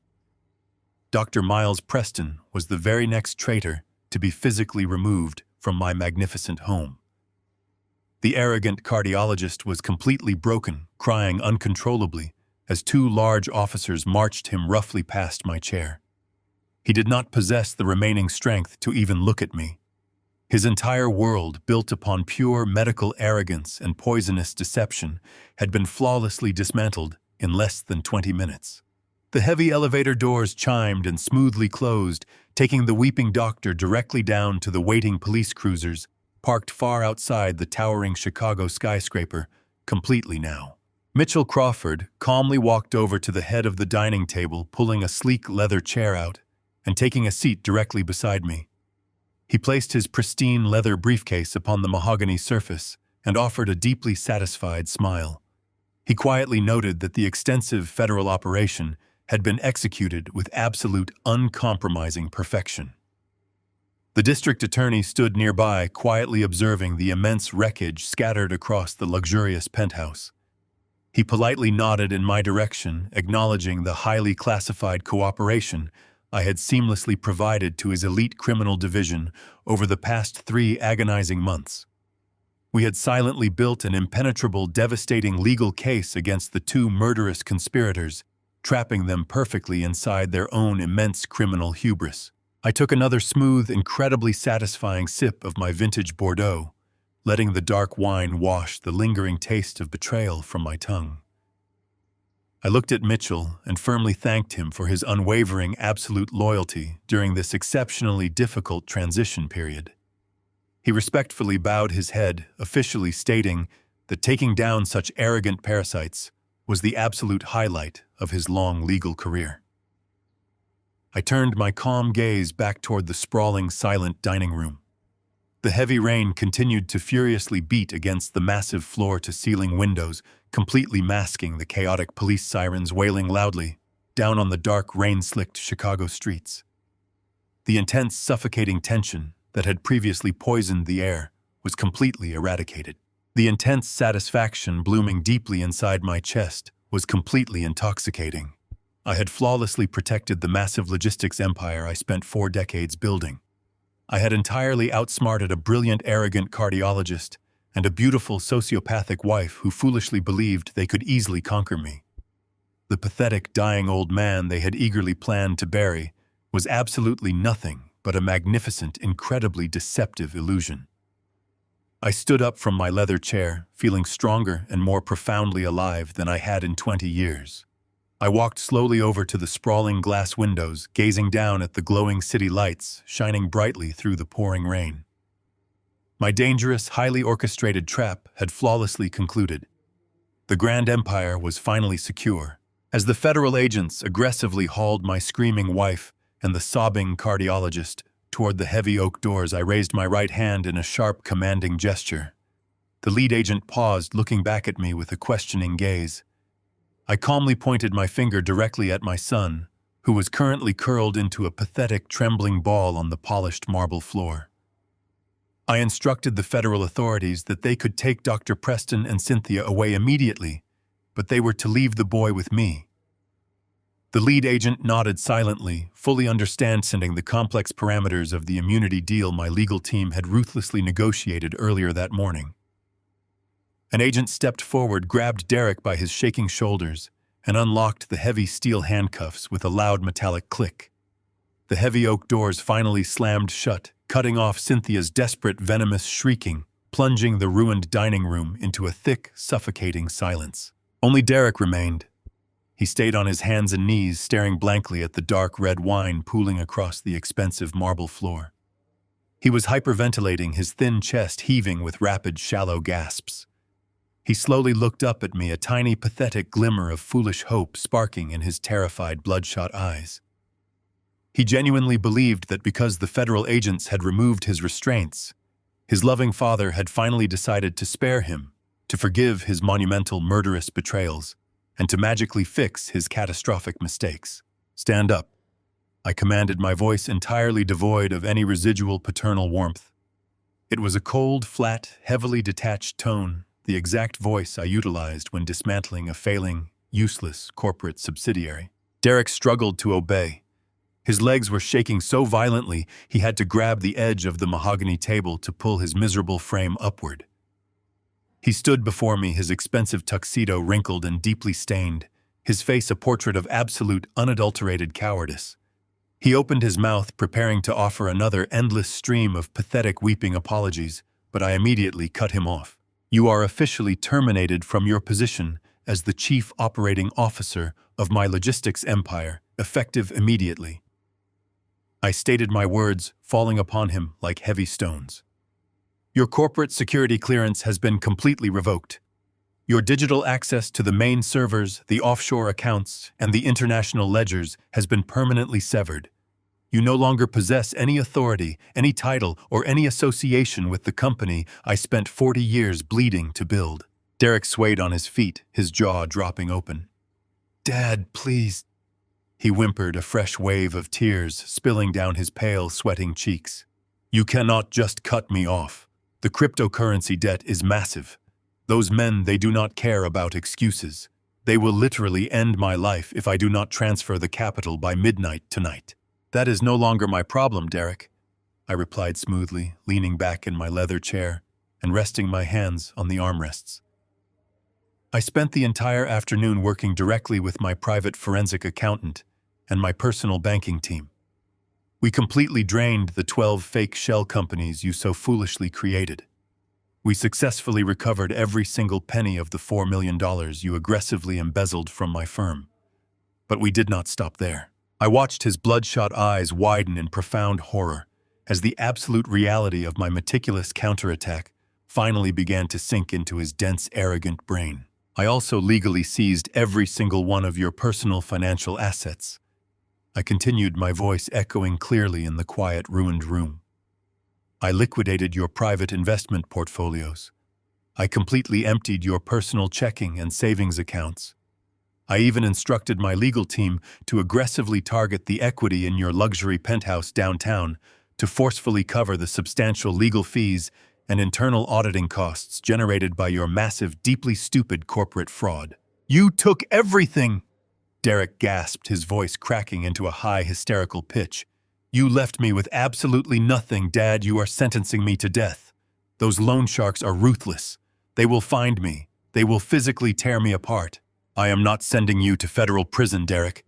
Dr. Miles Preston was the very next traitor to be physically removed from my magnificent home. The arrogant cardiologist was completely broken, crying uncontrollably as two large officers marched him roughly past my chair. He did not possess the remaining strength to even look at me. His entire world, built upon pure medical arrogance and poisonous deception, had been flawlessly dismantled in less than 20 minutes. The heavy elevator doors chimed and smoothly closed, taking the weeping doctor directly down to the waiting police cruisers, parked far outside the towering Chicago skyscraper, completely now. Mitchell Crawford calmly walked over to the head of the dining table, pulling a sleek leather chair out and taking a seat directly beside me. He placed his pristine leather briefcase upon the mahogany surface and offered a deeply satisfied smile. He quietly noted that the extensive federal operation had been executed with absolute, uncompromising perfection. The district attorney stood nearby, quietly observing the immense wreckage scattered across the luxurious penthouse. He politely nodded in my direction, acknowledging the highly classified cooperation I had seamlessly provided to his elite criminal division over the past 3 agonizing months. We had silently built an impenetrable, devastating legal case against the two murderous conspirators, trapping them perfectly inside their own immense criminal hubris. I took another smooth, incredibly satisfying sip of my vintage Bordeaux, letting the dark wine wash the lingering taste of betrayal from my tongue. I looked at Mitchell and firmly thanked him for his unwavering, absolute loyalty during this exceptionally difficult transition period. He respectfully bowed his head, officially stating that taking down such arrogant parasites was the absolute highlight of his long legal career. I turned my calm gaze back toward the sprawling, silent dining room. The heavy rain continued to furiously beat against the massive floor-to-ceiling windows, completely masking the chaotic police sirens wailing loudly down on the dark, rain-slicked Chicago streets. The intense, suffocating tension that had previously poisoned the air was completely eradicated. The intense satisfaction blooming deeply inside my chest was completely intoxicating. I had flawlessly protected the massive logistics empire I spent 4 decades building. I had entirely outsmarted a brilliant, arrogant cardiologist and a beautiful sociopathic wife who foolishly believed they could easily conquer me. The pathetic, dying old man they had eagerly planned to bury was absolutely nothing but a magnificent, incredibly deceptive illusion. I stood up from my leather chair, feeling stronger and more profoundly alive than I had in 20 years. I walked slowly over to the sprawling glass windows, gazing down at the glowing city lights shining brightly through the pouring rain. My dangerous, highly orchestrated trap had flawlessly concluded. The Grand Empire was finally secure. As the federal agents aggressively hauled my screaming wife and the sobbing cardiologist toward the heavy oak doors, I raised my right hand in a sharp, commanding gesture. The lead agent paused, looking back at me with a questioning gaze. I calmly pointed my finger directly at my son, who was currently curled into a pathetic, trembling ball on the polished marble floor. I instructed the federal authorities that they could take Dr. Preston and Cynthia away immediately, but they were to leave the boy with me. The lead agent nodded silently, fully understanding the complex parameters of the immunity deal my legal team had ruthlessly negotiated earlier that morning. An agent stepped forward, grabbed Derek by his shaking shoulders, and unlocked the heavy steel handcuffs with a loud metallic click. The heavy oak doors finally slammed shut, cutting off Cynthia's desperate, venomous shrieking, plunging the ruined dining room into a thick, suffocating silence. Only Derek remained. He stayed on his hands and knees, staring blankly at the dark red wine pooling across the expensive marble floor. He was hyperventilating, his thin chest heaving with rapid, shallow gasps. He slowly looked up at me, a tiny, pathetic glimmer of foolish hope sparking in his terrified, bloodshot eyes. He genuinely believed that because the federal agents had removed his restraints, his loving father had finally decided to spare him, to forgive his monumental, murderous betrayals, and to magically fix his catastrophic mistakes. "Stand up," I commanded, my voice entirely devoid of any residual paternal warmth. It was a cold, flat, heavily detached tone, the exact voice I utilized when dismantling a failing, useless corporate subsidiary. Derek struggled to obey. His legs were shaking so violently he had to grab the edge of the mahogany table to pull his miserable frame upward. He stood before me, his expensive tuxedo wrinkled and deeply stained, his face a portrait of absolute, unadulterated cowardice. He opened his mouth, preparing to offer another endless stream of pathetic, weeping apologies, but I immediately cut him off. "You are officially terminated from your position as the Chief Operating Officer of my logistics empire, effective immediately." I stated my words, falling upon him like heavy stones. "Your corporate security clearance has been completely revoked. Your digital access to the main servers, the offshore accounts, and the international ledgers has been permanently severed. You no longer possess any authority, any title, or any association with the company I spent 40 years bleeding to build." Derek swayed on his feet, his jaw dropping open. "Dad, please," he whimpered, a fresh wave of tears spilling down his pale, sweating cheeks. "You cannot just cut me off. The cryptocurrency debt is massive. Those men, they do not care about excuses. They will literally end my life if I do not transfer the capital by midnight tonight." "That is no longer my problem, Derek," I replied smoothly, leaning back in my leather chair and resting my hands on the armrests. I spent the entire afternoon working directly with my private forensic accountant and my personal banking team. We completely drained the 12 fake shell companies you so foolishly created. We successfully recovered every single penny of the $4 million you aggressively embezzled from my firm. But we did not stop there. I watched his bloodshot eyes widen in profound horror as the absolute reality of my meticulous counterattack finally began to sink into his dense, arrogant brain. "I also legally seized every single one of your personal financial assets," I continued, my voice echoing clearly in the quiet, ruined room. "I liquidated your private investment portfolios. I completely emptied your personal checking and savings accounts. I even instructed my legal team to aggressively target the equity in your luxury penthouse downtown to forcefully cover the substantial legal fees and internal auditing costs generated by your massive, deeply stupid corporate fraud. You took everything! Derek gasped, his voice cracking into a high, hysterical pitch. You left me with absolutely nothing, Dad. You are sentencing me to death. Those loan sharks are ruthless. They will find me. They will physically tear me apart. I am not sending you to federal prison, Derek,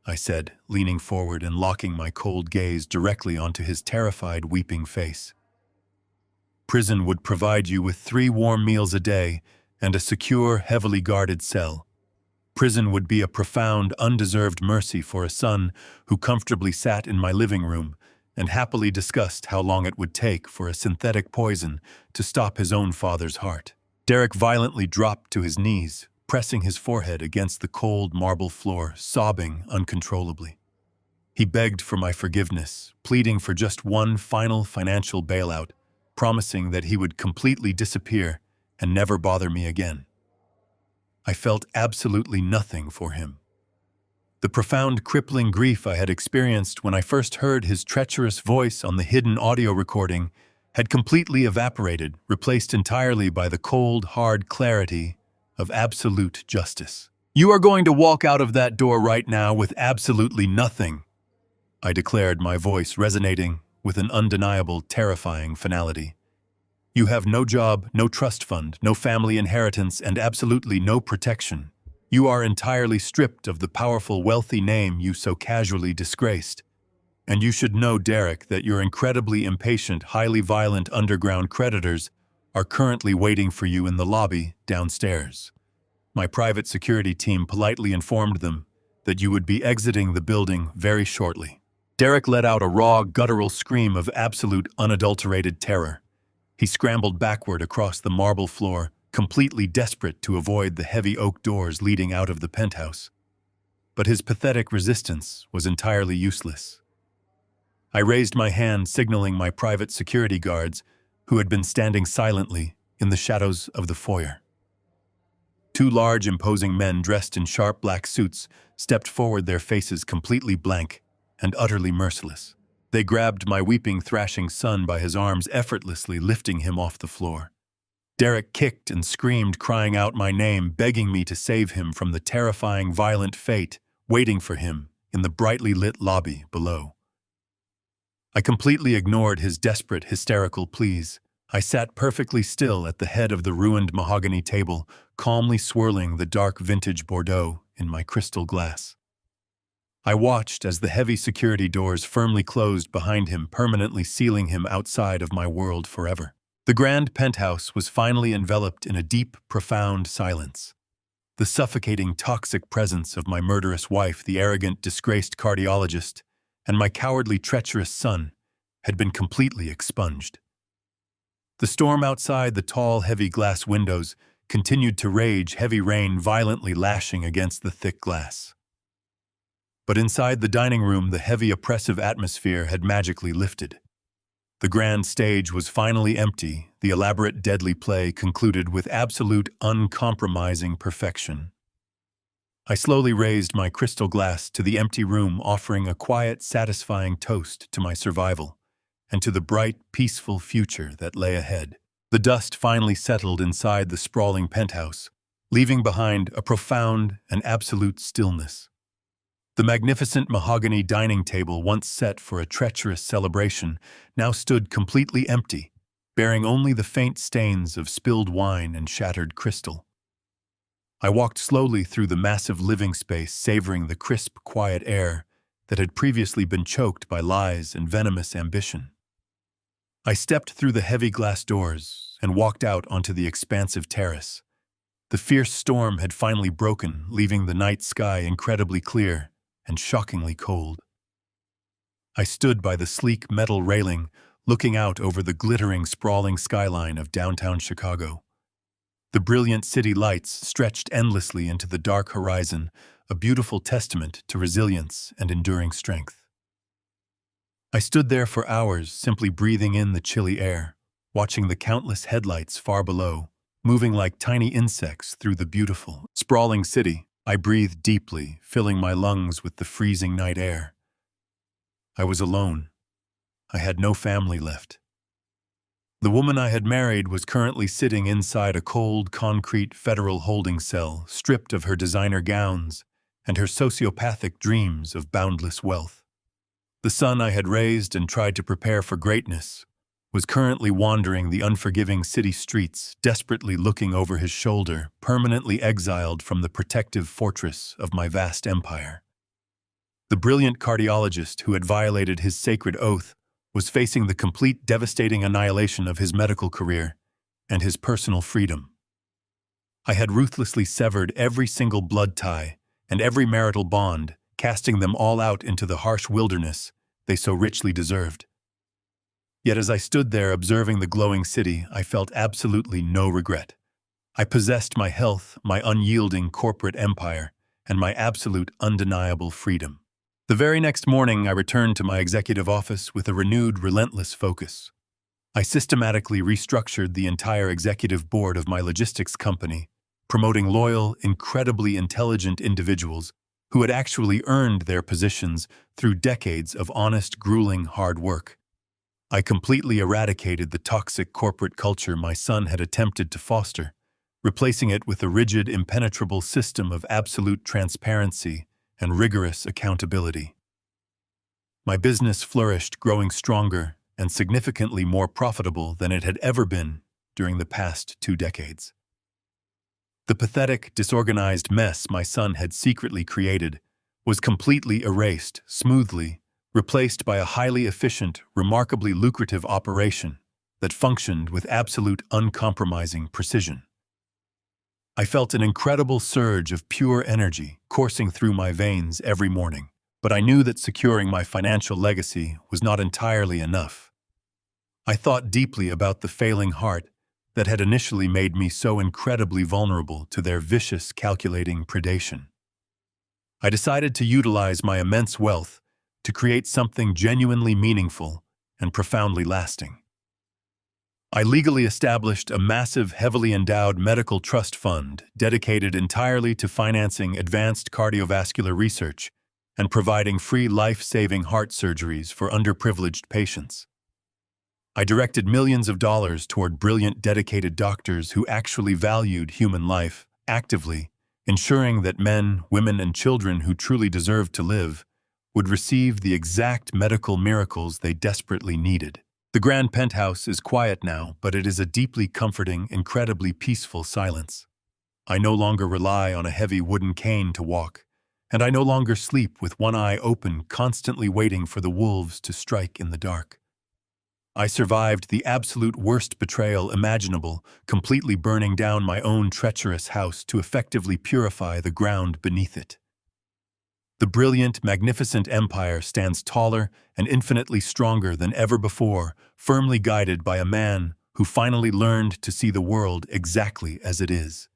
I said, leaning forward and locking my cold gaze directly onto his terrified, weeping face. Prison would provide you with 3 warm meals a day and a secure, heavily guarded cell. Prison would be a profound, undeserved mercy for a son who comfortably sat in my living room and happily discussed how long it would take for a synthetic poison to stop his own father's heart. Derek violently dropped to his knees, pressing his forehead against the cold marble floor, sobbing uncontrollably. He begged for my forgiveness, pleading for just one final financial bailout, promising that he would completely disappear and never bother me again. I felt absolutely nothing for him. The profound, crippling grief I had experienced when I first heard his treacherous voice on the hidden audio recording had completely evaporated, replaced entirely by the cold, hard clarity of absolute justice. You are going to walk out of that door right now with absolutely nothing, I declared, my voice resonating with an undeniable, terrifying finality. You have no job, no trust fund, no family inheritance, and absolutely no protection. You are entirely stripped of the powerful, wealthy name you so casually disgraced. And you should know, Derek, that your incredibly impatient, highly violent underground creditors are currently waiting for you in the lobby downstairs. My private security team politely informed them that you would be exiting the building very shortly. Derek let out a raw, guttural scream of absolute, unadulterated terror. He scrambled backward across the marble floor, completely desperate to avoid the heavy oak doors leading out of the penthouse. But his pathetic resistance was entirely useless. I raised my hand, signaling my private security guards, who had been standing silently in the shadows of the foyer. 2 large, imposing men dressed in sharp black suits stepped forward, their faces completely blank and utterly merciless. They grabbed my weeping, thrashing son by his arms, effortlessly lifting him off the floor. Derek kicked and screamed, crying out my name, begging me to save him from the terrifying, violent fate waiting for him in the brightly lit lobby below. I completely ignored his desperate, hysterical pleas. I sat perfectly still at the head of the ruined mahogany table, calmly swirling the dark vintage Bordeaux in my crystal glass. I watched as the heavy security doors firmly closed behind him, permanently sealing him outside of my world forever. The grand penthouse was finally enveloped in a deep, profound silence. The suffocating, toxic presence of my murderous wife, the arrogant, disgraced cardiologist, and my cowardly, treacherous son had been completely expunged. The storm outside the tall, heavy glass windows continued to rage, heavy rain violently lashing against the thick glass. But inside the dining room, the heavy, oppressive atmosphere had magically lifted. The grand stage was finally empty, the elaborate, deadly play concluded with absolute, uncompromising perfection. I slowly raised my crystal glass to the empty room, offering a quiet, satisfying toast to my survival and to the bright, peaceful future that lay ahead. The dust finally settled inside the sprawling penthouse, leaving behind a profound and absolute stillness. The magnificent mahogany dining table, once set for a treacherous celebration, now stood completely empty, bearing only the faint stains of spilled wine and shattered crystal. I walked slowly through the massive living space, savoring the crisp, quiet air that had previously been choked by lies and venomous ambition. I stepped through the heavy glass doors and walked out onto the expansive terrace. The fierce storm had finally broken, leaving the night sky incredibly clear and shockingly cold. I stood by the sleek metal railing, looking out over the glittering, sprawling skyline of downtown Chicago. The brilliant city lights stretched endlessly into the dark horizon, a beautiful testament to resilience and enduring strength. I stood there for hours, simply breathing in the chilly air, watching the countless headlights far below, moving like tiny insects through the beautiful, sprawling city. I breathed deeply, filling my lungs with the freezing night air. I was alone. I had no family left. The woman I had married was currently sitting inside a cold, concrete federal holding cell, stripped of her designer gowns and her sociopathic dreams of boundless wealth. The son I had raised and tried to prepare for greatness was currently wandering the unforgiving city streets, desperately looking over his shoulder, permanently exiled from the protective fortress of my vast empire. The brilliant cardiologist who had violated his sacred oath was facing the complete devastating annihilation of his medical career and his personal freedom. I had ruthlessly severed every single blood tie and every marital bond, casting them all out into the harsh wilderness they so richly deserved. Yet as I stood there observing the glowing city, I felt absolutely no regret. I possessed my health, my unyielding corporate empire, and my absolute undeniable freedom. The very next morning, I returned to my executive office with a renewed, relentless focus. I systematically restructured the entire executive board of my logistics company, promoting loyal, incredibly intelligent individuals who had actually earned their positions through decades of honest, grueling hard work. I completely eradicated the toxic corporate culture my son had attempted to foster, replacing it with a rigid, impenetrable system of absolute transparency and rigorous accountability. My business flourished, growing stronger and significantly more profitable than it had ever been during the past 2 decades. The pathetic, disorganized mess my son had secretly created was completely erased, smoothly, replaced by a highly efficient, remarkably lucrative operation that functioned with absolute uncompromising precision. I felt an incredible surge of pure energy coursing through my veins every morning, but I knew that securing my financial legacy was not entirely enough. I thought deeply about the failing heart that had initially made me so incredibly vulnerable to their vicious, calculating predation. I decided to utilize my immense wealth to create something genuinely meaningful and profoundly lasting. I legally established a massive, heavily endowed medical trust fund dedicated entirely to financing advanced cardiovascular research and providing free life-saving heart surgeries for underprivileged patients. I directed millions of dollars toward brilliant, dedicated doctors who actually valued human life, actively ensuring that men, women, and children who truly deserved to live would receive the exact medical miracles they desperately needed. The grand penthouse is quiet now, but it is a deeply comforting, incredibly peaceful silence. I no longer rely on a heavy wooden cane to walk, and I no longer sleep with one eye open, constantly waiting for the wolves to strike in the dark. I survived the absolute worst betrayal imaginable, completely burning down my own treacherous house to effectively purify the ground beneath it. The brilliant, magnificent empire stands taller and infinitely stronger than ever before, firmly guided by a man who finally learned to see the world exactly as it is.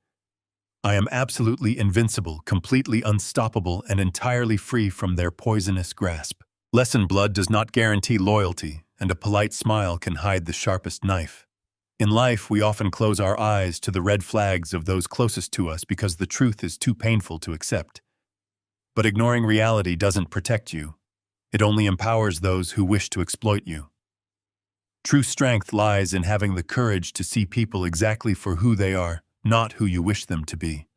I am absolutely invincible, completely unstoppable, and entirely free from their poisonous grasp. Lesson blood does not guarantee loyalty, and a polite smile can hide the sharpest knife. In life, we often close our eyes to the red flags of those closest to us because the truth is too painful to accept. But ignoring reality doesn't protect you. It only empowers those who wish to exploit you. True strength lies in having the courage to see people exactly for who they are, not who you wish them to be.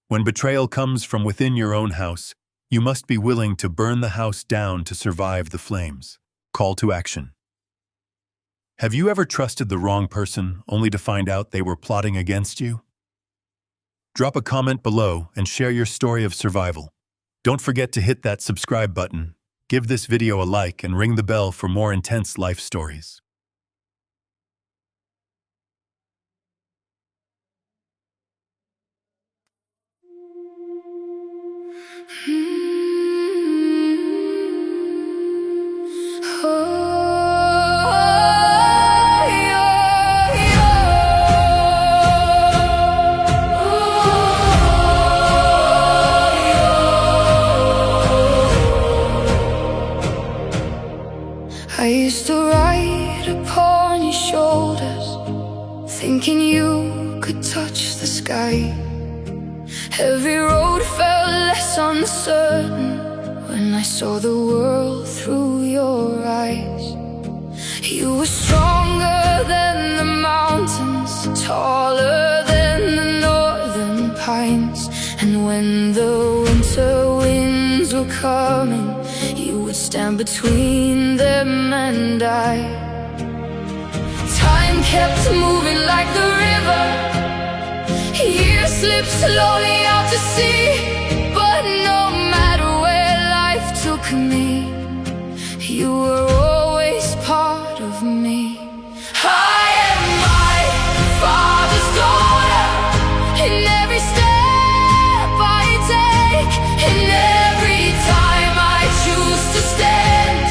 When betrayal comes from within your own house, you must be willing to burn the house down to survive the flames. Call to action. Have you ever trusted the wrong person only to find out they were plotting against you? Drop a comment below and share your story of survival. Don't forget to hit that subscribe button, give this video a like, and ring the bell for more intense life stories. I used to ride upon your shoulders, thinking you could touch the sky. Every road felt less uncertain when I saw the world through your eyes. You were stronger than the mountains, taller than the northern pines. And when the winter winds were coming, you would stand between them and I. Time kept moving like the river, years slipped slowly out to sea. But no matter where life took me, you were always part of me. I am my father's daughter, in every step I take, in every time I choose to stand.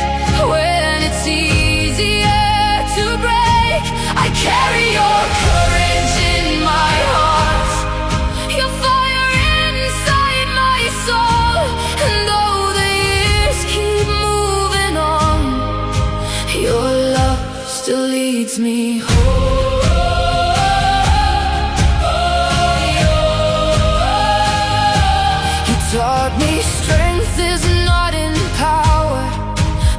When it's easier to break, I carry your courage in my heart, your fire inside my soul. And though the years keep moving on, your love still leads me home. You taught me strength is not in power,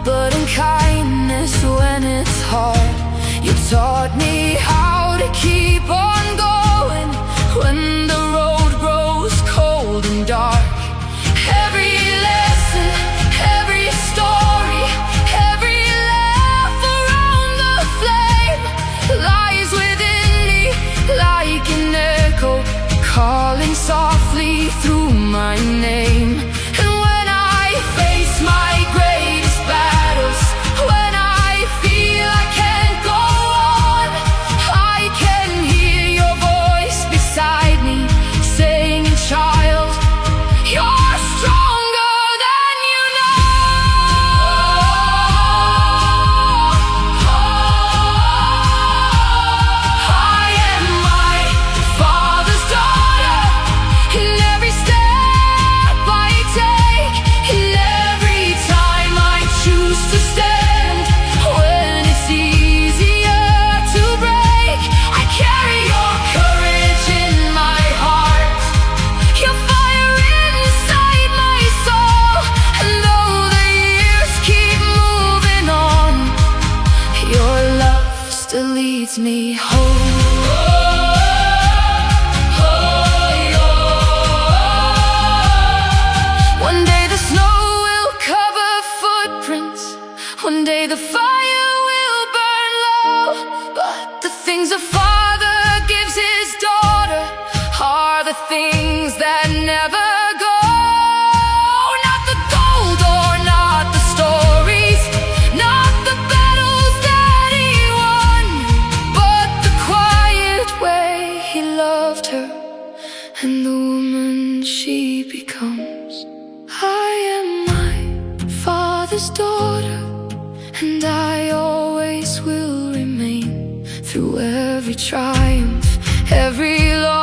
but in kindness when it's hard. You taught me how to keep on going when the road grows cold and dark. Every lesson, every story, every laugh around the flame lies within me like an echo, calling softly through my name. And when I face my greatest battles, when I feel I can't go on, I can hear your voice beside me saying, child, you're stronger than you know. I am my father's daughter, in every step I take, in every time I choose to stand. When it's easier to break, I carry your courage in my heart, your fire inside my soul. And though the years keep moving on, your love still leads me home. One day the snow will cover footprints, one day the fire will burn low. But the things a father gives his daughter are the things that never go. Not the gold or not the stories, not the battles that he won, but the quiet way he loved her and the woman she becomes. I am my father's daughter, and I always will remain. Through every triumph, every loss,